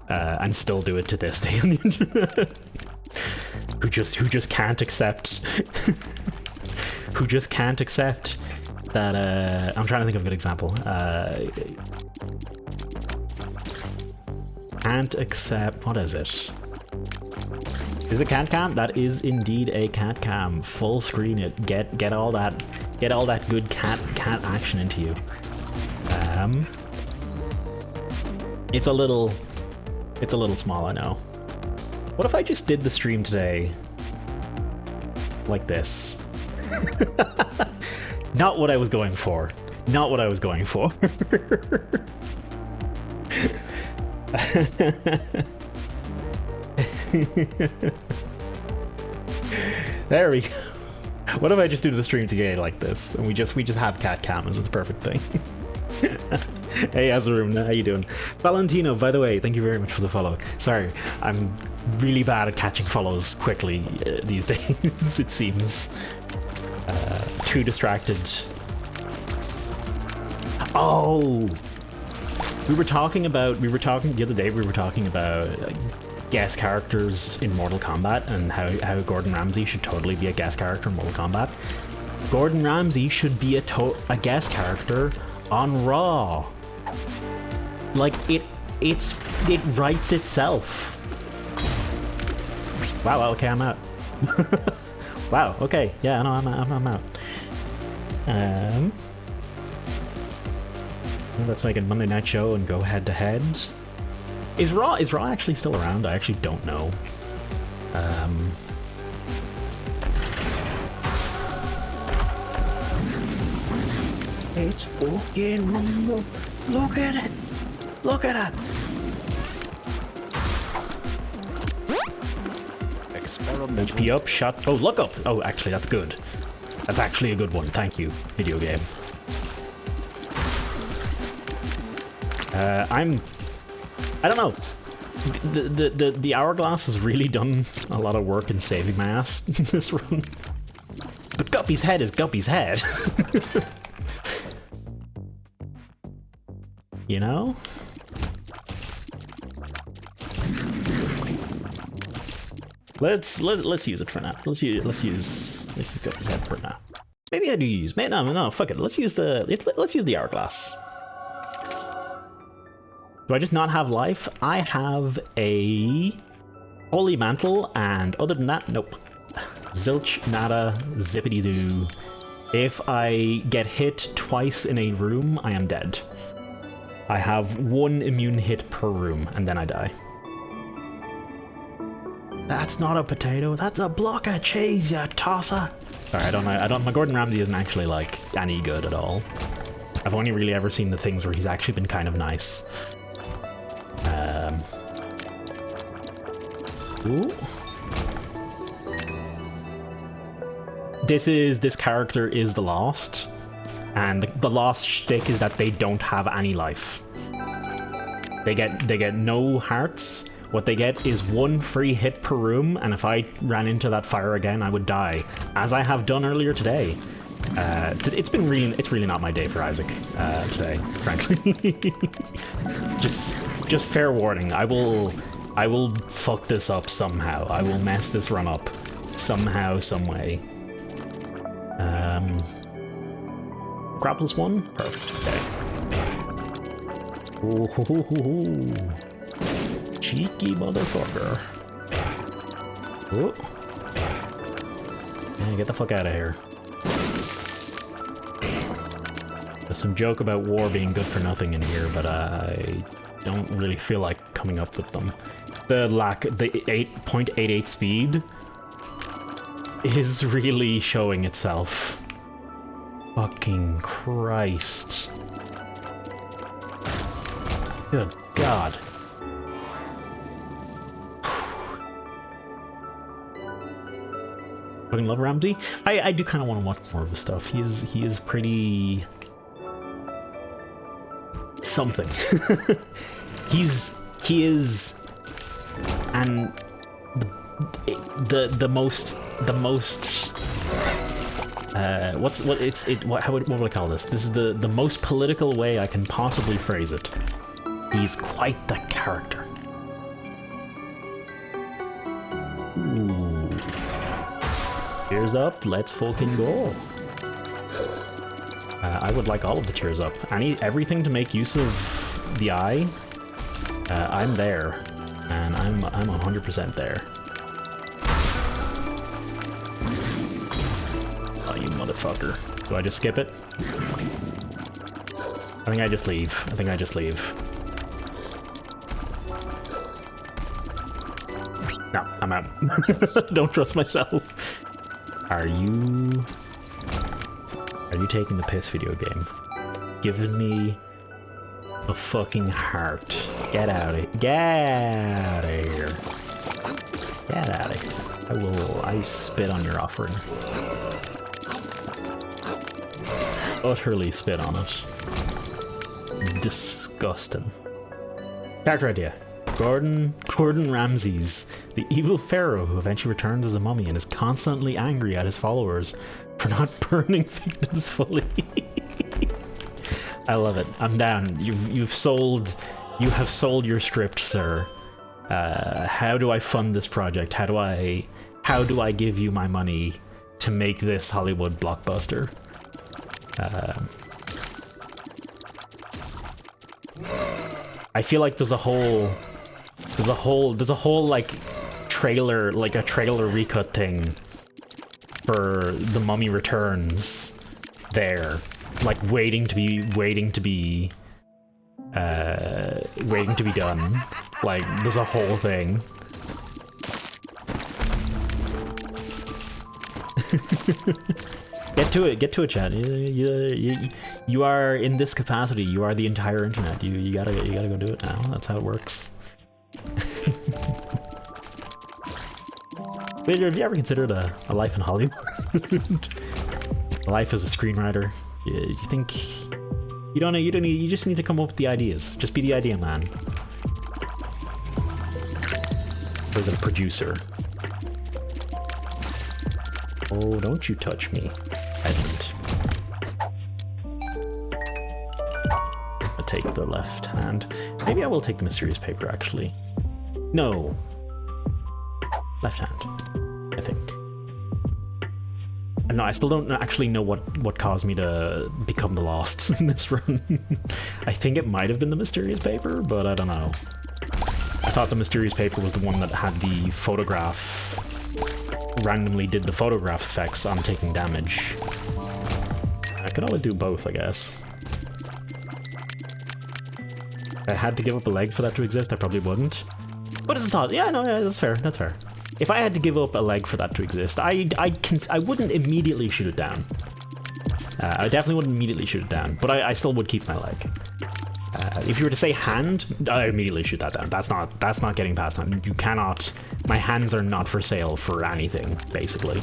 and still do it to this day on the internet. who just can't accept. Who just can't accept that, I'm trying to think of a good example. Can't accept, what is it? Is it cat cam? That is indeed a cat cam. Full screen it. Get all that good cat action into you. It's a little small, I know. What if I just did the stream today like this? Not what I was going for. Not what I was going for. There we go. What if I just do the stream today like this, and we just have cat cam as the perfect thing? Hey Azaroom, how you doing? Valentino, by the way, thank you very much for the follow. Sorry, I'm really bad at catching follows quickly these days. It seems too distracted. Oh, we were talking the other day. We were talking about guest characters in Mortal Kombat and how Gordon Ramsay should totally be a guest character in Mortal Kombat. Gordon Ramsay should be a guest character on Raw. Like it writes itself. Wow. Okay, I'm out. Wow. Okay. Yeah. No, I'm out. Let's make a Monday Night Show and go head to head. Is Raw actually still around? I actually don't know. It's fucking Rumble. Look at it. Look at it. HP up, shot. Oh, look up. Oh, actually, that's good. That's actually a good one. Thank you, video game. I don't know. The hourglass has really done a lot of work in saving my ass in this run. But Guppy's head is Guppy's head. You know? Let's use it for now. Let's use Guppy's head for now. Maybe I do use. No, fuck it. Let's use the hourglass. Do I just not have life? I have a holy mantle, and other than that, nope. Zilch, nada, zippity doo. If I get hit twice in a room, I am dead. I have one immune hit per room, and then I die. That's not a potato, that's a block of cheese, you tosser. Sorry, I don't, my Gordon Ramsay isn't actually, like, any good at all. I've only really ever seen the things where he's actually been kind of nice. Ooh. This character is the Lost, and the Lost shtick is that they don't have any life. They get no hearts, What they get is 1 free hit per room, and if I ran into that fire again, I would die, as I have done earlier today. It's really not my day for Isaac today, frankly. just fair warning. I will fuck this up somehow. I will mess this run up somehow, some way. Grapples 1? Perfect. Okay. Ooh, cheeky motherfucker. Oh. Yeah, get the fuck out of here. There's some joke about war being good for nothing in here, but I don't really feel like coming up with them. The 8.88 speed is really showing itself. Fucking Christ. Good God. Fucking love Ramsey. I do kind of want to watch more of his stuff. He is pretty something. he is, and the most what would I call this? This is the most political way I can possibly phrase it. He's quite the character. Ooh. Cheers up, let's fucking go. I would like all of the cheers up. Everything to make use of the eye. I'm there, and I'm 100% there. Oh, you motherfucker! Do I just skip it? I think I just leave. No, I'm out. Don't trust myself. Are you taking the piss, video game? Giving me a fucking heart. Get out of here. Get out of here. Get out of here. I spit on your offering. Utterly spit on it. Disgusting. Character idea. Gordon Ramses, the evil pharaoh who eventually returns as a mummy and is constantly angry at his followers for not burning victims fully. I love it. I'm down. You have sold your script, sir. How do I fund this project? How do I give you my money to make this Hollywood blockbuster? I feel like there's a whole like trailer, like a trailer recut thing for The Mummy Returns there, like waiting to be done. Like there's a whole thing. Get to it, chat. You are in this capacity. You are the entire internet. You gotta go do it now. That's how it works. Vader, have you ever considered a life in Hollywood? A life as a screenwriter? You think you just need to come up with the ideas. Just be the idea man. Or is it a producer? Oh, don't you touch me, Edmund. I'll take the left hand. Maybe I will take the mysterious paper, actually. No. Left hand, I think. No, I still don't actually know what caused me to become the Lost in this run. I think it might have been the mysterious paper, but I don't know. I thought the mysterious paper was the one that had the photograph, randomly did the photograph effects on taking damage. I could always do both, I guess. If I had to give up a leg for that to exist, I probably wouldn't. But it's a thought. Yeah, no, yeah, that's fair. That's fair. If I had to give up a leg for that to exist, I wouldn't immediately shoot it down. I definitely wouldn't immediately shoot it down, but I still would keep my leg. If you were to say hand, I immediately shoot that down. That's not getting past that. You cannot. My hands are not for sale for anything, basically.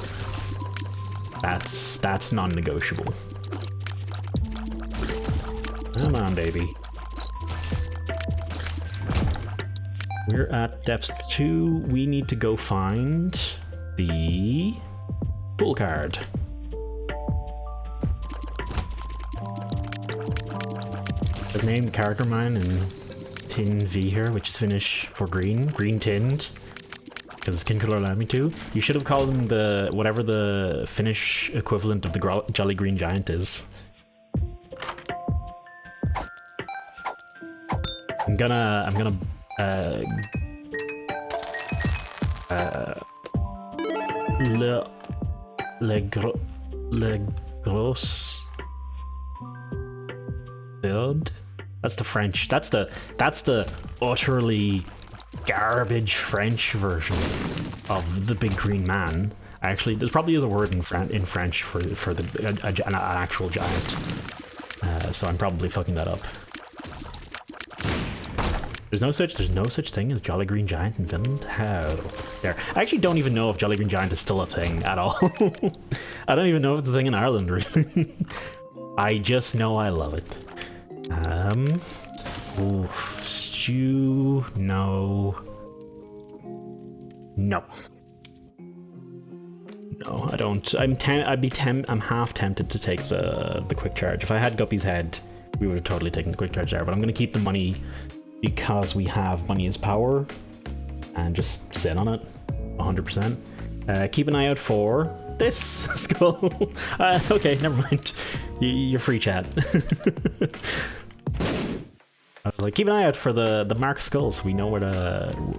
That's non-negotiable. Come on, baby. We're at depth 2. We need to go find the pool card. I've named character mine in tin V here, which is Finnish for green tinned, because skin color allowed me to. You should have called him the whatever the Finnish equivalent of the Jolly Green Giant is. I'm gonna le gros build. That's the French. That's the utterly garbage French version of the big green man. Actually, there probably is a word in French for an actual giant. So I'm probably fucking that up. There's no such thing as Jolly Green Giant in Finland. How? There. I actually don't even know if Jolly Green Giant is still a thing at all. I don't even know if it's a thing in Ireland, really. I just know I love it. Stew, no, I don't. I'm half tempted to take the quick charge. If I had Guppy's head, we would have totally taken the quick charge there, but I'm gonna keep the money because we have money as power and just sit on it 100%. Keep an eye out for this skull. Okay, never mind. You're free, chat. I was like, keep an eye out for the marked skulls. We know where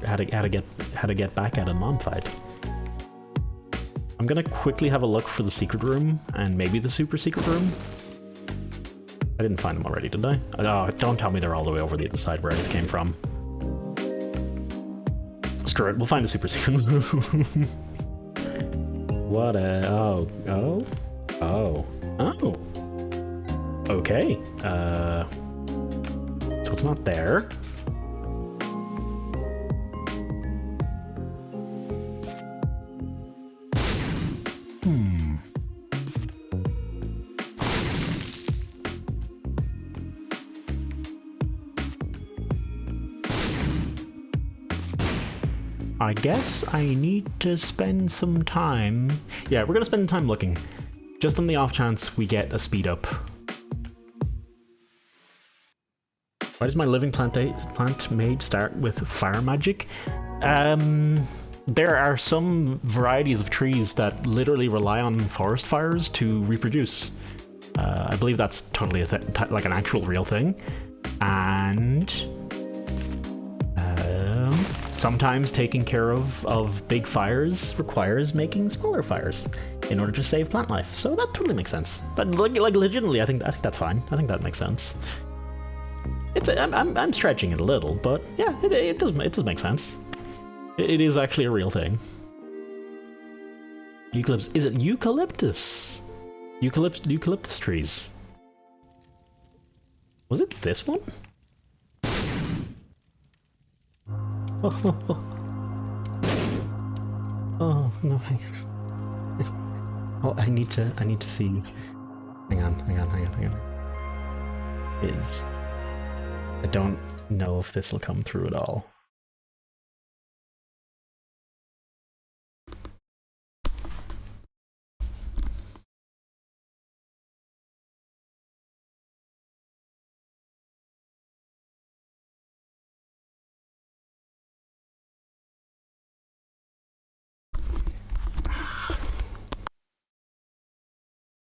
how to get back at a mom fight. I'm gonna quickly have a look for the secret room and maybe the super secret room. I didn't find them already, did I? Oh, don't tell me they're all the way over the other side where I just came from. Screw it, we'll find the super secret room. What a... Oh. Okay. So it's not there. I guess I need to spend some time... Yeah, we're gonna spend time looking. Just on the off chance we get a speed up. Why does my living plant made start with fire magic? There are some varieties of trees that literally rely on forest fires to reproduce. I believe that's totally like an actual real thing. And... sometimes taking care of big fires requires making smaller fires in order to save plant life. So that totally makes sense. That, like legitimately, I think that's fine. I think that makes sense. I'm stretching it a little, but yeah, it does make sense. It is actually a real thing. Eucalyptus. Is it eucalyptus? Eucalyptus trees. Was it this one? Oh no! Oh, I need to see. Hang on. I don't know if this will come through at all.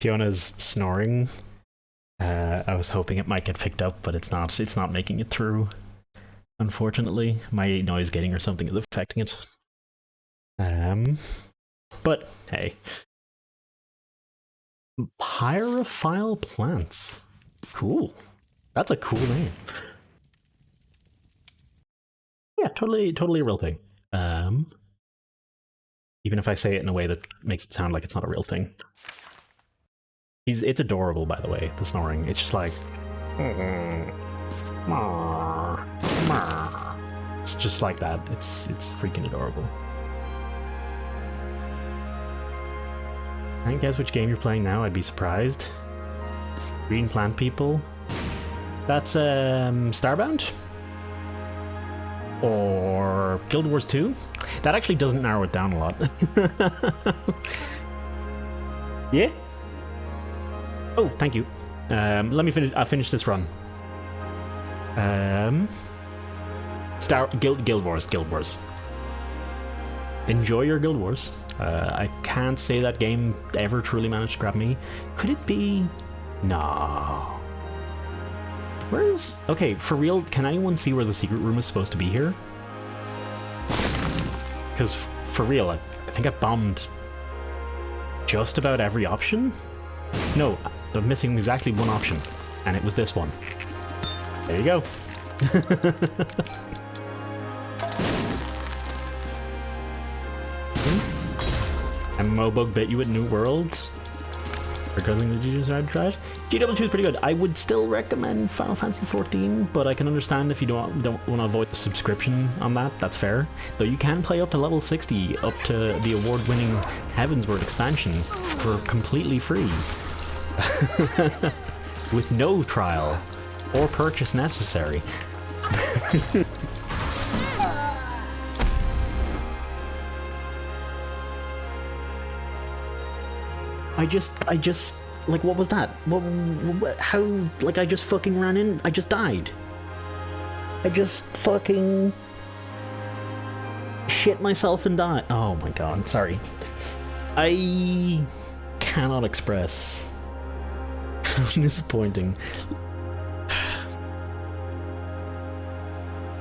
Fiona's snoring. I was hoping it might get picked up, but it's not. It's not making it through. Unfortunately, my noise gating or something is affecting it. But hey, pyrophile plants. Cool. That's a cool name. Yeah, totally a real thing. Even if I say it in a way that makes it sound like it's not a real thing. It's adorable, by the way, the snoring. It's just like... It's just like that. It's freaking adorable. Can't guess which game you're playing now, I'd be surprised. Green plant people. That's Starbound? Or or Guild Wars 2. That actually doesn't narrow it down a lot. Yeah. Oh, thank you. Let me finish. I'll finish this run. Guild Wars. Enjoy your Guild Wars. I can't say that game ever truly managed to grab me. Could it be? No. Where's... Okay, for real, can anyone see where the secret room is supposed to be here? Because for real, I think I bombed just about every option? No, I'm missing exactly one option, and it was this one. There you go. And Mobug bet you at New World. Regarding the GW side tried. GW2 is pretty good. I would still recommend Final Fantasy 14, but I can understand if you don't want to avoid the subscription on that. That's fair. Though you can play up to level 60, up to the award-winning Heavensward expansion for completely free, with no trial or purchase necessary. I just, like, what was that? How, like, I just fucking ran in, I just died. I just fucking shit myself and died. Oh my god, sorry. I cannot express how disappointing.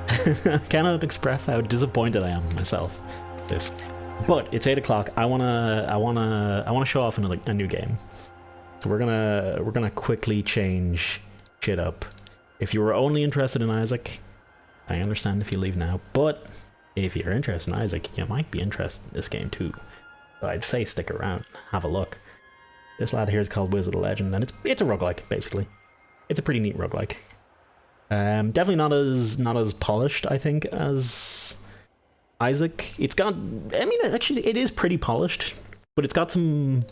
I cannot express how disappointed I am in myself. This. But it's 8 o'clock. I wanna show off a new game. So we're gonna quickly change shit up. If you were only interested in Isaac, I understand if you leave now. But if you're interested in Isaac, you might be interested in this game too. So I'd say stick around, have a look. This lad here is called Wizard of Legend, and it's a roguelike basically. It's a pretty neat roguelike. Definitely not as polished, I think, as Isaac. It's got, I mean, actually it is pretty polished, but it's definitely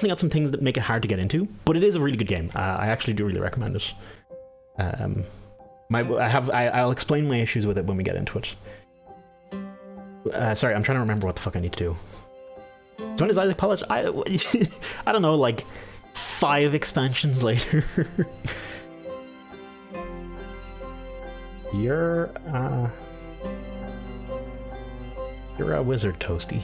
got some things that make it hard to get into, but it is a really good game. I actually do really recommend it. I'll explain my issues with it when we get into it. Sorry, I'm trying to remember what the fuck I need to do. So when is Isaac polished? I don't know, like 5 expansions later. You're a wizard, Toasty.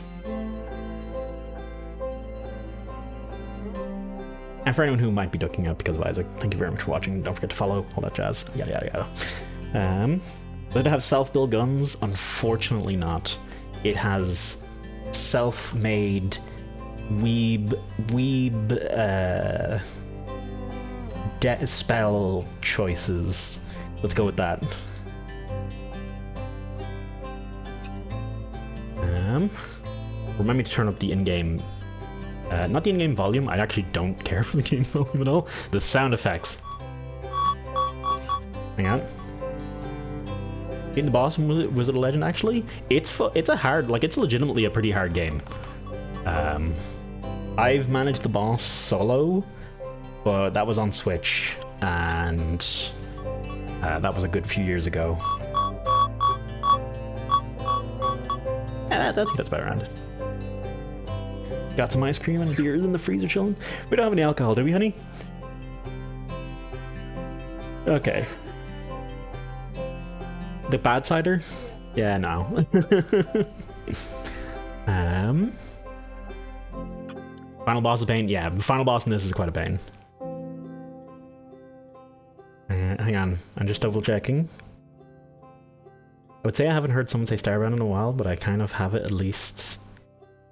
And for anyone who might be ducking out because of Isaac, thank you very much for watching. Don't forget to follow, all that jazz. Yada yada yada. Does it have self-built guns? Unfortunately not. It has self-made weeb death spell choices. Let's go with that. Remind me to turn up the in-game, not the in-game volume. I actually don't care for the game volume at all. The sound effects. Hang on. Beating the boss in Wizard of Legend, actually, it's a hard, like, it's legitimately a pretty hard game. I've managed the boss solo, but that was on Switch, and that was a good few years ago. I think that's better around it. Got some ice cream and beers in the freezer chilling. We don't have any alcohol, do we, honey? Okay. The bad cider? Yeah, no. Final boss of pain? Yeah, final boss in this is quite a pain. Hang on, I'm just double checking. I would say I haven't heard someone say Starbound in a while, but I kind of have it at least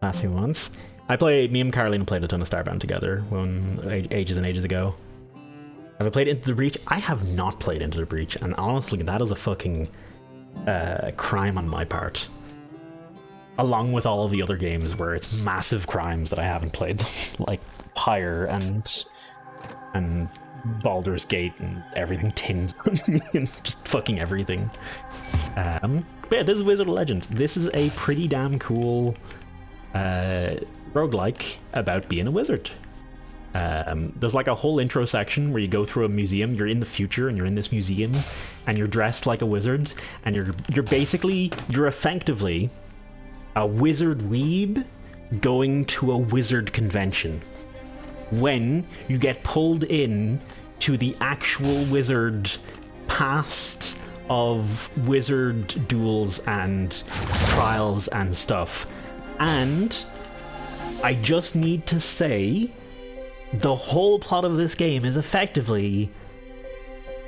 last few months. Me and Caroline played a ton of Starbound together ages and ages ago. Have I played Into the Breach? I have not played Into the Breach, and honestly, that is a fucking crime on my part. Along with all of the other games where it's massive crimes that I haven't played, like Pyre and Baldur's Gate and everything tins on me and just fucking everything. But yeah, this is Wizard of Legend. This is a pretty damn cool roguelike about being a wizard. There's like a whole intro section where you go through a museum. You're in the future and you're in this museum and you're dressed like a wizard and you're effectively a wizard weeb going to a wizard convention. When you get pulled in to the actual wizard past of wizard duels and trials and stuff. And I just need to say, the whole plot of this game is effectively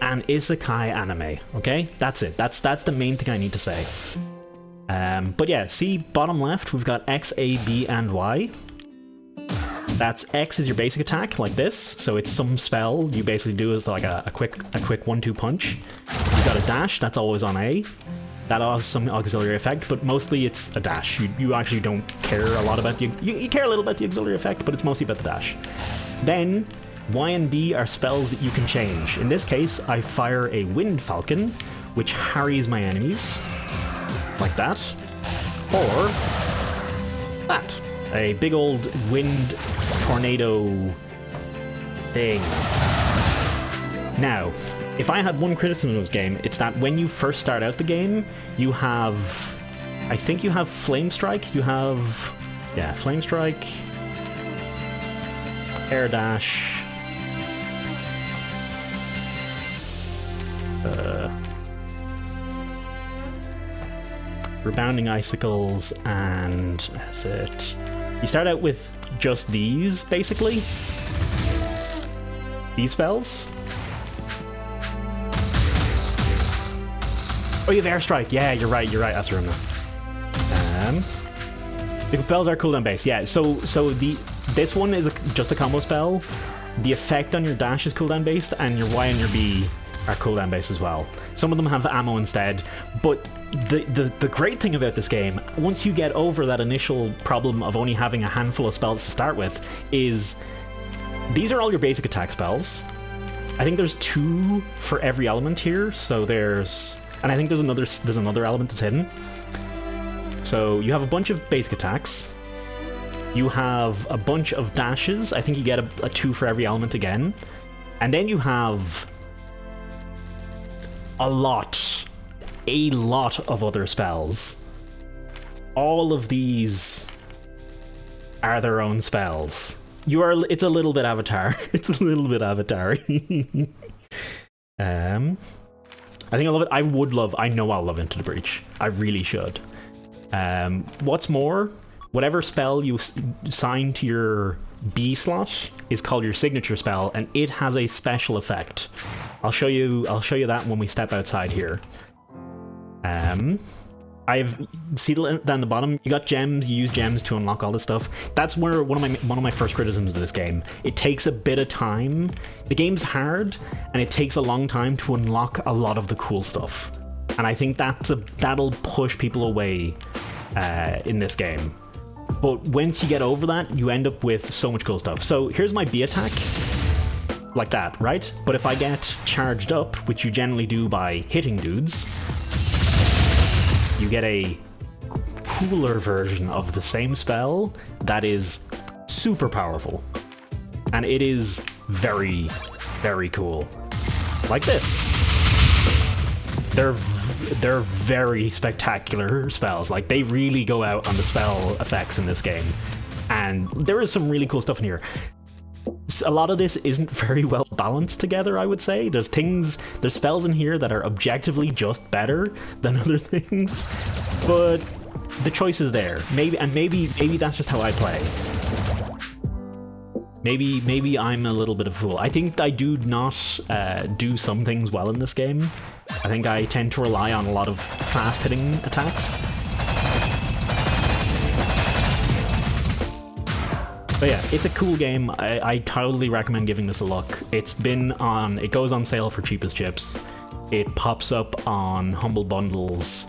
an isekai anime, okay? That's it. That's the main thing I need to say. But yeah, see, bottom left, we've got X, A, B, and Y. That's X is your basic attack, like this. So it's some spell you basically do as like a quick 1-2 punch. You got a dash, that's always on A. That has some auxiliary effect, but mostly it's a dash. You actually don't care a lot about you care a little about the auxiliary effect, but it's mostly about the dash. Then Y and B are spells that you can change. In this case, I fire a Wind Falcon, which harries my enemies, like that, or that. A big old wind tornado thing. Now, if I had one criticism of this game, it's that when you first start out the game, you have... I think you have Flame Strike, you have... Yeah, Flame Strike, Air Dash, Rebounding Icicles, and that's it. You start out with just these, basically. These spells. Oh, you have Airstrike. Yeah, you're right, Asaruna. The spells are cooldown based, yeah. So this one is just a combo spell. The effect on your dash is cooldown based, and your Y and your B are cooldown based as well. Some of them have ammo instead, but the great thing about this game, once you get over that initial problem of only having a handful of spells to start with, is these are all your basic attack spells. I think there's 2 for every element here, so there's... And I think there's another element that's hidden. So you have a bunch of basic attacks. You have a bunch of dashes. I think you get a 2 for every element again. And then you have a lot of other spells. All of these are their own spells. It's a little bit Avatar. It's a little bit Avatar. I think I love it. I know I'll love Into the Breach. I really should. What's more, whatever spell you assign to your B slot is called your signature spell, and it has a special effect. I'll show you that when we step outside here. See down the bottom, you got gems, you use gems to unlock all this stuff. That's where one of my first criticisms of this game. It takes a bit of time. The game's hard, and it takes a long time to unlock a lot of the cool stuff. And I think that'll push people away in this game. But once you get over that, you end up with so much cool stuff. So here's my B attack. Like that, right? But if I get charged up, which you generally do by hitting dudes, you get a cooler version of the same spell that is super powerful. And it is very, very cool. Like this. They're very spectacular spells. Like, they really go out on the spell effects in this game. And there is some really cool stuff in here. A lot of this isn't very well balanced together, I would say. There's spells in here that are objectively just better than other things, but the choice is there. Maybe that's just how I play. Maybe I'm a little bit of a fool. I think I do not do some things well in this game. I think I tend to rely on a lot of fast-hitting attacks. But yeah, it's a cool game. I totally recommend giving this a look. It goes on sale for cheapest chips. It pops up on Humble Bundles,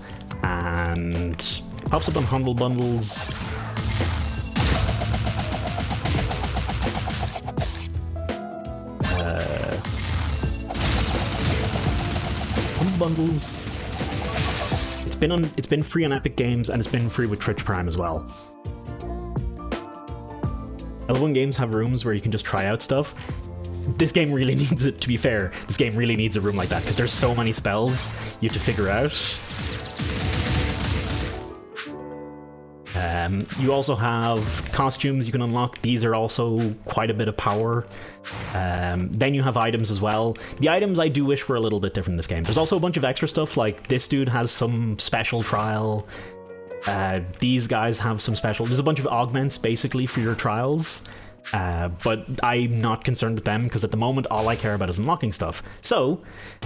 Bundles. It's been free on Epic Games, and it's been free with Twitch Prime as well. L1 games have rooms where you can just try out stuff. This game really needs it, to be fair. This game really needs a room like that, because there's so many spells you have to figure out. You also have costumes you can unlock. These are also quite a bit of power. Then you have items as well. The items I do wish were a little bit different in this game. There's also a bunch of extra stuff, like this dude has some special trial. These guys have some special... There's a bunch of augments, basically, for your trials. But I'm not concerned with them, because at the moment, all I care about is unlocking stuff. So,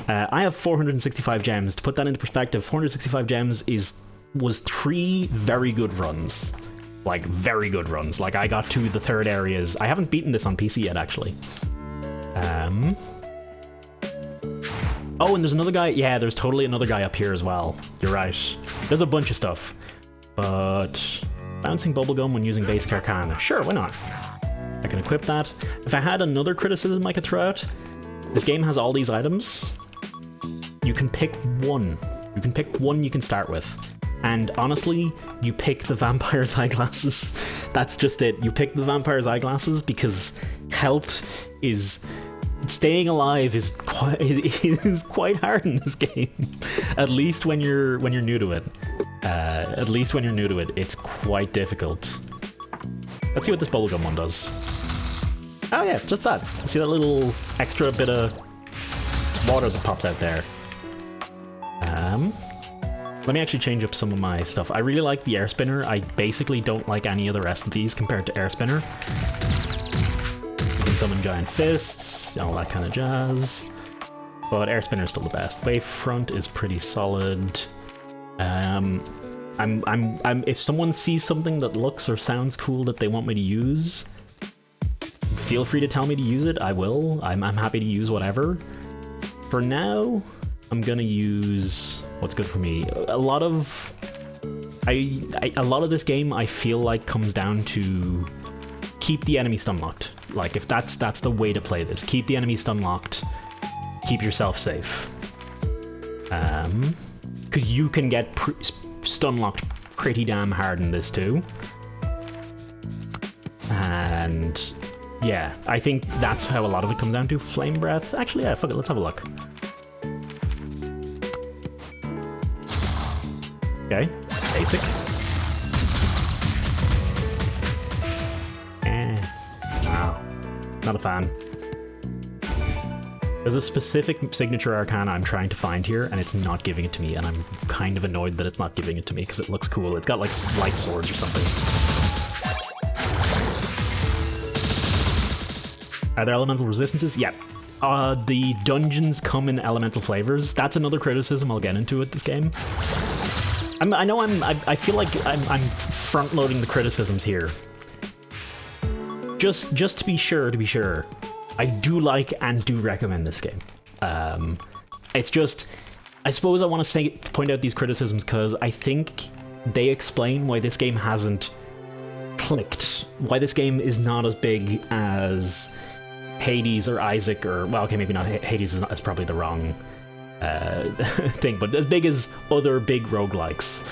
I have 465 gems. To put that into perspective, 465 gems was 3 very good runs. Like, very good runs. Like, I got to the 3rd areas. I haven't beaten this on PC yet, actually. Oh, and there's another guy. Yeah, there's totally another guy up here as well. You're right. There's a bunch of stuff. But bouncing bubblegum when using basic arcana. Sure, why not? I can equip that. If I had another criticism I could throw out, this game has all these items. You can pick one. You can pick one you can start with. And honestly, you pick the vampire's eyeglasses. That's just it. You pick the vampire's eyeglasses because health is... Staying alive is quite hard in this game. At least when you're new to it. At least when you're new to it, it's quite difficult. Let's see what this bubblegum one does. Oh yeah, just that. See that little extra bit of water that pops out there. Let me actually change up some of my stuff. I really like the air spinner. I basically don't like any of the rest of these compared to air spinner. You can summon giant fists, all that kind of jazz. But air spinner is still the best. Wavefront is pretty solid. If someone sees something that looks or sounds cool that they want me to use, feel free to tell me to use it. I will. I'm happy to use whatever. For now, I'm gonna use what's good for me. A lot of this game I feel like comes down to keep the enemy stun locked. Like if that's the way to play this. Keep the enemy stun locked. Keep yourself safe. Because you can get stun locked pretty damn hard in this too. And yeah, I think that's how a lot of it comes down to. Flame breath. Actually, yeah, fuck it, let's have a look. Okay, basic. Wow, not a fan. There's a specific signature arcana I'm trying to find here, and it's not giving it to me, and I'm kind of annoyed that it's not giving it to me, because it looks cool. It's got, like, light swords or something. Are there elemental resistances? Yeah. The dungeons come in elemental flavors. That's another criticism I'll get into with this game. I feel like I'm front-loading the criticisms here. Just to be sure, I do like and do recommend this game. It's just, I suppose I want to point out these criticisms because I think they explain why this game hasn't clicked. Why this game is not as big as Hades or Isaac or, well, okay, maybe not. Hades is probably the wrong thing, but as big as other big roguelikes.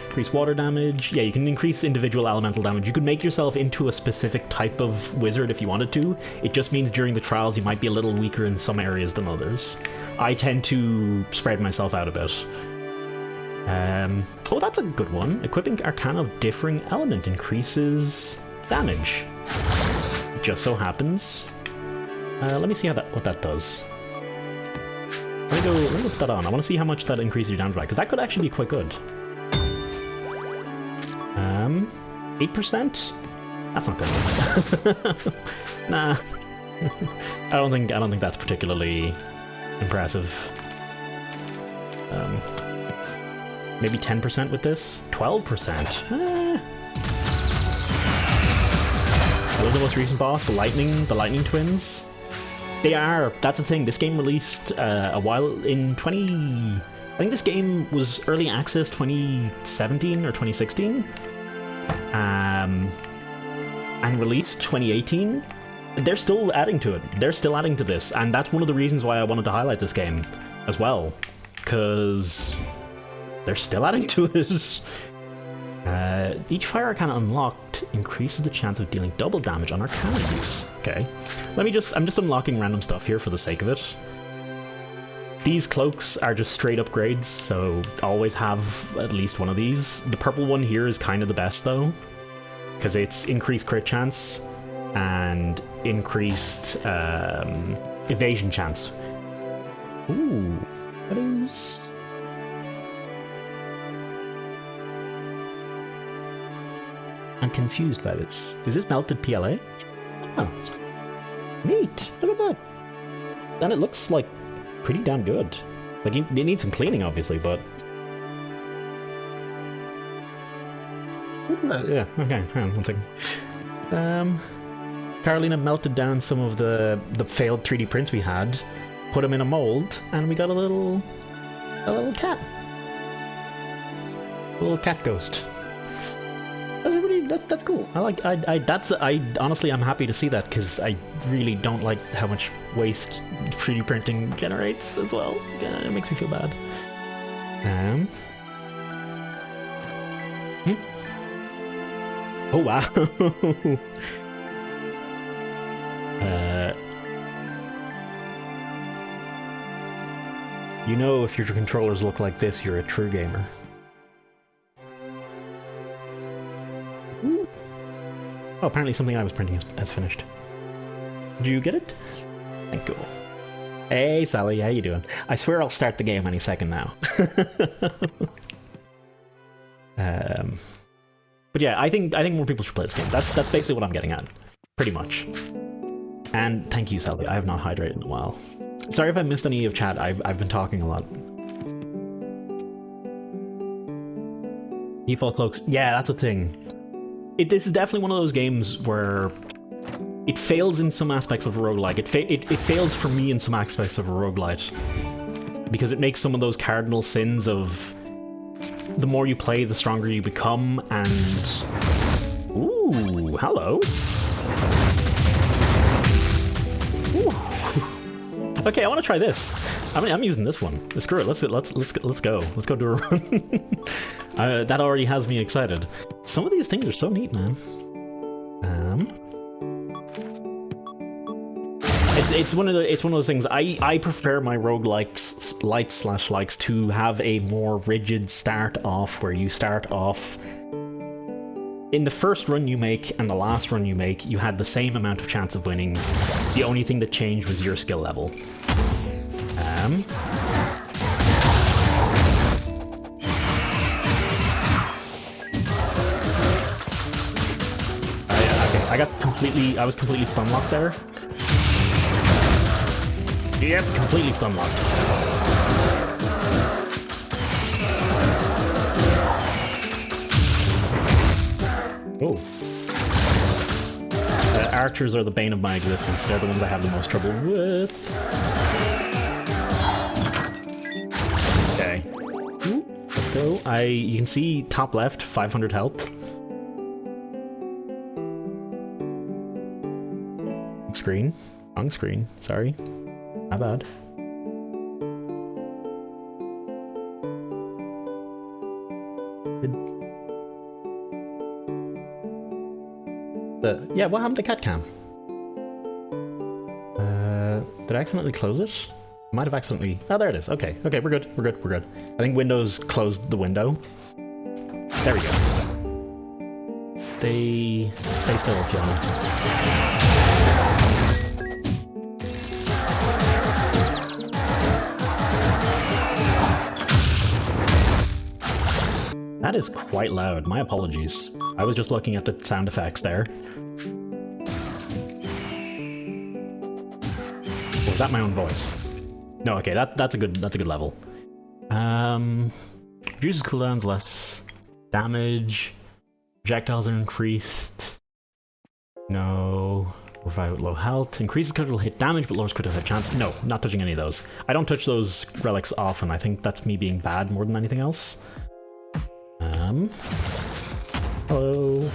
Increase water damage. Yeah, you can increase individual elemental damage. You could make yourself into a specific type of wizard if you wanted to. It just means during the trials you might be a little weaker in some areas than others. I tend to spread myself out a bit. Oh, that's a good one. Equipping Arcana of differing element increases damage. It just so happens. Let me see what that does. Let me put that on. I want to see how much that increases your damage by, because that could actually be quite good. 8%? That's not good. Nah. I don't think that's particularly impressive. Maybe 10% with this? 12%? Are those the most recent boss? The Lightning Twins? They are. That's the thing. This game released a while in I think this game was early access 2017 or 2016. And released 2018. They're still adding to it. They're still adding to this. And that's one of the reasons why I wanted to highlight this game as well. Because they're still adding to it. Each fire arcana unlocked increases the chance of dealing double damage on arcana use. Okay. I'm just unlocking random stuff here for the sake of it. These cloaks are just straight upgrades, so always have at least one of these. The purple one here is kind of the best though, because it's increased crit chance and increased evasion chance. Ooh, what is... I'm confused by this. Is this melted PLA? Oh, neat. Look at that. And it looks like pretty damn good. Like, it needs some cleaning, obviously, but... Yeah, okay, hang on one second. Carolina melted down some of the failed 3D prints we had, put them in a mold, and we got a little cat. A little cat ghost. That's cool. I honestly, I'm happy to see that, because I really don't like how much waste 3D printing generates as well. It makes me feel bad. Oh wow. You know, if your controllers look like this, you're a true gamer. Oh, apparently something I was printing has finished. Did you get it? Thank you. Hey, Sally, how you doing? I swear I'll start the game any second now. But yeah, I think more people should play this game. That's basically what I'm getting at, pretty much. And thank you, Sally. I have not hydrated in a while. Sorry if I missed any of chat. I've been talking a lot. Default cloaks. Yeah, that's a thing. This is definitely one of those games where it fails in some aspects of a roguelike. It fails for me in some aspects of a roguelite. Because it makes some of those cardinal sins of the more you play, the stronger you become, and... Ooh, hello. Ooh. Okay, I want to try this. I'm using this one. Screw it. Let's go. Let's go do a run. That already has me excited. Some of these things are so neat, man. It's one of those things. I prefer my roguelikes, lights/likes, to have a more rigid start off, where you start off in the first run you make and the last run you make, you had the same amount of chance of winning. The only thing that changed was your skill level. I was completely stun locked there. Yep, completely stun locked. Oh. Archers are the bane of my existence. They're the ones I have the most trouble with. Okay. Let's go. You can see top left, 500 health. Screen. Wrong screen. Sorry. My bad. Yeah, what happened to cat cam? Did I accidentally close it? I might have accidentally... Oh, there it is. Okay, we're good. We're good. I think Windows closed the window. There we go. Stay still, Fiona. That is quite loud. My apologies. I was just looking at the sound effects there. Or was that my own voice? No, okay, that's a good level. Reduces cooldowns, less damage. Projectiles are increased. No. Revive at low health. Increases critical hit damage but lowers critical hit chance. No, not touching any of those. I don't touch those relics often. I think that's me being bad more than anything else. Hello.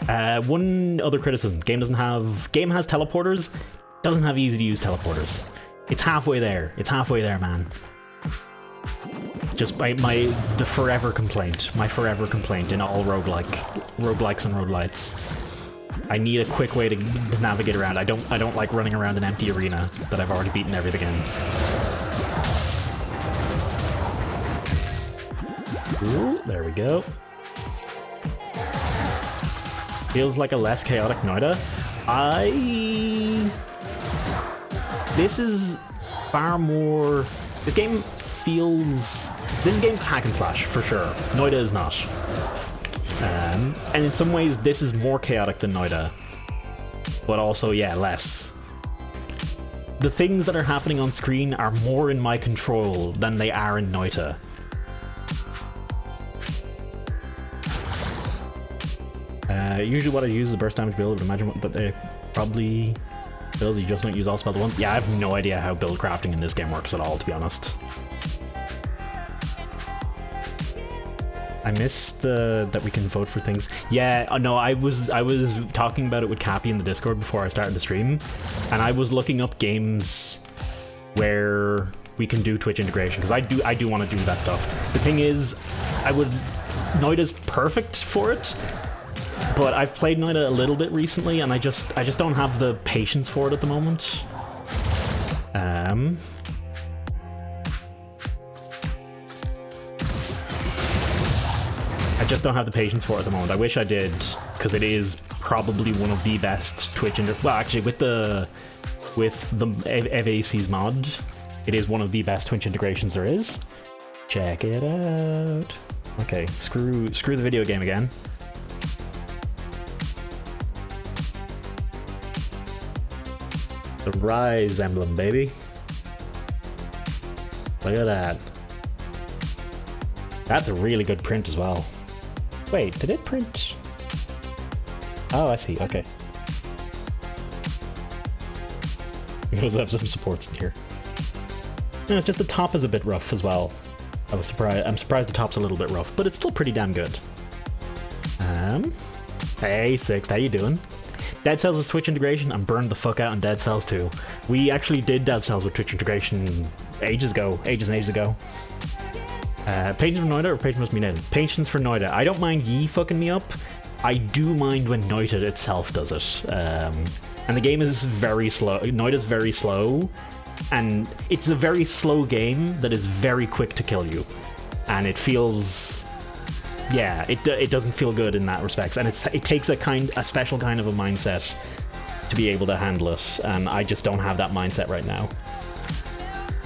One other criticism: game has teleporters, doesn't have easy to use teleporters. It's halfway there. It's halfway there, man. Just the forever complaint. My forever complaint in all roguelikes and roguelites. I need a quick way to navigate around. I don't like running around an empty arena that I've already beaten everything in. Ooh, there we go. Feels like a less chaotic Noita. This is far more... This game feels... This game's hack and slash, for sure. Noita is not. And in some ways, this is more chaotic than Noita. But also, yeah, less. The things that are happening on screen are more in my control than they are in Noita. Usually what I use is a burst damage build, but imagine that they probably builds you just don't use all spell at once. Yeah, I have no idea how build crafting in this game works at all, to be honest. I missed that we can vote for things. Yeah, no, I was talking about it with Cappy in the Discord before I started the stream, and I was looking up games where we can do Twitch integration, because I do want to do that stuff. The thing is, Noita's perfect for it. But I've played Noita a little bit recently, and I just don't have the patience for it at the moment. I just don't have the patience for it at the moment. I wish I did, because it is probably one of the best Twitch well, actually, with the EVAC's mod, it is one of the best Twitch integrations there is. Check it out. Okay, screw the video game again. The Rise emblem, baby. Look at that. That's a really good print as well. Wait, did it print? Oh, I see. Okay. We also have some supports in here. No, it's just the top is a bit rough as well. I'm surprised the top's a little bit rough, but it's still pretty damn good. Hey, Six, how you doing? Dead Cells is Twitch integration. I'm burned the fuck out on Dead Cells 2. We actually did Dead Cells with Twitch integration ages and ages ago. Patience for Noita or Patience for Noita? Patience for Noita. I don't mind ye fucking me up. I do mind when Noita itself does it. And the game is very slow. Noita's very slow. And it's a very slow game that is very quick to kill you. And it feels... Yeah, it doesn't feel good in that respect, and it takes a special kind of a mindset to be able to handle it, and I just don't have that mindset right now.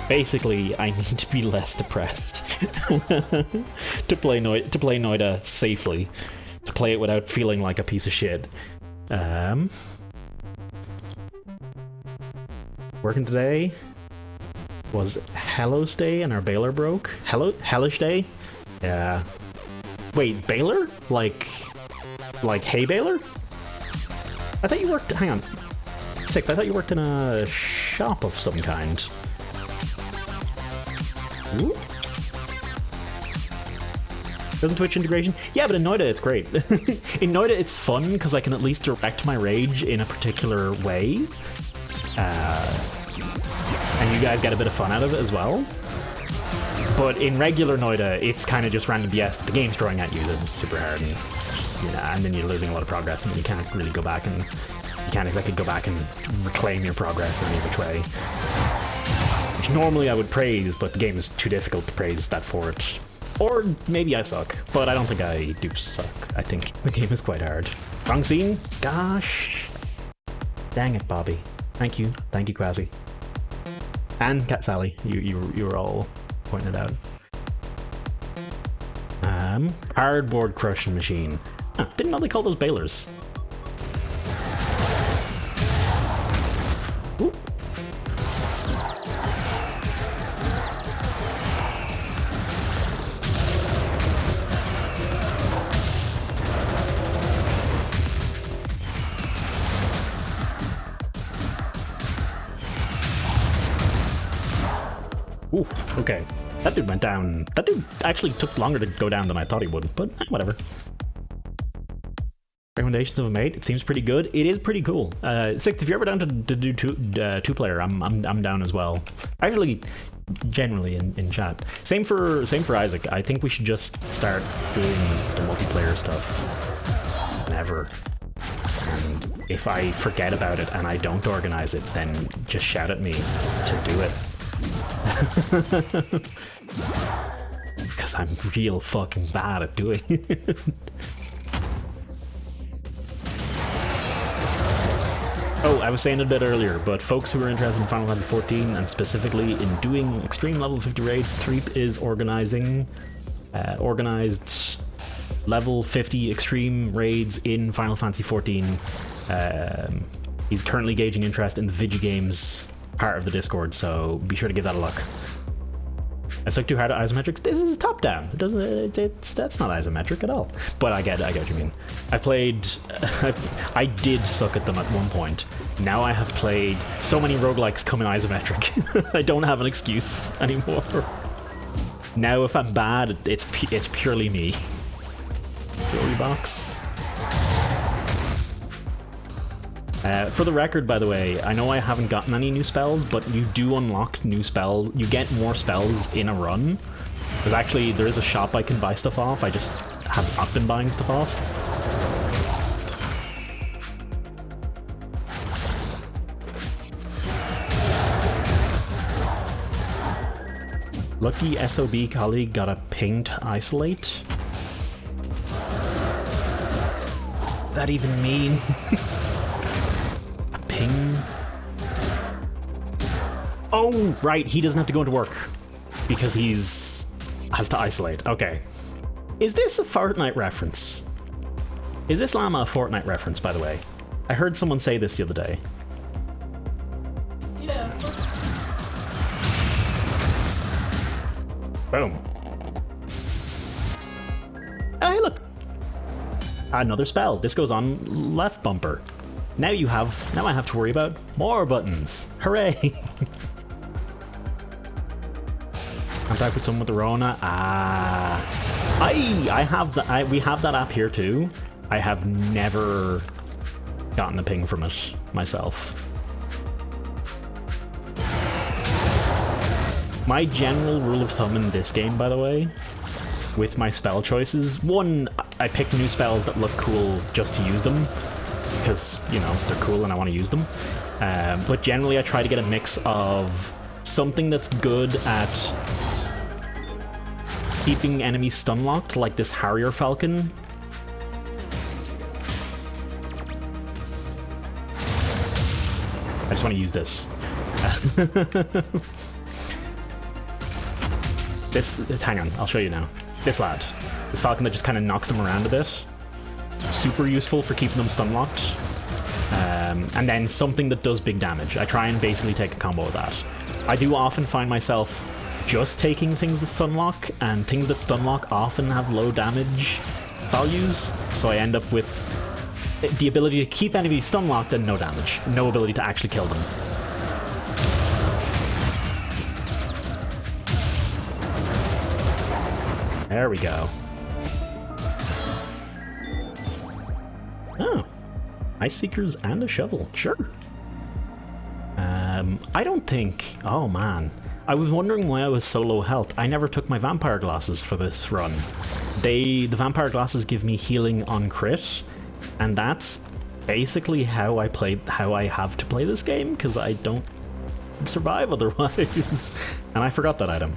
Basically, I need to be less depressed to play Noita safely, to play it without feeling like a piece of shit. Working today was Hellos Day, and our baler broke. Hellish Day? Yeah. Wait, baler? Like hay baler? I thought you worked... Hang on. Six, I thought you worked in a shop of some kind. Ooh. Doesn't Twitch integration? Yeah, but in Noita it's great. In Noita it's fun because I can at least direct my rage in a particular way. And you guys get a bit of fun out of it as well. But in regular Noita, it's kind of just random BS that the game's throwing at you that's super hard, and it's just, you know, and then you're losing a lot of progress, and then you can't really go back and you can't exactly go back and reclaim your progress in any which way. Which normally I would praise, but the game is too difficult to praise that for it. Or maybe I suck, but I don't think I do suck. I think the game is quite hard. Wrong scene? Gosh. Dang it, Bobby. Thank you, Quasi. And Cat Sally, you were all pointing it out. Cardboard crushing machine. Huh, didn't know they call those balers. Ooh. Ooh, okay. That dude went down. That dude actually took longer to go down than I thought he would, but whatever. Recommendations of a mate. It seems pretty good. It is pretty cool. Six, if you're ever down to do two-player, I'm down as well. Actually, generally in chat. Same for Isaac. I think we should just start doing the multiplayer stuff whenever. And if I forget about it and I don't organize it, then just shout at me to do it. Because I'm real fucking bad at doing it. Oh, I was saying it a bit earlier, but folks who are interested in Final Fantasy XIV and specifically in doing extreme level 50 raids, Threep is organized level 50 extreme raids in Final Fantasy XIV. He's currently gauging interest in the Vigigames part of the Discord, so be sure to give that a look. It's like too hard at isometrics. This is top down. It doesn't. That's not isometric at all. But I get what you mean. I did suck at them at one point. Now I have played so many roguelikes come in isometric. I don't have an excuse anymore. Now if I'm bad, it's purely me. Glory box. For the record, by the way, I know I haven't gotten any new spells, but you do unlock new spells. You get more spells in a run. There is a shop I can buy stuff off. I just have not been buying stuff off. Lucky SOB colleague got a ping to isolate. Does that even mean? Ping. Oh, right, he doesn't have to go into work because has to isolate. Okay. Is this a Fortnite reference? Is this llama a Fortnite reference, by the way? I heard someone say this the other day. Yeah. Boom. Oh, hey, look. Another spell. This goes on left bumper. Now I have to worry about more buttons. Hooray! Contact with someone with the Rona. We have that app here too. I have never gotten a ping from it myself. My general rule of thumb in this game, by the way, with my spell choices, one, I pick new spells that look cool just to use them. Because, you know, they're cool and I want to use them. But generally I try to get a mix of something that's good at keeping enemies stun locked, like this Harrier Falcon. I just want to use this. Hang on, I'll show you now. This lad. This Falcon that just kind of knocks them around a bit. Super useful for keeping them stun locked. And then something that does big damage. I try and basically take a combo of that. I do often find myself just taking things that stun lock, and things that stun lock often have low damage values, so I end up with the ability to keep enemies stun locked and no damage. No ability to actually kill them. There we go. Oh, Ice Seekers and a shovel, sure. I don't think, oh man. I was wondering why I was so low health. I never took my vampire glasses for this run. The vampire glasses give me healing on crit, and that's basically how I have to play this game, because I don't survive otherwise. And I forgot that item.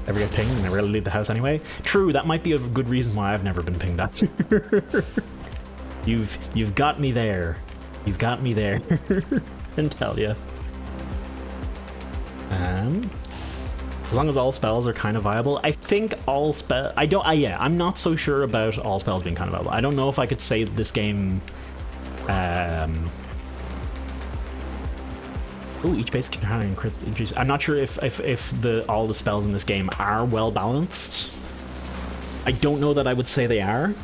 Ever get pinged and I rarely leave the house anyway? True, that might be a good reason why I've never been pinged up. You've got me there. You've got me there. And tell ya. As long as all spells are kind of viable, I think all spell. I'm not so sure about all spells being kind of viable. I don't know if I could say that this game. Ooh, each basic encounter increases. I'm not sure if all the spells in this game are well balanced. I don't know that I would say they are.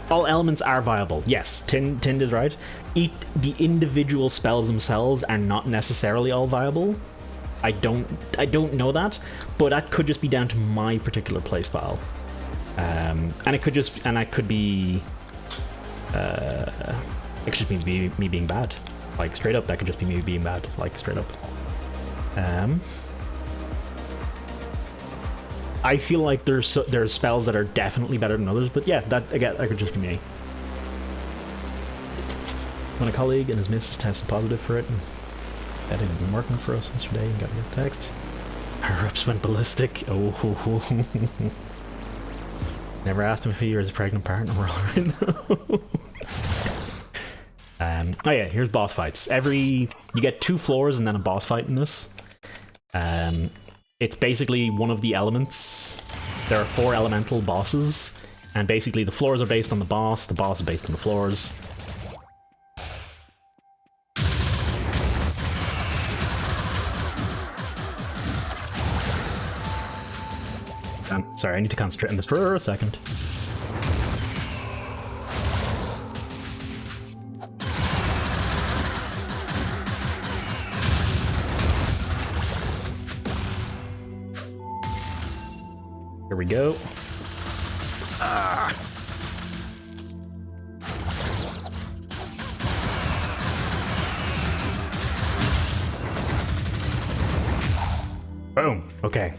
All elements are viable. Yes, Tind is right. The individual spells themselves are not necessarily all viable. I don't know that, but that could just be down to my particular playstyle. And it could just, and that could be, it could just be me being bad, like straight up. That could just be me being bad, like straight up. I feel like there's spells that are definitely better than others, but yeah, that could just be me. When a colleague and his missus tested positive for it, and that had been working for us yesterday, and got a text. Our ups went ballistic. Oh. Never asked him if he or his pregnant partner were alright though. Oh yeah, here's boss fights. You get 2 floors and then a boss fight in this. It's basically one of the elements. There are 4 elemental bosses, and basically the floors are based on the boss is based on the floors. Sorry, I need to concentrate on this for a second. Here we go. Boom. Okay.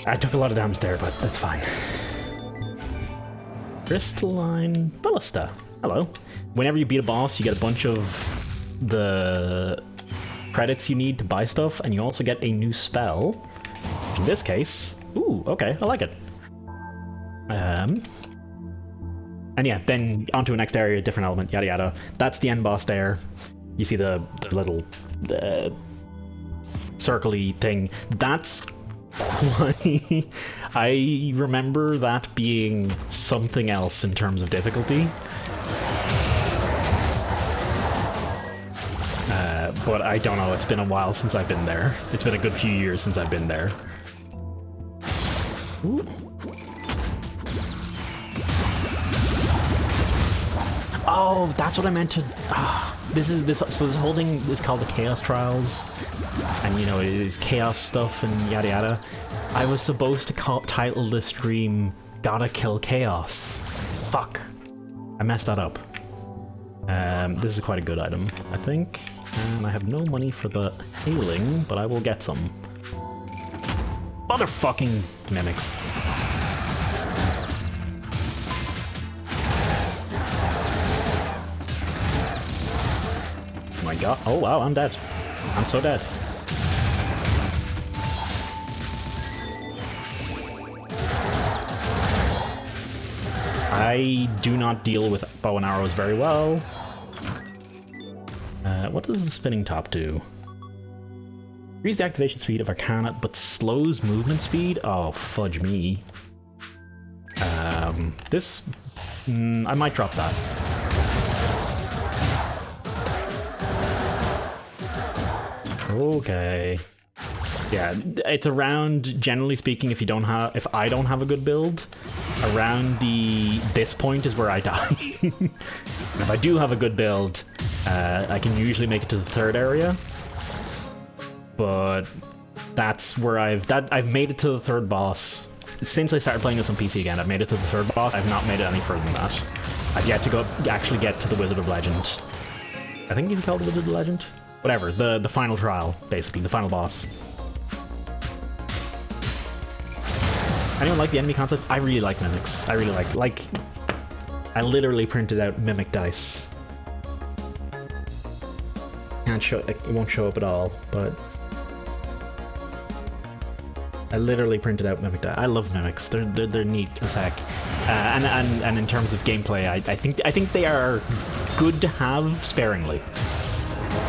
I took a lot of damage there, but that's fine. Crystalline Ballista. Hello. Whenever you beat a boss, you get a bunch of the credits you need to buy stuff, and you also get a new spell. In this case, ooh, okay, I like it. And yeah, then onto a next area, different element, yada yada. That's the end boss there. You see the little circle-y thing. That's why I remember that being something else in terms of difficulty. But I don't know, it's been a while since I've been there. It's been a good few years since I've been there. Ooh. Oh, that's what I meant to... So this whole thing is called the Chaos Trials. And, you know, it is chaos stuff and yada yada. I was supposed to title this stream Gotta Kill Chaos. Fuck. I messed that up. This is quite a good item, I think. And I have no money for the healing, but I will get some. Motherfucking mimics. Oh my god. Oh wow, I'm dead. I'm so dead. I do not deal with bow and arrows very well. What does the spinning top do? Increase the activation speed of Arcana, but slows movement speed? Oh, fudge me. I might drop that. Okay. Yeah, it's around, generally speaking, if I don't have a good build, around this point is where I die. If I do have a good build, I can usually make it to the 3rd area. But that's where I've made it to the 3rd boss. Since I started playing this on PC again, I've made it to the 3rd boss. I've not made it any further than that. I've yet to actually get to the Wizard of Legend. I think he's called the Wizard of Legend? Whatever, the final trial, basically, the final boss. Anyone like the enemy concept? I really like mimics. I really like I literally printed out mimic dice. Can't show it won't show up at all, but I literally printed out mimic dice. I love mimics. They're neat as heck. And in terms of gameplay, I think they are good to have sparingly.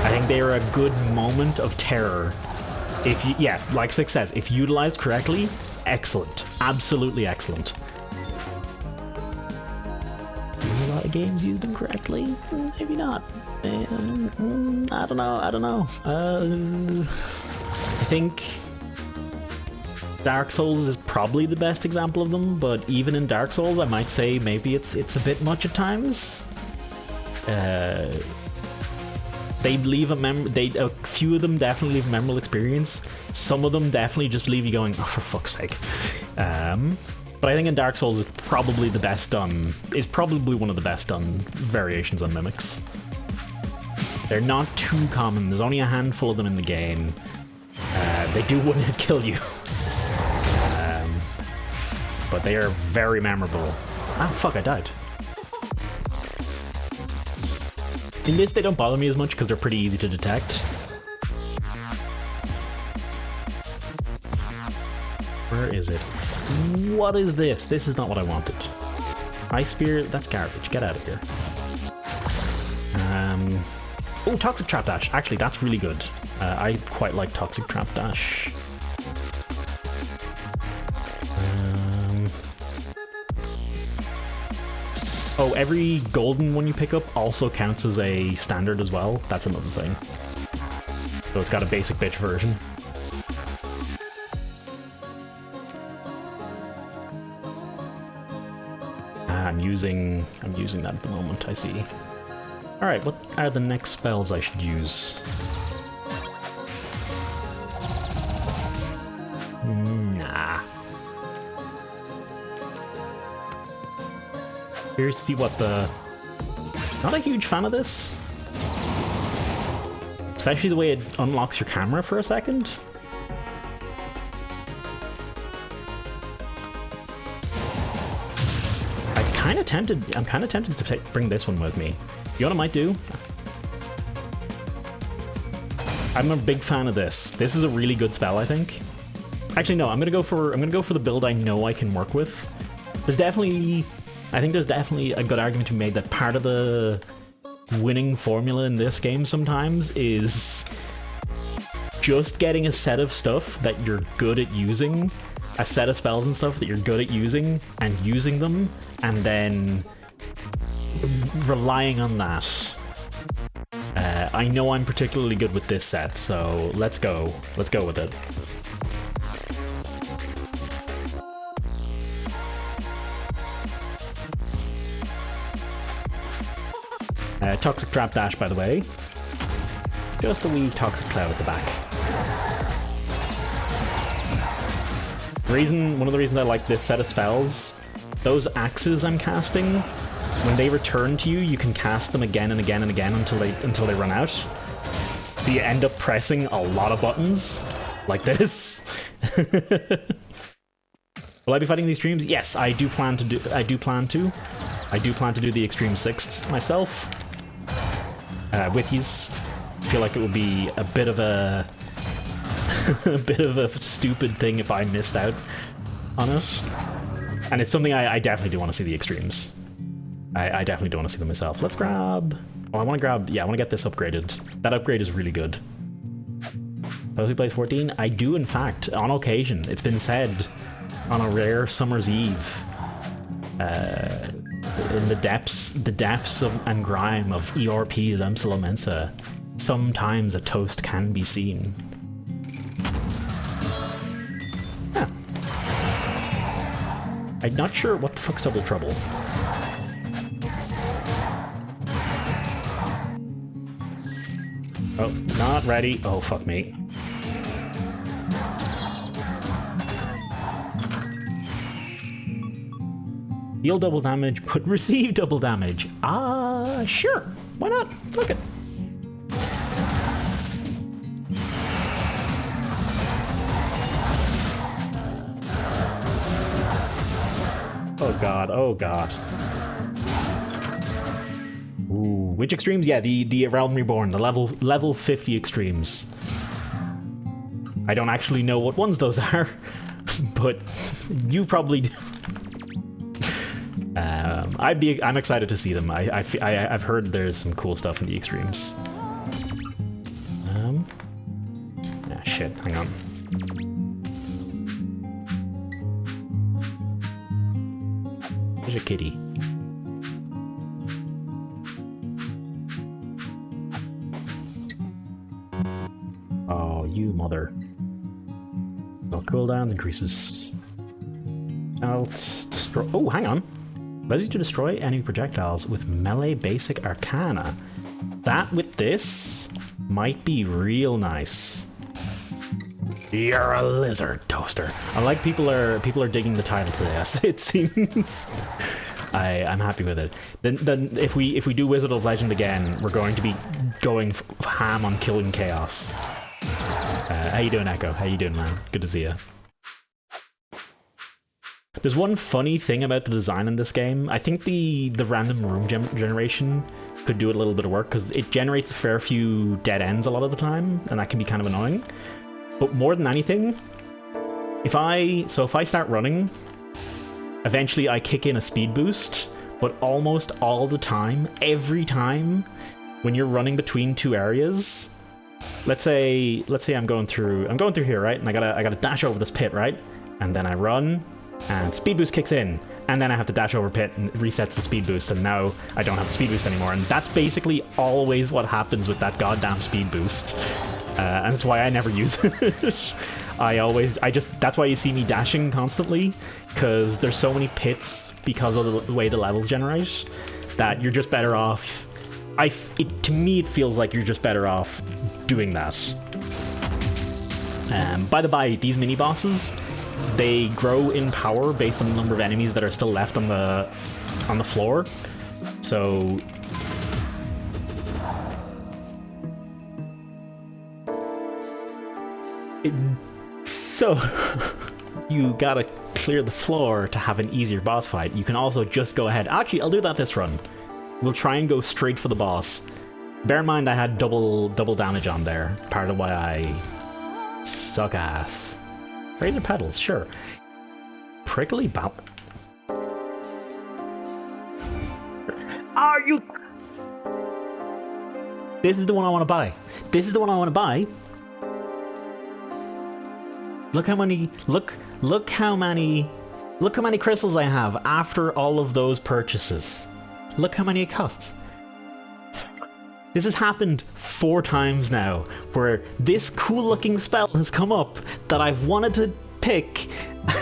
I think they are a good moment of terror. Like Six says, if utilized correctly, excellent. Absolutely excellent. Do a lot of games use them correctly? Maybe not. I don't know. I think Dark Souls is probably the best example of them, but even in Dark Souls, I might say maybe it's a bit much at times. They'd leave a few of them definitely leave a memorable experience. Some of them definitely just leave you going, oh, for fuck's sake. But I think in Dark Souls is probably the best done. Is probably one of the best done variations on mimics. They're not too common. There's only a handful of them in the game. They do one-hit kill you. But they are very memorable. Ah, fuck, I died. In this, they don't bother me as much because they're pretty easy to detect. Where is it? What is this? This is not what I wanted. Ice Spear, that's garbage. Get out of here. Oh, Toxic Trap Dash. Actually, that's really good. I quite like Toxic Trap Dash. Oh, every golden one you pick up also counts as a standard as well. That's another thing. So it's got a basic bitch version. I'm using that at the moment, I see. Alright, what are the next spells I should use? Nah. Curious to see what the... Not a huge fan of this. Especially the way it unlocks your camera for a second. I'm kind of tempted to bring this one with me. You know what I might do? I'm a big fan of this. This is a really good spell, I think. Actually, no, I'm gonna go for the build I know I can work with. I think there's definitely a good argument to be made that part of the winning formula in this game sometimes is just getting a set of stuff that you're good at using, a set of spells and stuff that you're good at using, and using them, and then relying on that. I know I'm particularly good with this set, so let's go with it. Toxic Trap Dash, by the way. Just a wee Toxic Cloud at the back. One of the reasons I like this set of spells, those axes I'm casting, when they return to you, you can cast them again and again and again until they run out. So you end up pressing a lot of buttons, like this. Will I be fighting these streams? Yes, I do plan to do the Extreme 6th myself. With yous. I feel like it would be a bit of a stupid thing if I missed out on it. And it's something I definitely do want to see the Extremes. I definitely do want to see them myself. Let's grab... Well, I want to get this upgraded. That upgrade is really good. Who plays 14? I do, in fact, on occasion. It's been said on a rare summer's eve. In the depths and grime of ERP Lemsa Lamensa, sometimes a toast can be seen. Huh. I'm not sure what the fuck's Double Trouble. Oh, not ready. Oh, fuck me. Deal double damage, but receive double damage. Sure. Why not? Fuck it. Oh god, oh god. Ooh, which extremes? Yeah, the Realm Reborn, the level 50 extremes. I don't actually know what ones those are, but you probably do. I'm excited to see them. I've heard there's some cool stuff in the extremes. Shit, hang on. There's a kitty. Oh, you mother. Well, cooldowns increases. Destroy. Oh, hang on. Allows you to destroy enemy projectiles with melee basic arcana. that with this might be real nice. You're a lizard toaster. I like people are digging the title today. It seems. I'm happy with it. Then if we do Wizard of Legend again, we're going to be going ham on killing chaos. How you doing, Echo? How you doing, man? Good to see you. There's one funny thing about the design in this game. I think the random room generation could do a little bit of work because it generates a fair few dead ends a lot of the time, and that can be kind of annoying. But more than anything, if I start running, eventually I kick in a speed boost, but almost all the time, every time, when you're running between two areas, let's say I'm going through here, right? And I gotta dash over this pit, right? And then I run, and speed boost kicks in, and then I have to dash over pit and it resets the speed boost, and now I don't have the speed boost anymore. And that's basically always what happens with that goddamn speed boost. And that's why I never use it. That's why you see me dashing constantly, because there's so many pits because of the way the levels generate that you're just better off. To me, it feels like you're just better off doing that. By the by, these mini bosses, they grow in power based on the number of enemies that are still left on the floor. So you gotta clear the floor to have an easier boss fight. You can also just go ahead. Actually, I'll do that this run. We'll try and go straight for the boss. Bear in mind I had double damage on there. Part of why I suck ass. Razor petals, sure. Prickly bow. Are you? This is the one I want to buy. This is the one I want to buy. Look how many crystals I have after all of those purchases. Look how many it costs. This has happened 4 times now, where this cool looking spell has come up that I've wanted to pick,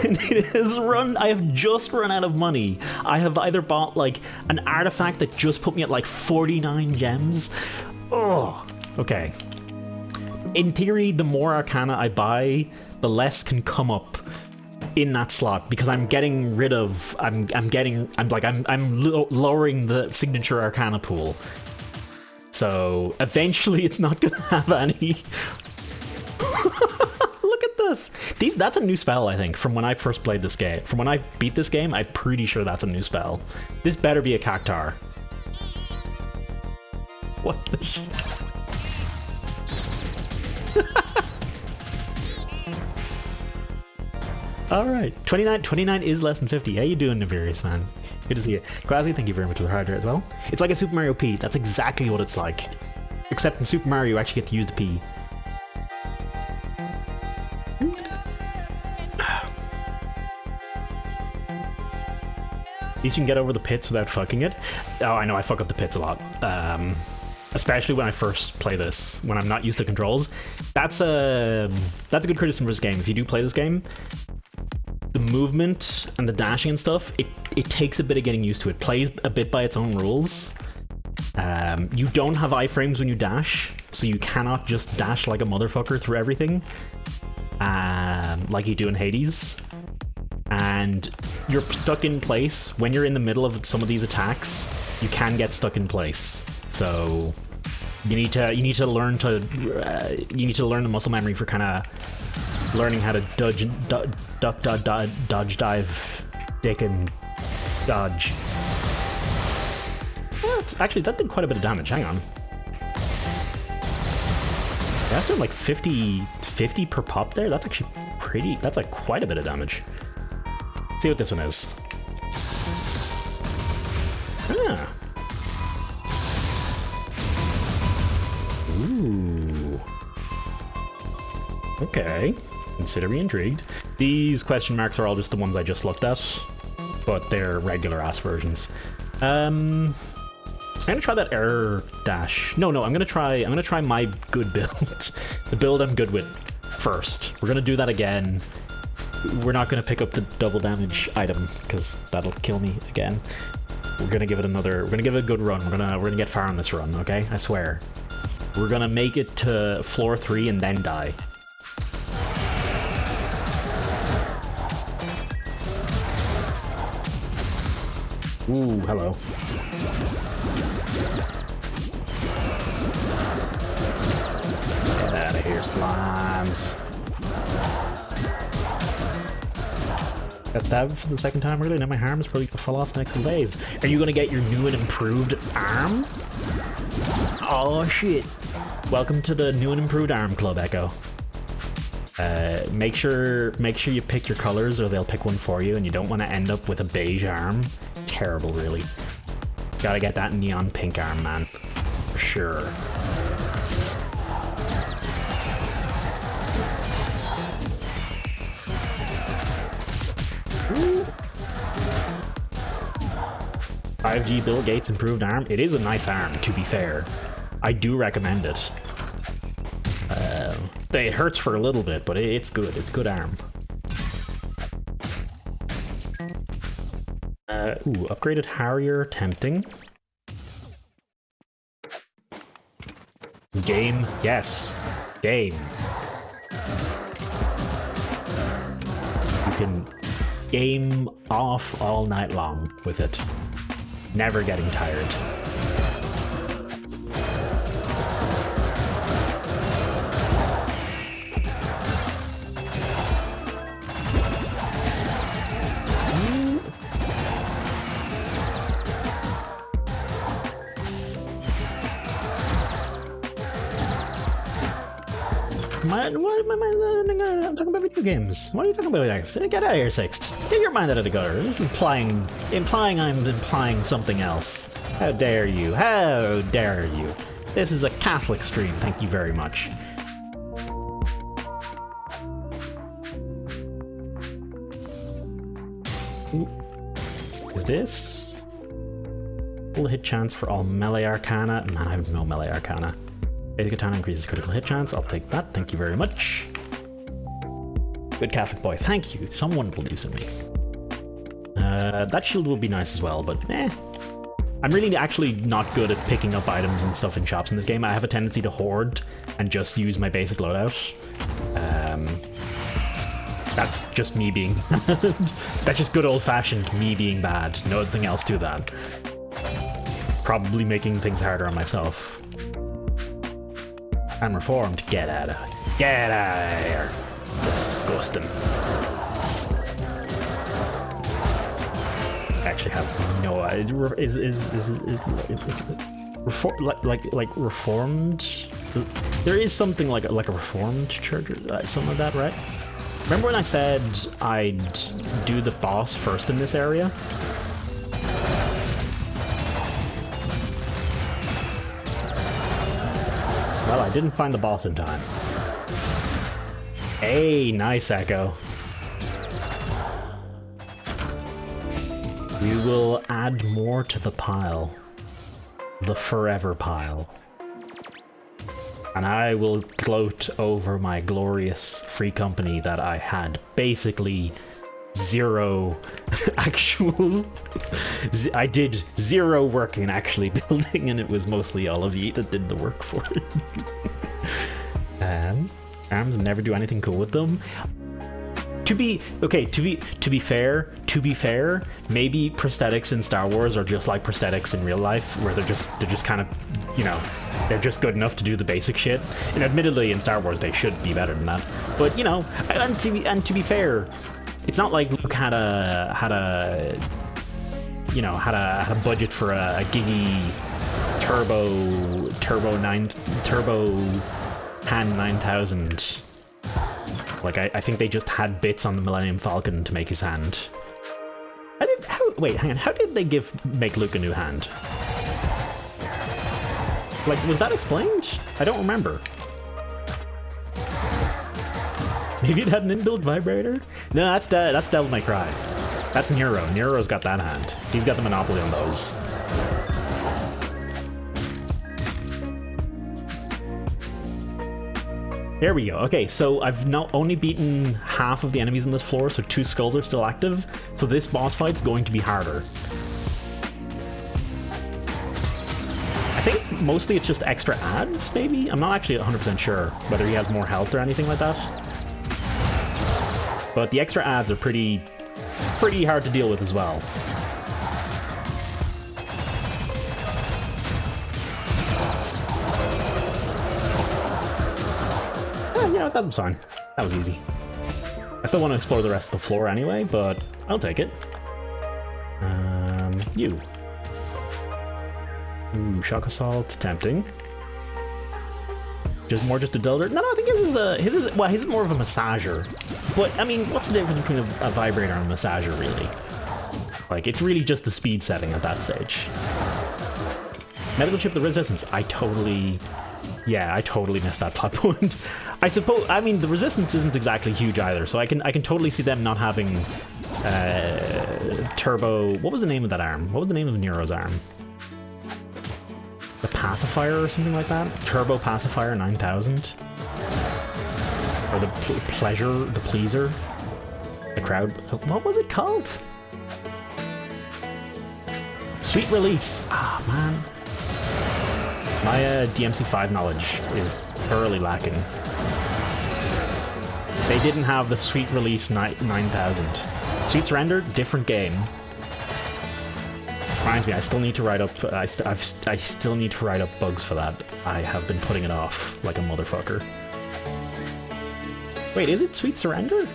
and I have just run out of money. I have either bought like an artifact that just put me at like 49 gems. Oh, okay. In theory, the more Arcana I buy, the less can come up in that slot, because I'm getting rid of, I'm lowering the signature Arcana pool. So eventually it's not gonna have any. Look at this. That's a new spell, I think, from when I first played this game. From when I beat this game, I'm pretty sure that's a new spell. This better be a Cactuar. What the shit? Alright, 29 is less than 50. How you doing, Navirius, man? Good to see you. Quasi, thank you very much for the hard as well. It's like a Super Mario P. That's exactly what it's like. Except in Super Mario, you actually get to use the P. At least you can get over the pits without fucking it. Oh, I know, I fuck up the pits a lot. Especially when I first play this, when I'm not used to controls. That's a good criticism for this game. If you do play this game, the movement and the dashing and stuff, it takes a bit of getting used to. It plays a bit by its own rules. You don't have iframes when you dash, so you cannot just dash like a motherfucker through everything, like you do in Hades. And you're stuck in place. When you're in the middle of some of these attacks, you can get stuck in place. So you need to learn the muscle memory for kind of learning how to dodge, dive, dick, and dodge. Well, actually, that did quite a bit of damage. Hang on. That's doing like 50 per pop there. That's actually pretty. That's like quite a bit of damage. Let's see what this one is. Ah. Ooh. Okay. Consider me intrigued. These question marks are all just the ones I just looked at, but they're regular ass versions. I'm gonna try that error dash. No, I'm gonna try my good build. The build I'm good with first. We're gonna do that again. We're not gonna pick up the double damage item because that'll kill me again. We're gonna give it another. We're gonna give it a good run. We're gonna get far on this run. Okay, I swear. We're gonna make it to floor 3 and then die. Ooh, hello. Get out of here, slimes. Got stabbed for the second time earlier, now my arm is probably gonna fall off the next couple days. Are you gonna get your new and improved arm? Oh shit. Welcome to the new and improved arm club, Echo. Make sure you pick your colors or they'll pick one for you, and you don't want to end up with a beige arm. Terrible, really. Gotta get that neon pink arm, man. For sure. Ooh. 5G Bill Gates improved arm. It is a nice arm, to be fair. I do recommend it. It hurts for a little bit, but it's good. It's good arm. Ooh, upgraded Harrier, tempting. Game, yes. Game. You can game off all night long with it. Never getting tired. I'm talking about video games. What are you talking about next? Get out of here, Sixt. Get your mind out of the gutter. Implying I'm implying something else. How dare you? How dare you? This is a Catholic stream. Thank you very much. Ooh. Is this full hit chance for all melee arcana? Man, I have no melee arcana. Basic katana increases critical hit chance. I'll take that. Thank you very much. Good Catholic boy. Thank you. Someone believes in me. That shield would be nice as well, but eh. I'm really actually not good at picking up items and stuff in shops in this game. I have a tendency to hoard and just use my basic loadout. That's just me being that's just good old-fashioned me being bad. Nothing else to that. Probably making things harder on myself. I'm reformed. Get out of here. Disgusting. I actually have no idea. Is reformed? There is something like a reformed church, something like that, right? Remember when I said I'd do the boss first in this area? Well, I didn't find the boss in time. Hey, nice, Echo. We will add more to the pile. The forever pile. And I will gloat over my glorious free company that I had basically zero actual... I did zero work in actually building, and it was mostly all of you that did the work for it. Arms never do anything cool with them. To be fair, maybe prosthetics in Star Wars are just like prosthetics in real life, where they're just kind of, you know, they're just good enough to do the basic shit. And admittedly, in Star Wars, they should be better than that. But you know, and to be fair, it's not like Luke had a budget for a giggy turbo Han 9000. Like, I think they just had bits on the Millennium Falcon to make his hand. Wait, hang on. How did they make Luke a new hand? Like, was that explained? I don't remember. Maybe it had an inbuilt vibrator? No, that's Devil May Cry. That's Nero. Nero's got that hand. He's got the monopoly on those. There we go. Okay, so I've now only beaten half of the enemies on this floor, so 2 skulls are still active. So this boss fight's going to be harder. mostly it's just extra ads, maybe? I'm not actually 100% sure whether he has more health or anything like that. But the extra ads are pretty hard to deal with as well. Yeah, that was fine. That was easy. I still want to explore the rest of the floor anyway, but I'll take it. You. Ooh, shock assault, tempting. Just a duller. No, I think his is more of a massager. But I mean, what's the difference between a vibrator and a massager, really? Like, it's really just the speed setting at that stage. Medical chip the resistance. I totally missed that plot point. I suppose. I mean, the resistance isn't exactly huge either, so I can totally see them not having turbo. What was the name of that arm? What was the name of Nero's arm? The pacifier or something like that? Turbo pacifier 9000? Or the pleaser? The crowd. What was it called? Sweet release. Ah, man. My DMC5 knowledge is thoroughly lacking. They didn't have the Sweet Release 9000. Sweet Surrender, different game. Reminds me, I still need to write up. I still need to write up bugs for that. I have been putting it off like a motherfucker. Wait, is it Sweet Surrender?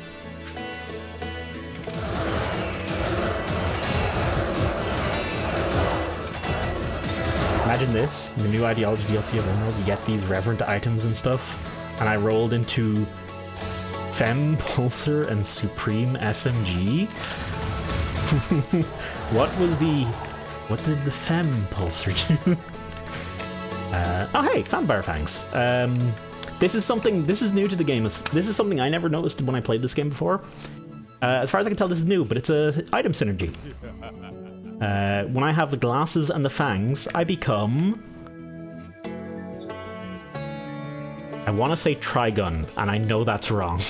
Imagine this, the new Ideology DLC of Emerald, you get these reverent items and stuff, and I rolled into Fem, Pulsar, and Supreme SMG? What did the Fem Pulsar do? Oh hey, Fanbar Fangs. This is new to the game. This is something I never noticed when I played this game before. As far as I can tell, this is new, but it's a item synergy. When I have the glasses and the fangs, I become... I want to say Trigun, and I know that's wrong.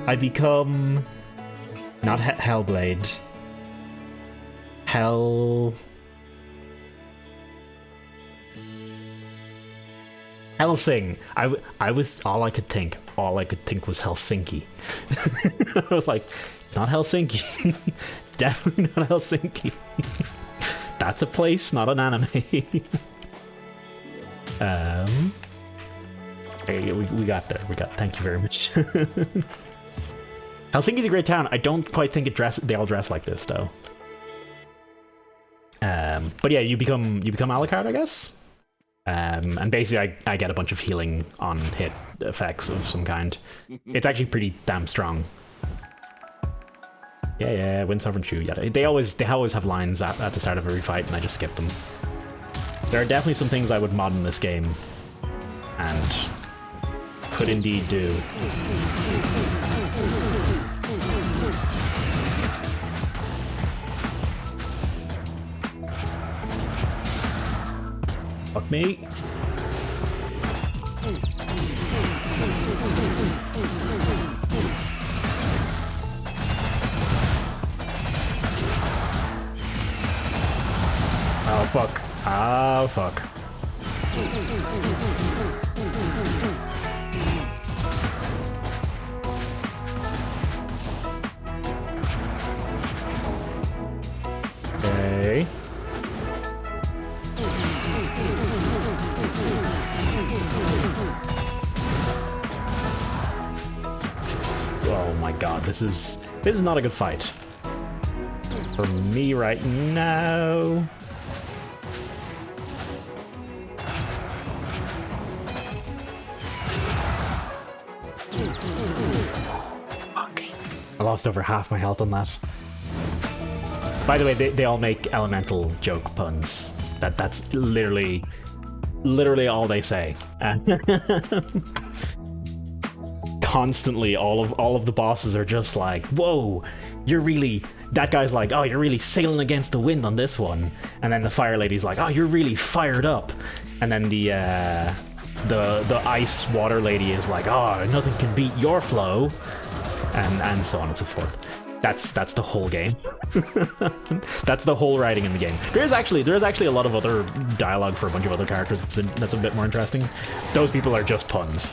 I become... Not Hellblade. Hellsing. I was... All I could think was Helsinki. I was like, it's not Helsinki. It's definitely not Helsinki. That's a place, not an anime. Hey, we got there. Thank you very much. Helsinki's a great town. I don't quite think they all dress like this though. But yeah, you become Alucard, I guess. And basically I get a bunch of healing on hit effects of some kind. It's actually pretty damn strong. Yeah, Wind Sovereign Shoe. Yeah, they always have lines at the start of every fight, and I just skip them. There are definitely some things I would mod in this game, and could indeed do. Fuck me. Oh fuck. Oh fuck. Okay. Oh my god, this is not a good fight. For me right now. Fuck. I lost over half my health on that. By the way, they all make elemental joke puns. That's literally all they say. Constantly, all of the bosses are just like, "Whoa, you're really." That guy's like, "Oh, you're really sailing against the wind on this one," and then the fire lady's like, "Oh, you're really fired up," and then the ice water lady is like, "Oh, nothing can beat your flow," and so on and so forth. That's the whole game. That's the whole writing in the game. There is actually a lot of other dialogue for a bunch of other characters that's a bit more interesting. Those people are just puns.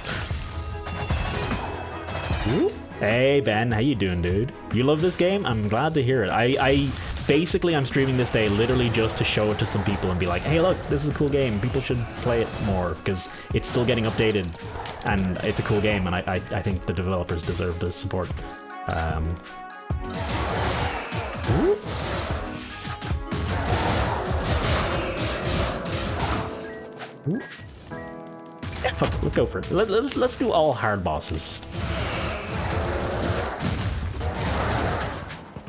Hey Ben, how you doing, dude? You love this game? I'm glad to hear it. I basically I'm streaming this day literally just to show it to some people and be like, hey look, this is a cool game. People should play it more because it's still getting updated and it's a cool game, and I think the developers deserve the support. Yeah, fuck, let's go for it. Let's do all hard bosses.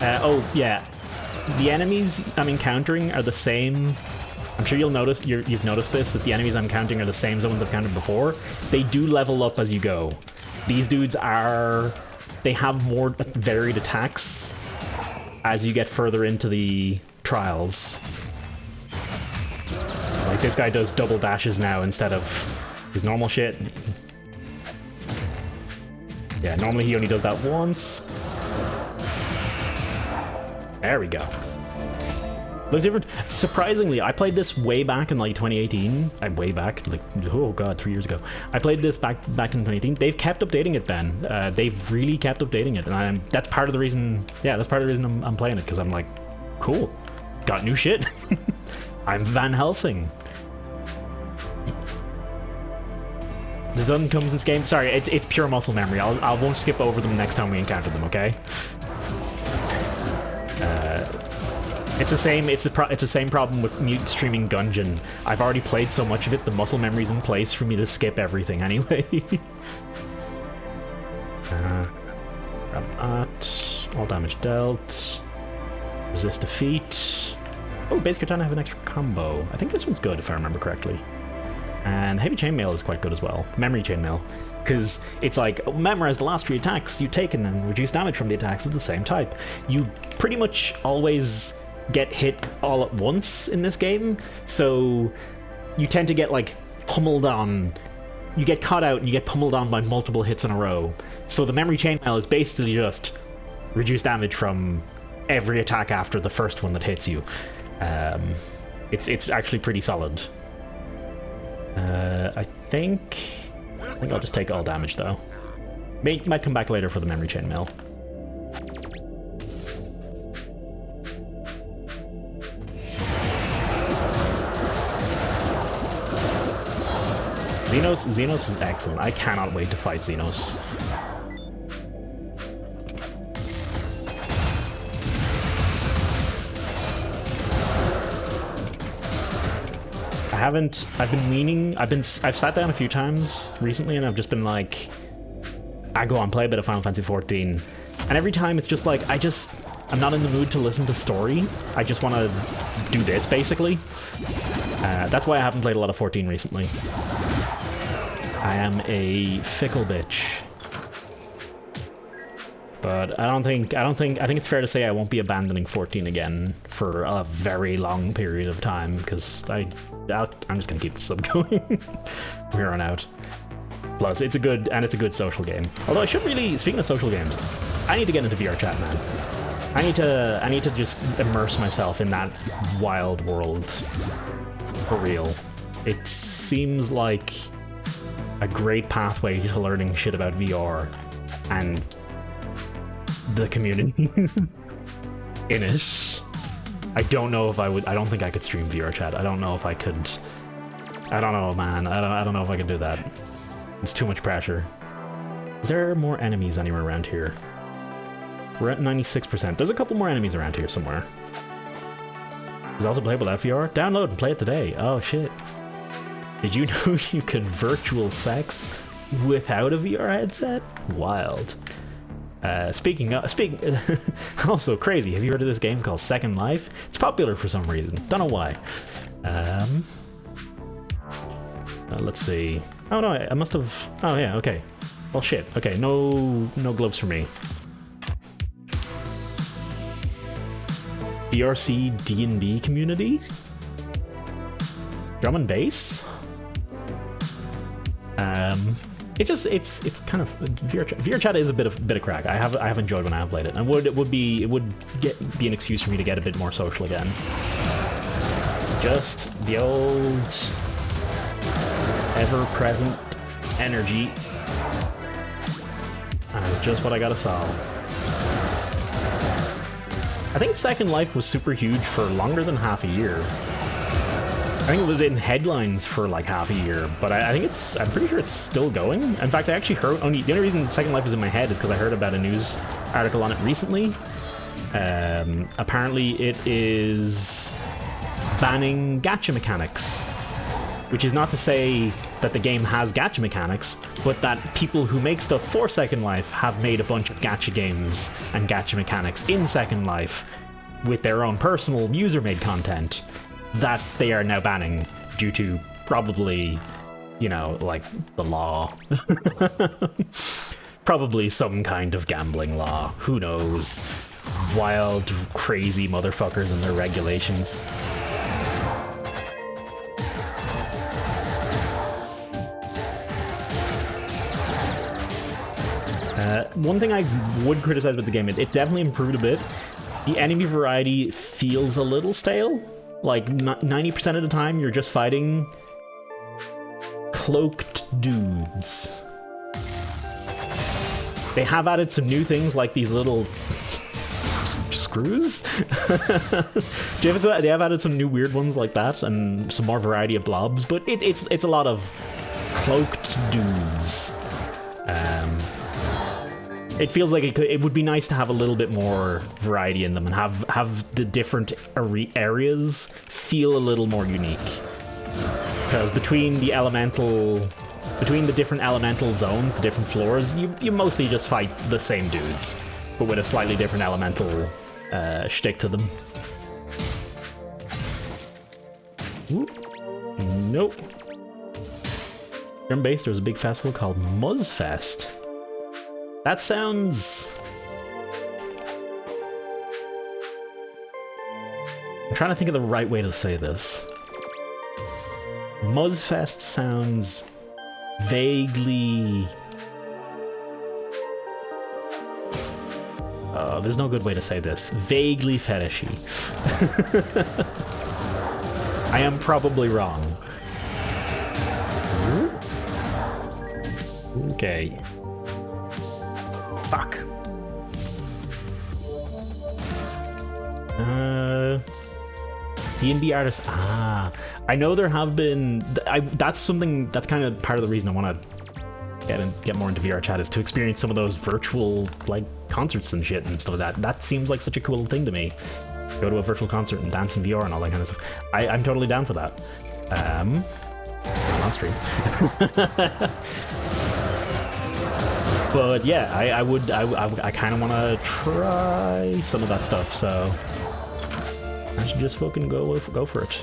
Oh yeah, the enemies I'm encountering are the same. I'm sure you've noticed this, that the enemies I'm encountering are the same as the ones I've encountered before. They do level up as you go. These dudes they have more varied attacks as you get further into the trials. Like this guy does double dashes now instead of his normal shit. Yeah, normally he only does that once. There we go. Looks different. Surprisingly, I played this way back in like 2018. Way back, like, oh god, 3 years ago. I played this back in 2018. They've kept updating it, Ben. They've really kept updating it, and that's part of the reason. Yeah, that's part of the reason I'm playing it, because I'm like, cool, got new shit. I'm Van Helsing. The Zun comes in this game. Sorry, it's pure muscle memory. I won't skip over them next time we encounter them. Okay. It's the same. It's the same problem with mute streaming Gungeon. I've already played so much of it. The muscle memory's in place for me to skip everything anyway. Grab that. All damage dealt. Resist defeat. Oh, base katana have an extra combo. I think this one's good if I remember correctly. And heavy chainmail is quite good as well. Memory chainmail. Because it's like, memorize the last 3 attacks you've taken and reduce damage from the attacks of the same type. You pretty much always get hit all at once in this game, so you tend to get like pummeled on. You get caught out and you get pummeled on by multiple hits in a row. So the memory chainmail is basically just reduce damage from every attack after the first one that hits you. It's actually pretty solid. I think I'll just take all damage though. Might come back later for the memory chainmail. Xenos is excellent. I cannot wait to fight Xenos. I've sat down a few times recently and I've just been like, I go on, play a bit of Final Fantasy 14. And every time it's just like, I'm not in the mood to listen to story. I just want to do this, basically. That's why I haven't played a lot of 14 recently. I am a fickle bitch. But I think it's fair to say I won't be abandoning 14 again for a very long period of time, because I'm just gonna keep the sub going from here on out. Plus, it's a good social game. Although I should really, speaking of social games, I need to get into VR chat, man. I need to just immerse myself in that wild world for real. It seems like a great pathway to learning shit about VR and the community in it. I don't know if I would. I don't think I could stream VR chat. I don't know if I could. I don't know, man. I don't know if I could do that. It's too much pressure. Is there more enemies anywhere around here? We're at 96%. There's a couple more enemies around here somewhere. Is it also playable without VR? Download and play it today. Oh shit. Did you know you could virtual sex without a VR headset? Wild. Speaking also crazy, have you heard of this game called Second Life? It's popular for some reason. Don't know why. Let's see. Oh no, I must have. Oh yeah, okay. Well shit. Okay, no gloves for me. BRC D&B community? Drum and bass? It's just it's kind of VR chat is a bit of crack. I have enjoyed when I have played it, and it would be an excuse for me to get a bit more social again. Just the old ever-present energy, and it's just what I gotta solve. I think Second Life was super huge for longer than half a year. I think it was in headlines for like half a year, but I'm pretty sure it's still going. In fact, I actually heard, the only reason Second Life was in my head is because I heard about a news article on it recently. Apparently it is banning gacha mechanics, which is not to say that the game has gacha mechanics, but that people who make stuff for Second Life have made a bunch of gacha games and gacha mechanics in Second Life with their own personal user-made content that they are now banning due to probably, you know, like the law. Probably some kind of gambling law. Who knows? Wild, crazy motherfuckers and their regulations. One thing I would criticize about the game, it definitely improved a bit. The enemy variety feels a little stale. Like 90% of the time, you're just fighting cloaked dudes. They have added some new things like these little screws. They have added some new weird ones like that and some more variety of blobs, but it's a lot of cloaked dudes. It feels like it would be nice to have a little bit more variety in them and have the different areas feel a little more unique. Because between the different elemental zones, the different floors, you mostly just fight the same dudes, but with a slightly different elemental shtick to them. Ooh. Nope. Here in base, there's a big festival called Muzzfest. That sounds... I'm trying to think of the right way to say this. Muzzfest sounds vaguely... there's no good way to say this. Vaguely fetishy. I am probably wrong. Okay. Fuck. D&B artists. I know there have been. That's something. That's kind of part of the reason I want to get more into VR chat is to experience some of those virtual like concerts and shit and stuff like that. That seems like such a cool thing to me. Go to a virtual concert and dance in VR and all that kind of stuff. I'm totally down for that. On stream. But yeah, I kind of want to try some of that stuff, so I should just fucking go for it.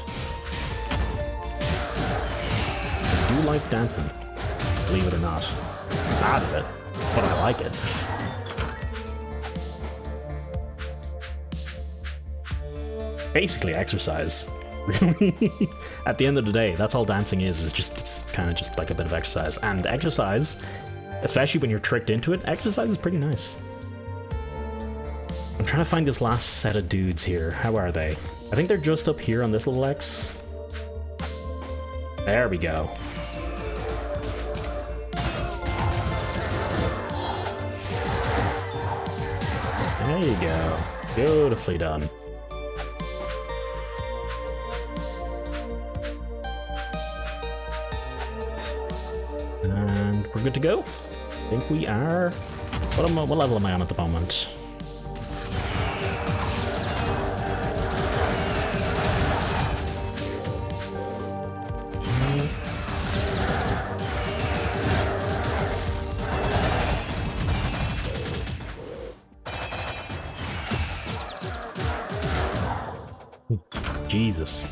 I do like dancing, believe it or not. I'm bad at it, but I like it. Basically exercise, really. At the end of the day, that's all dancing is just, it's kind of just like a bit of exercise. And exercise, especially when you're tricked into it, exercise is pretty nice. I'm trying to find this last set of dudes here. How are they? I think they're just up here on this little X. There we go. There you go. Beautifully done. And we're good to go. I think we are. What level am I on at the moment? Jesus.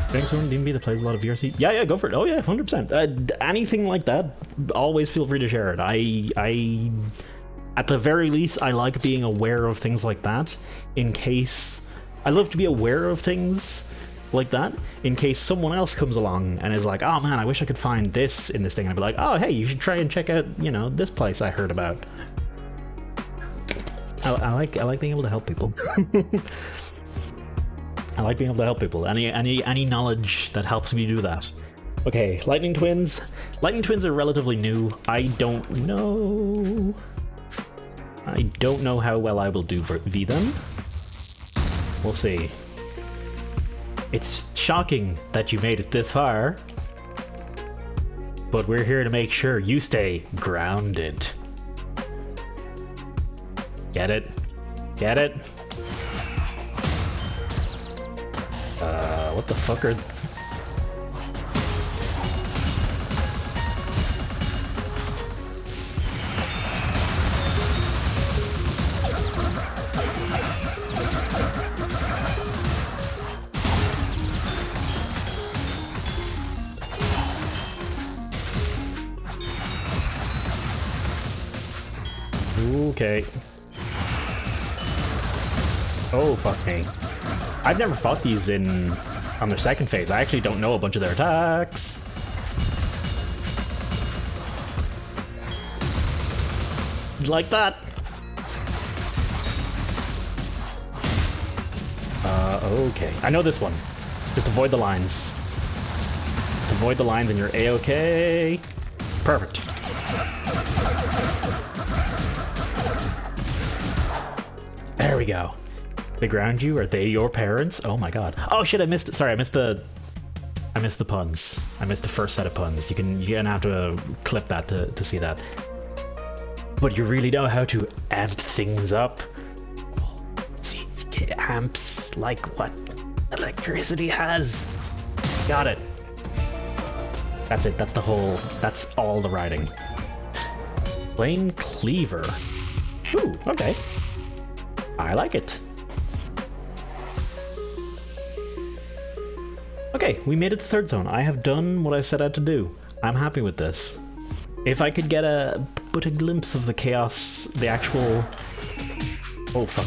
Thanks for D&B that plays a lot of VRC. Yeah, go for it. Oh yeah, 100%. Anything like that, always feel free to share it. I at the very least, I like being aware of things like that in case... I love to be aware of things like that, in case someone else comes along and is like, oh man, I wish I could find this in this thing. And I'd be like, oh hey, you should try and check out, you know, this place I heard about. I like being able to help people. I like being able to help people. Any knowledge that helps me do that. Okay, Lightning Twins. Lightning Twins are relatively new. I don't know how well I will do v them. We'll see. It's shocking that you made it this far, but we're here to make sure you stay grounded. Get it? Get it? What the fuck are... Okay. Oh, fuck me. I've never fought these on their second phase. I actually don't know a bunch of their attacks. Like that. Okay. I know this one. Just avoid the lines. Just avoid the lines and you're A-okay. Perfect. There we go. They ground you? Are they your parents? Oh my god. Oh shit, I missed it. Sorry, I missed the puns. I missed the first set of puns. You're gonna have to clip that to see that. But you really know how to amp things up. See, amps like what electricity has. Got it. That's it. That's all the writing. Flame Cleaver. Ooh, okay. I like it. Okay, we made it to third zone. I have done what I set out to do. I'm happy with this. If I could get a glimpse of the chaos, the actual... Oh, fuck.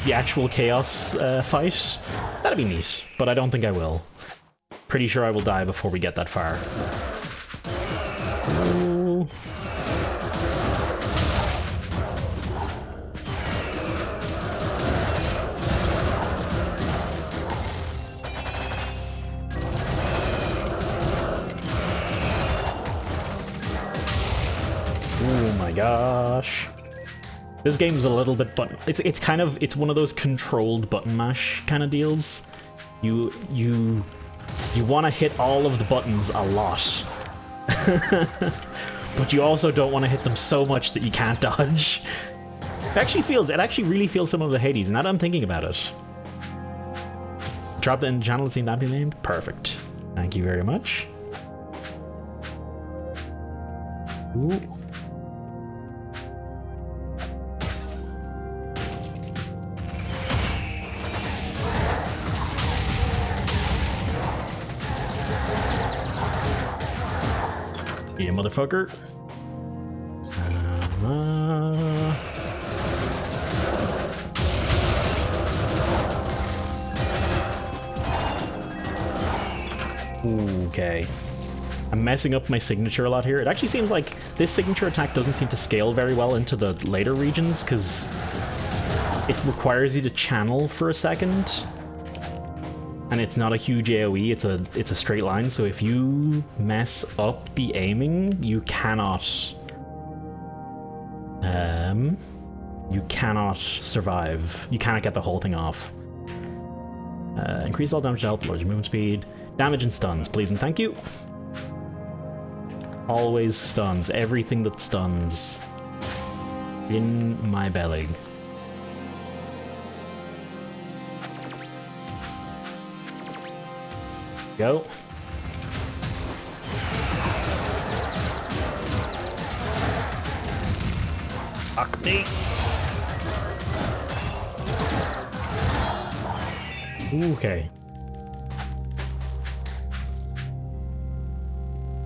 The actual chaos fight, that'd be neat. But I don't think I will. Pretty sure I will die before we get that far. Oh. Oh my gosh. This game's a little bit button. It's one of those controlled button mash kind of deals. You want to hit all of the buttons a lot. But you also don't want to hit them so much that you can't dodge. It actually really feels similar to Hades, now that I'm thinking about it. Drop it in the channel and see that be named? Perfect. Thank you very much. Ooh. Yeah, motherfucker. Okay. I'm messing up my signature a lot here. It actually seems like this signature attack doesn't seem to scale very well into the later regions because it requires you to channel for a second. And it's not a huge AoE, it's a straight line, so if you mess up the aiming, you cannot survive. You cannot get the whole thing off. Increase all damage to help lower your movement speed. Damage and stuns, please and thank you. Always stuns, everything that stuns. In my belly. Go. Fuck me. Okay.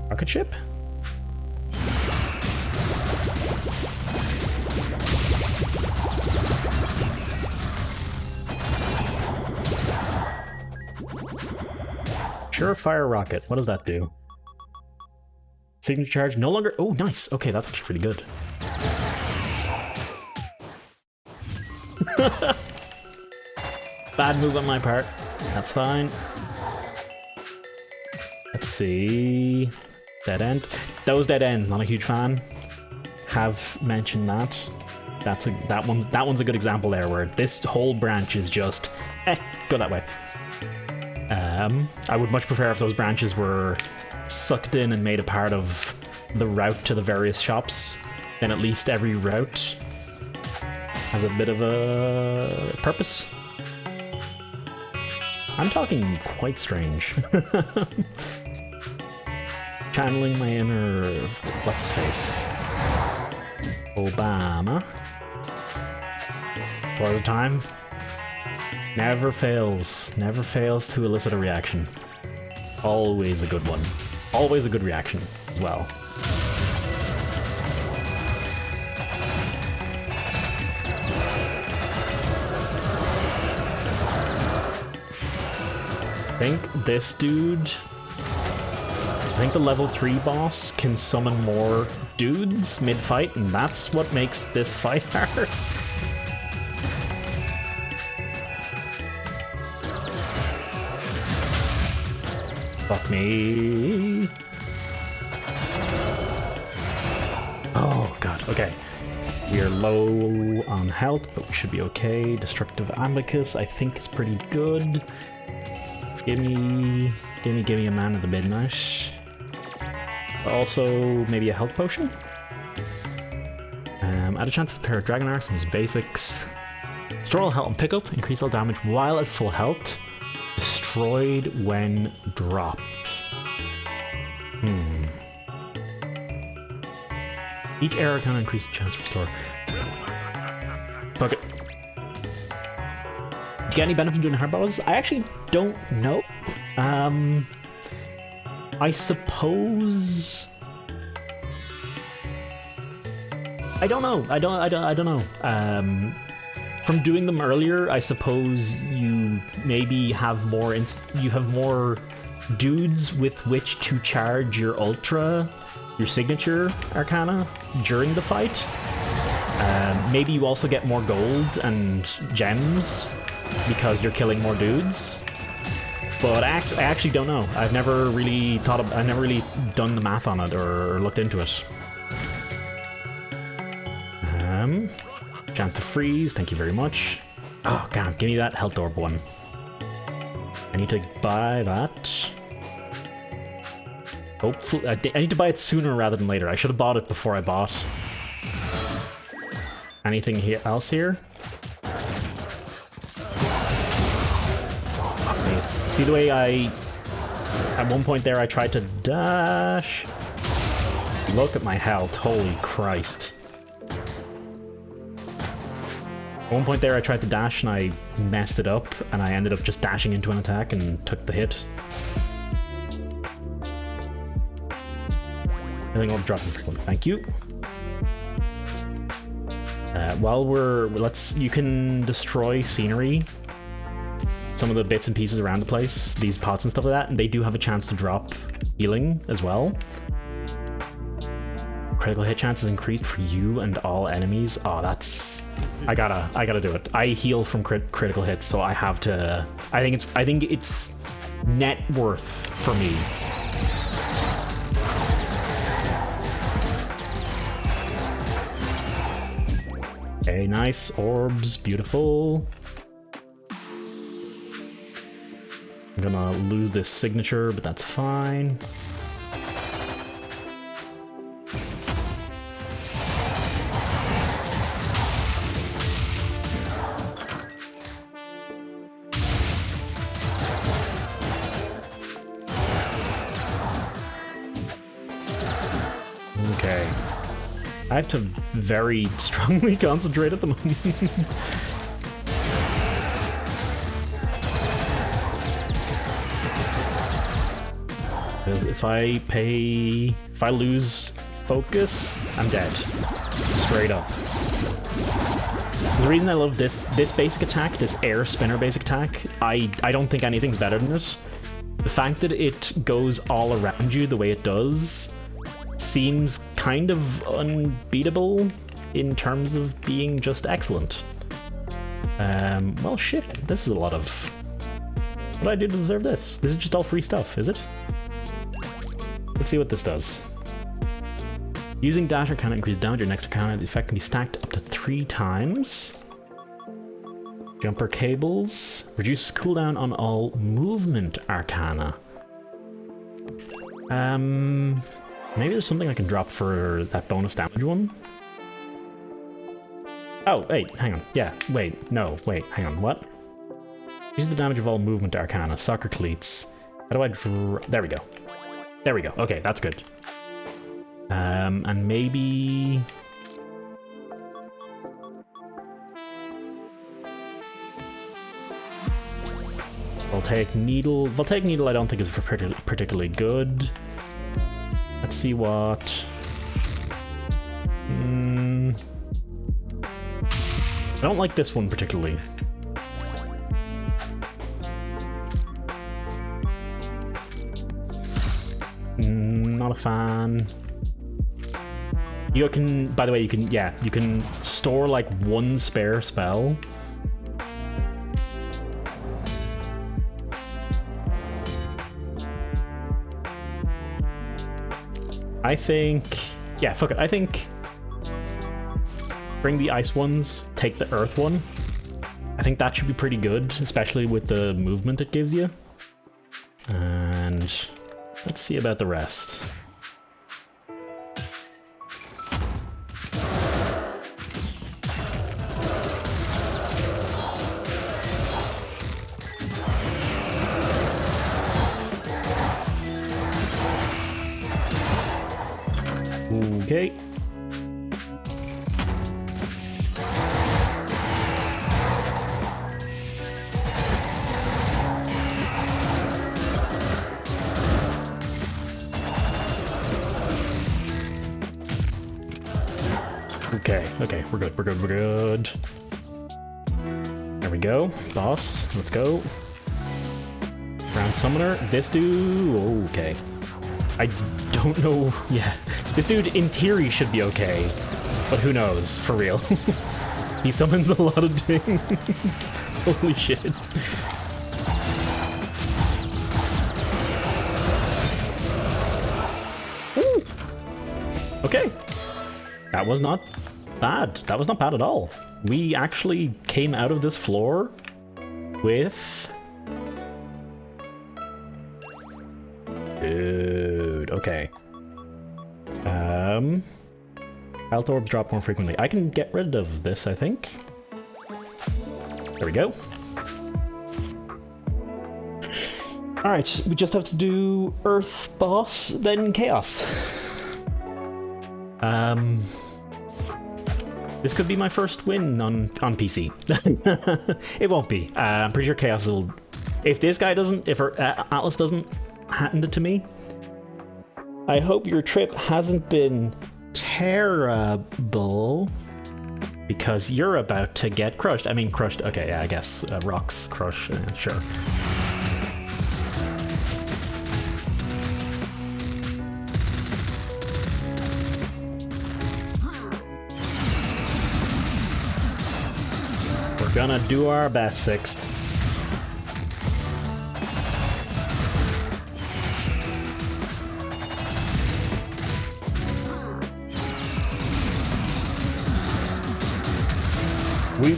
Rocket ship? Surefire Rocket. What does that do? Signature charge no longer... Oh, nice. Okay, that's actually pretty good. Bad move on my part. That's fine. Let's see... Dead end. Those dead ends, not a huge fan. Have mentioned that. That one's a good example there, where this whole branch is just... go that way. I would much prefer if those branches were sucked in and made a part of the route to the various shops. Then at least every route has a bit of a purpose. I'm talking quite strange. Channeling my inner... what's his face? Obama. For the time. Never fails to elicit a reaction. Always a good one. Always a good reaction as well. I think this dude... I think the level 3 boss can summon more dudes mid-fight, and that's what makes this fight hard. Fuck me. Oh god, okay. We're low on health, but we should be okay. Destructive Amicus, I think, is pretty good. Gimme a Man of the Midnight. Also, maybe a health potion? Add a chance to pair of Dragon Arcs from his basics. Store all health and pickup, increase all damage while at full health. Destroyed when dropped. Each arrow can increase the chance to restore. Fuck it. Do you get any benefit from doing hard bosses? I actually don't know. I suppose... I don't know. I don't know. From doing them earlier, I suppose you maybe have more dudes with which to charge your ultra, your signature arcana during the fight. Maybe you also get more gold and gems because you're killing more dudes. But I actually don't know. I've never really done the math on it or looked into it. Chance to freeze, thank you very much. Oh god, give me that health orb one. I need to buy that. Hopefully, I need to buy it sooner rather than later. I should have bought it before I bought anything else here. See the way at one point there I tried to dash? Look at my health, holy Christ. At one point there I tried to dash and I messed it up and I ended up just dashing into an attack and took the hit. I think I'll drop it for one. Thank you. While you can destroy scenery, some of the bits and pieces around the place, these pots and stuff like that, and they do have a chance to drop healing as well. Critical hit chance is increased for you and all enemies. Oh, that's... I gotta do it. I heal from critical hits, so I have to... I think it's net worth for me. Okay, nice. Orbs, beautiful. I'm gonna lose this signature, but that's fine. Okay. I have to very strongly concentrate at the moment. Because if I lose focus, I'm dead. Straight up. The reason I love this basic attack, this air spinner basic attack, I don't think anything's better than it. The fact that it goes all around you the way it does seems kind of unbeatable in terms of being just excellent. Well, shit. This is a lot of... What do I do to deserve this? This is just all free stuff, is it? Let's see what this does. Using dash arcana increase damage or next arcana, the effect can be stacked up to 3 times. Jumper cables. Reduces cooldown on all movement arcana. Maybe there's something I can drop for that bonus damage one. Oh, wait, hang on. Yeah, wait, no, wait, hang on, what? Use the damage of all movement arcana, soccer cleats. How do I there we go. There we go. Okay, that's good. And maybe... Voltaic Needle. Voltaic Needle I don't think is particularly good. Let's see what... I don't like this one particularly. Not a fan. You can, by the way, you can store like 1 spare spell. I think, yeah, fuck it. I think bring the ice ones, take the earth one. I think that should be pretty good, especially with the movement it gives you. And let's see about the rest. Okay. Okay, we're good. There we go. Boss, let's go. Ground Summoner, this dude, okay. I don't know, yeah. This dude, in theory, should be okay, but who knows, for real. He summons a lot of things. Holy shit. Ooh. Okay. That was not bad. That was not bad at all. We actually came out of this floor with... Dude, okay. Health orbs drop more frequently. I can get rid of this, I think. There we go. Alright, we just have to do Earth boss, then Chaos. This could be my first win on PC. It won't be. I'm pretty sure Chaos will... If this guy doesn't... If Atlas doesn't hand it to me, I hope your trip hasn't been terrible, because you're about to get crushed. I mean, crushed. Okay, yeah, I guess rocks crush. Sure. We're gonna do our best, Sixth.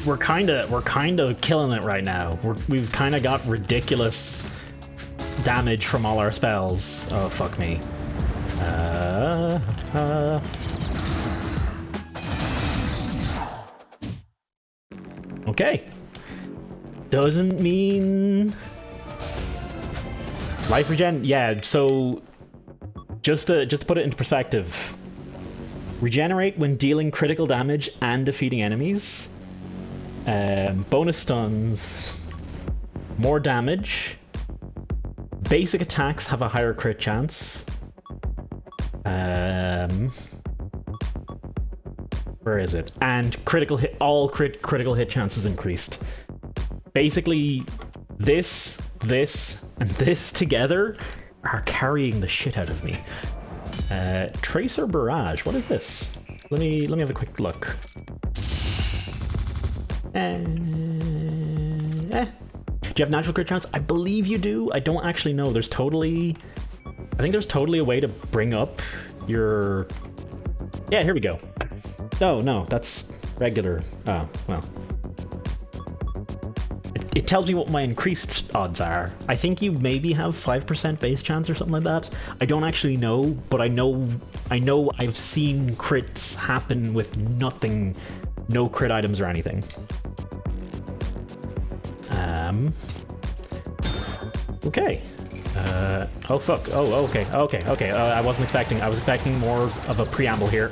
We're kind of killing it right now. We've kind of got ridiculous damage from all our spells. Oh fuck me. Okay. Doesn't mean life regen. Yeah. So just to put it into perspective, regenerate when dealing critical damage and defeating enemies. Bonus stuns, more damage, basic attacks have a higher crit chance. Where is it? And critical hit, all critical hit chances increased. Basically, this, and this together are carrying the shit out of me. Tracer Barrage, what is this? Let me have a quick look. Do you have natural crit chance? I believe you do. I don't actually know. I think there's totally a way to bring up your... Yeah, here we go. No, that's regular. Oh, well. It tells me what my increased odds are. I think you maybe have 5% base chance or something like that. I don't actually know, but I know I've seen crits happen with nothing, no crit items or anything. Okay. Oh fuck. Oh, okay. I was expecting more of a preamble here.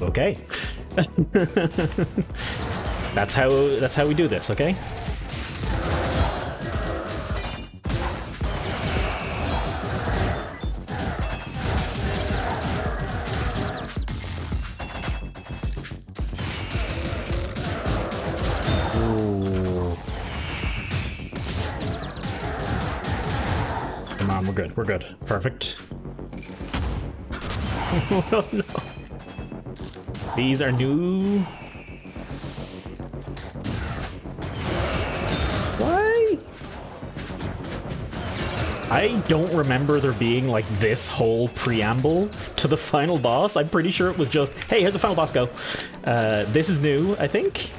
Okay. That's how we do this, okay? Ooh. Come on, we're good. Perfect. Oh no. These are new. Why? I don't remember there being like this whole preamble to the final boss. I'm pretty sure it was just, hey, here's the final boss, go. This is new, I think.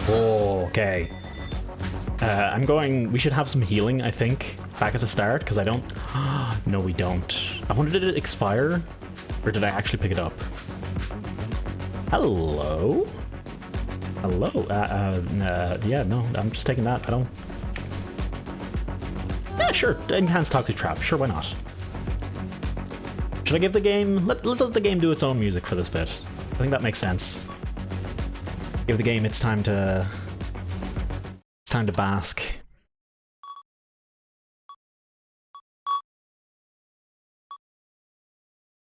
Oh, okay. We should have some healing, I think, back at the start, because I don't... No, we don't. I wonder, did it expire? Or did I actually pick it up? Hello? Hello? Yeah, no, I'm just taking that. I don't... Yeah, sure. Enhanced Toxic Trap. Sure, why not? Should I give the game... Let's let the game do its own music for this bit. I think that makes sense. Give the game its time to... It's time to bask.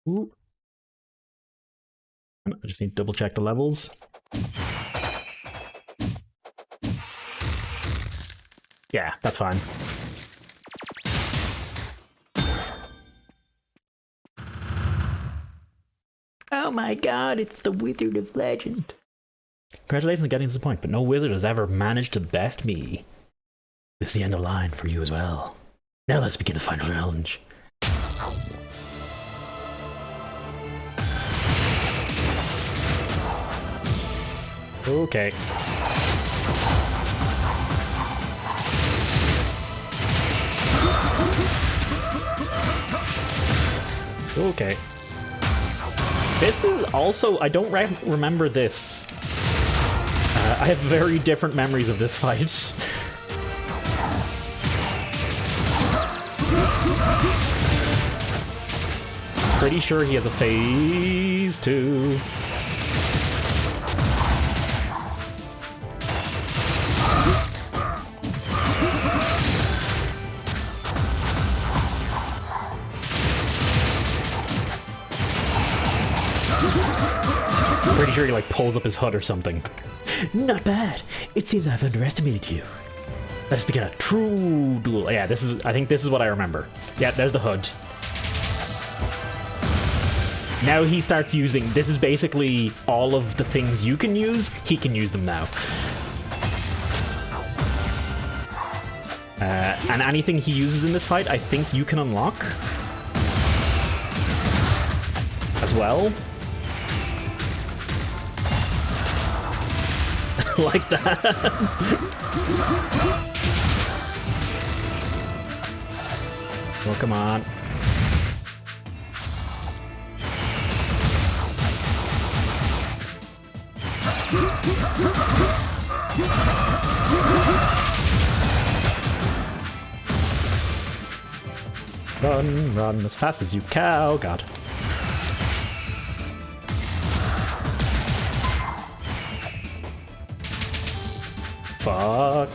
Ooh. I just need to double check the levels. Yeah, that's fine. Oh my god, it's the Wizard of Legend. Congratulations on getting to this point, but no wizard has ever managed to best me. This is the end of the line for you as well. Now let's begin the final challenge. Okay. Okay. This is also... I don't remember this. I have very different memories of this fight. Pretty sure he has a phase 2. Pretty sure he like pulls up his HUD or something. Not bad. It seems I've underestimated you. Let's begin a true duel. Yeah, I think this is what I remember. Yeah, there's the HUD. Now he starts using, this is basically all of the things you can use, he can use them now. And anything he uses in this fight, I think you can unlock as well. Like that. Well, come on. Run, run as fast as you can. Oh, God. Fuck.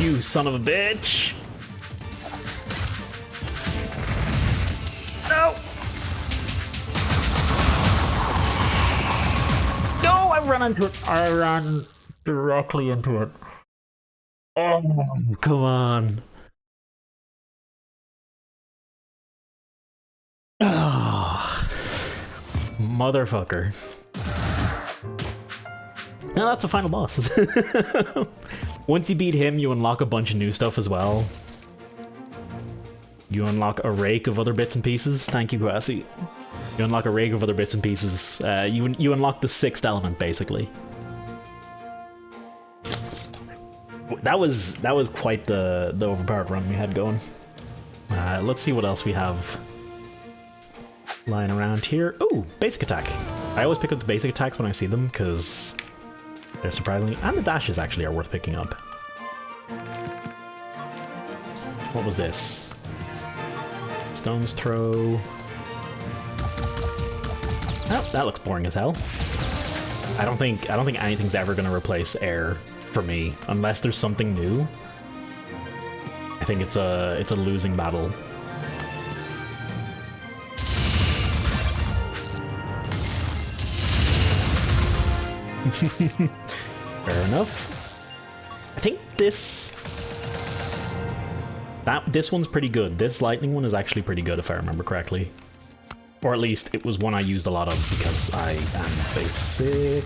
You son of a bitch! No! No, I ran into it. I ran directly into it. Oh, come on. Oh, motherfucker. Now that's the final boss. Once you beat him, you unlock a bunch of new stuff as well. You unlock a rake of other bits and pieces. Thank you, Kwasi. You unlock a rake of other bits and pieces. You unlock the sixth element, basically. That was quite the overpowered run we had going. Let's see what else we have lying around here. Ooh, basic attack. I always pick up the basic attacks when I see them because they're surprisingly, and the dashes actually are worth picking up. What was this? Stone's throw. Oh, that looks boring as hell. I don't think anything's ever gonna replace air for me unless there's something new. I think it's a losing battle. Fair enough. I think this one's pretty good. This lightning one is actually pretty good if I remember correctly. Or at least it was one I used a lot of because I am basic.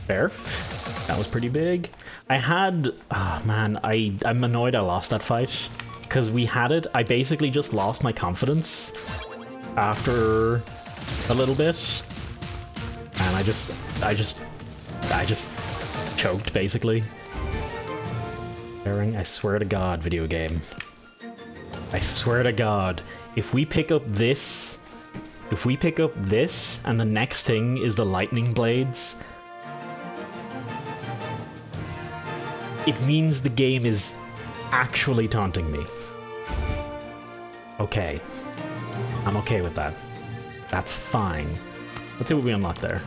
Fair. That was pretty big. I had... Oh man, I'm annoyed I lost that fight. Because we had it, I basically just lost my confidence after a little bit. And I just choked, basically. I swear to God, video game. I swear to God, if we pick up this, and the next thing is the lightning blades, it means the game is actually taunting me. Okay. I'm okay with that. That's fine. Let's see what we unlock there.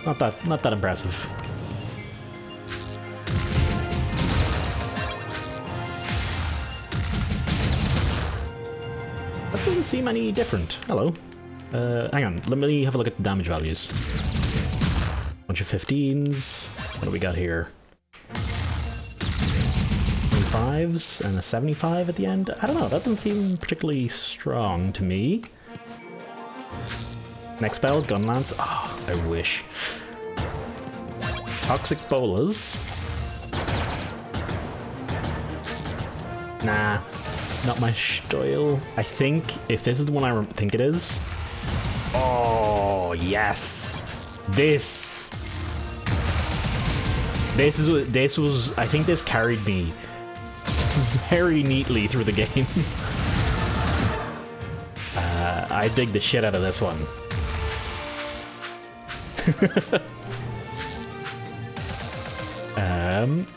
Not that impressive. That doesn't seem any different. Hello. Hang on, let me have a look at the damage values. Bunch of 15s. What do we got here? 25s and a 75 at the end? I don't know, that doesn't seem particularly strong to me. Next spell, Gun Lance. Oh, I wish. Toxic Bolas. Nah, not my style. I think, if this is the one I think it is... Oh, yes! This was... I think this carried me very neatly through the game. I dig the shit out of this one.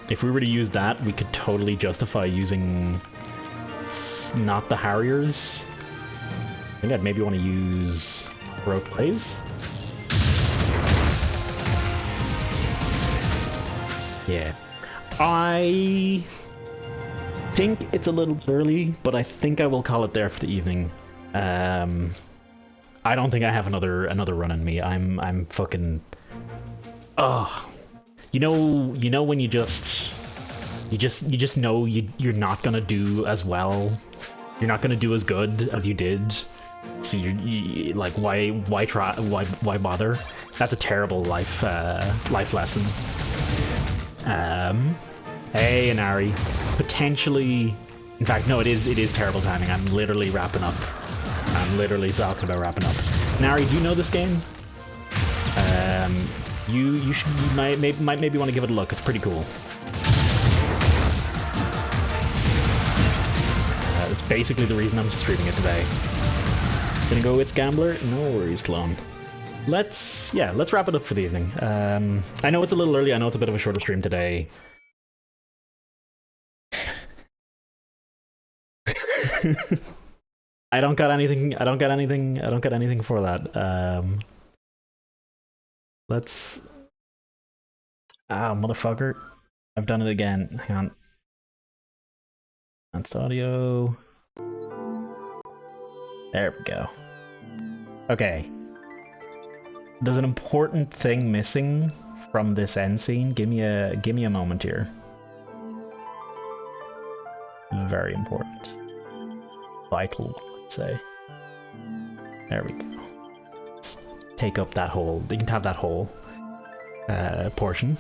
If we were to use that, we could totally justify using not the Harriers. I think I'd maybe want to use Rogue Blaze. Yeah. I think it's a little early, but I think I will call it there for the evening. I don't think I have another run in me. I'm fucking... Oh. You know when you just know you're not gonna do as well. You're not gonna do as good as you did. So you like why try, why bother? That's a terrible life lesson. Hey, Inari. Potentially, in fact, no, it is terrible timing. I'm literally wrapping up. I'm literally talking about wrapping up. Inari, do you know this game? You might maybe want to give it a look. It's pretty cool. It's basically the reason I'm streaming it today. Gonna go with Gambler? No worries, clone. Let's wrap it up for the evening. I know it's a little early. I know it's a bit of a shorter stream today. I don't got anything. I don't got anything. I don't got anything for that. Let's. Ah, motherfucker! I've done it again. Hang on. Advanced audio. There we go. Okay. There's an important thing missing from this end scene. Give me a moment here. Very important. Vital, I'd say. There we go. Let's take up that whole. You can have that whole portion.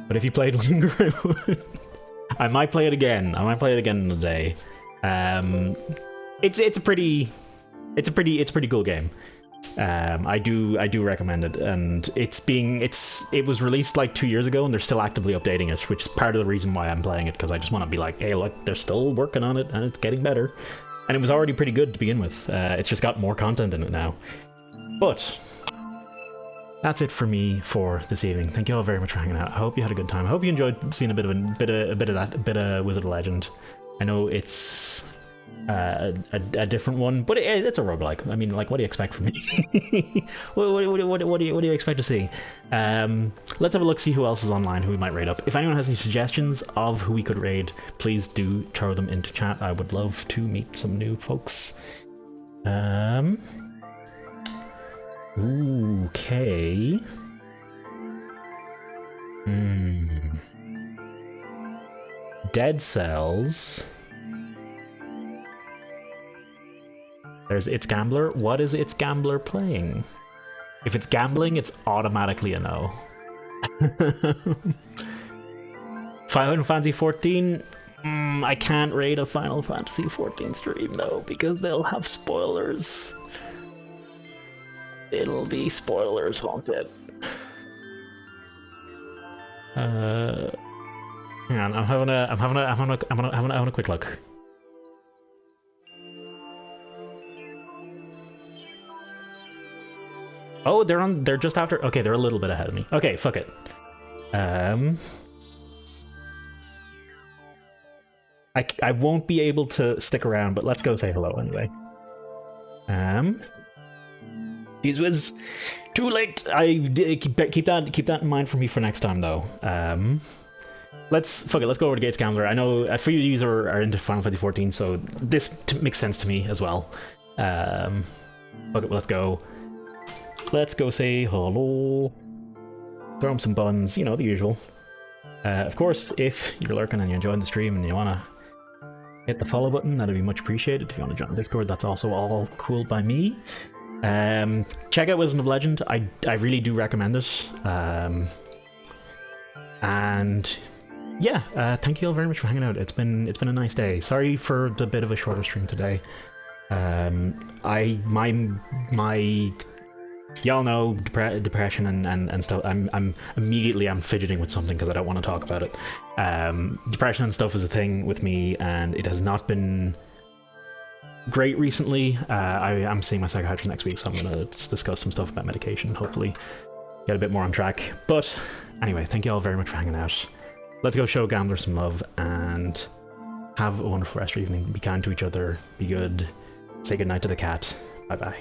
But if you played longer, I would. I might play it again. I might play it again in a day. It's a pretty cool game. I do recommend it, and it was released like 2 years ago, and they're still actively updating it, which is part of the reason why I'm playing it, because I just want to be like, hey, look, they're still working on it, and it's getting better. And it was already pretty good to begin with. It's just got more content in it now. But that's it for me for this evening. Thank you all very much for hanging out. I hope you had a good time. I hope you enjoyed seeing a bit of Wizard of Legend. I know it's a different one, but it's a roguelike. I mean, like, what do you expect from me? what do you expect to see? Let's have a look, see who else is online, who we might raid up. If anyone has any suggestions of who we could raid, please do throw them into chat. I would love to meet some new folks. Okay. Dead Cells. There's It's Gambler. What is It's Gambler playing? If it's gambling, it's automatically a no. Final Fantasy 14. I can't raid a Final Fantasy 14 stream though, because they'll have spoilers. It'll be spoilers, won't it? Hang on, I'm having a quick look. Oh, they're just after. Okay, they're a little bit ahead of me. Okay, fuck it. I won't be able to stick around, but let's go say hello anyway. This was too late. Keep that in mind for me for next time though. Let's go over to Gates Gambler. I know a few of you are into Final Fantasy 14, so this makes sense to me as well. Fuck it, let's go. Let's go say hello. Throw them some buns, you know, the usual. Of course, if you're lurking and you're enjoying the stream and you wanna hit the follow button, that'd be much appreciated. If you want to join Discord, that's also all cool by me. Check out Wisdom of Legend. I really do recommend it. And yeah, thank you all very much for hanging out. It's been a nice day. Sorry for the bit of a shorter stream today. Y'all know depression and stuff. I'm immediately fidgeting with something because I don't want to talk about it. Depression and stuff is a thing with me, and it has not been great recently. I'm seeing my psychiatrist next week, so I'm going to discuss some stuff about medication, hopefully get a bit more on track. But anyway, thank you all very much for hanging out. Let's go show Gambler some love and have a wonderful rest of your evening. Be kind to each other, be good, say goodnight to the cat. Bye bye.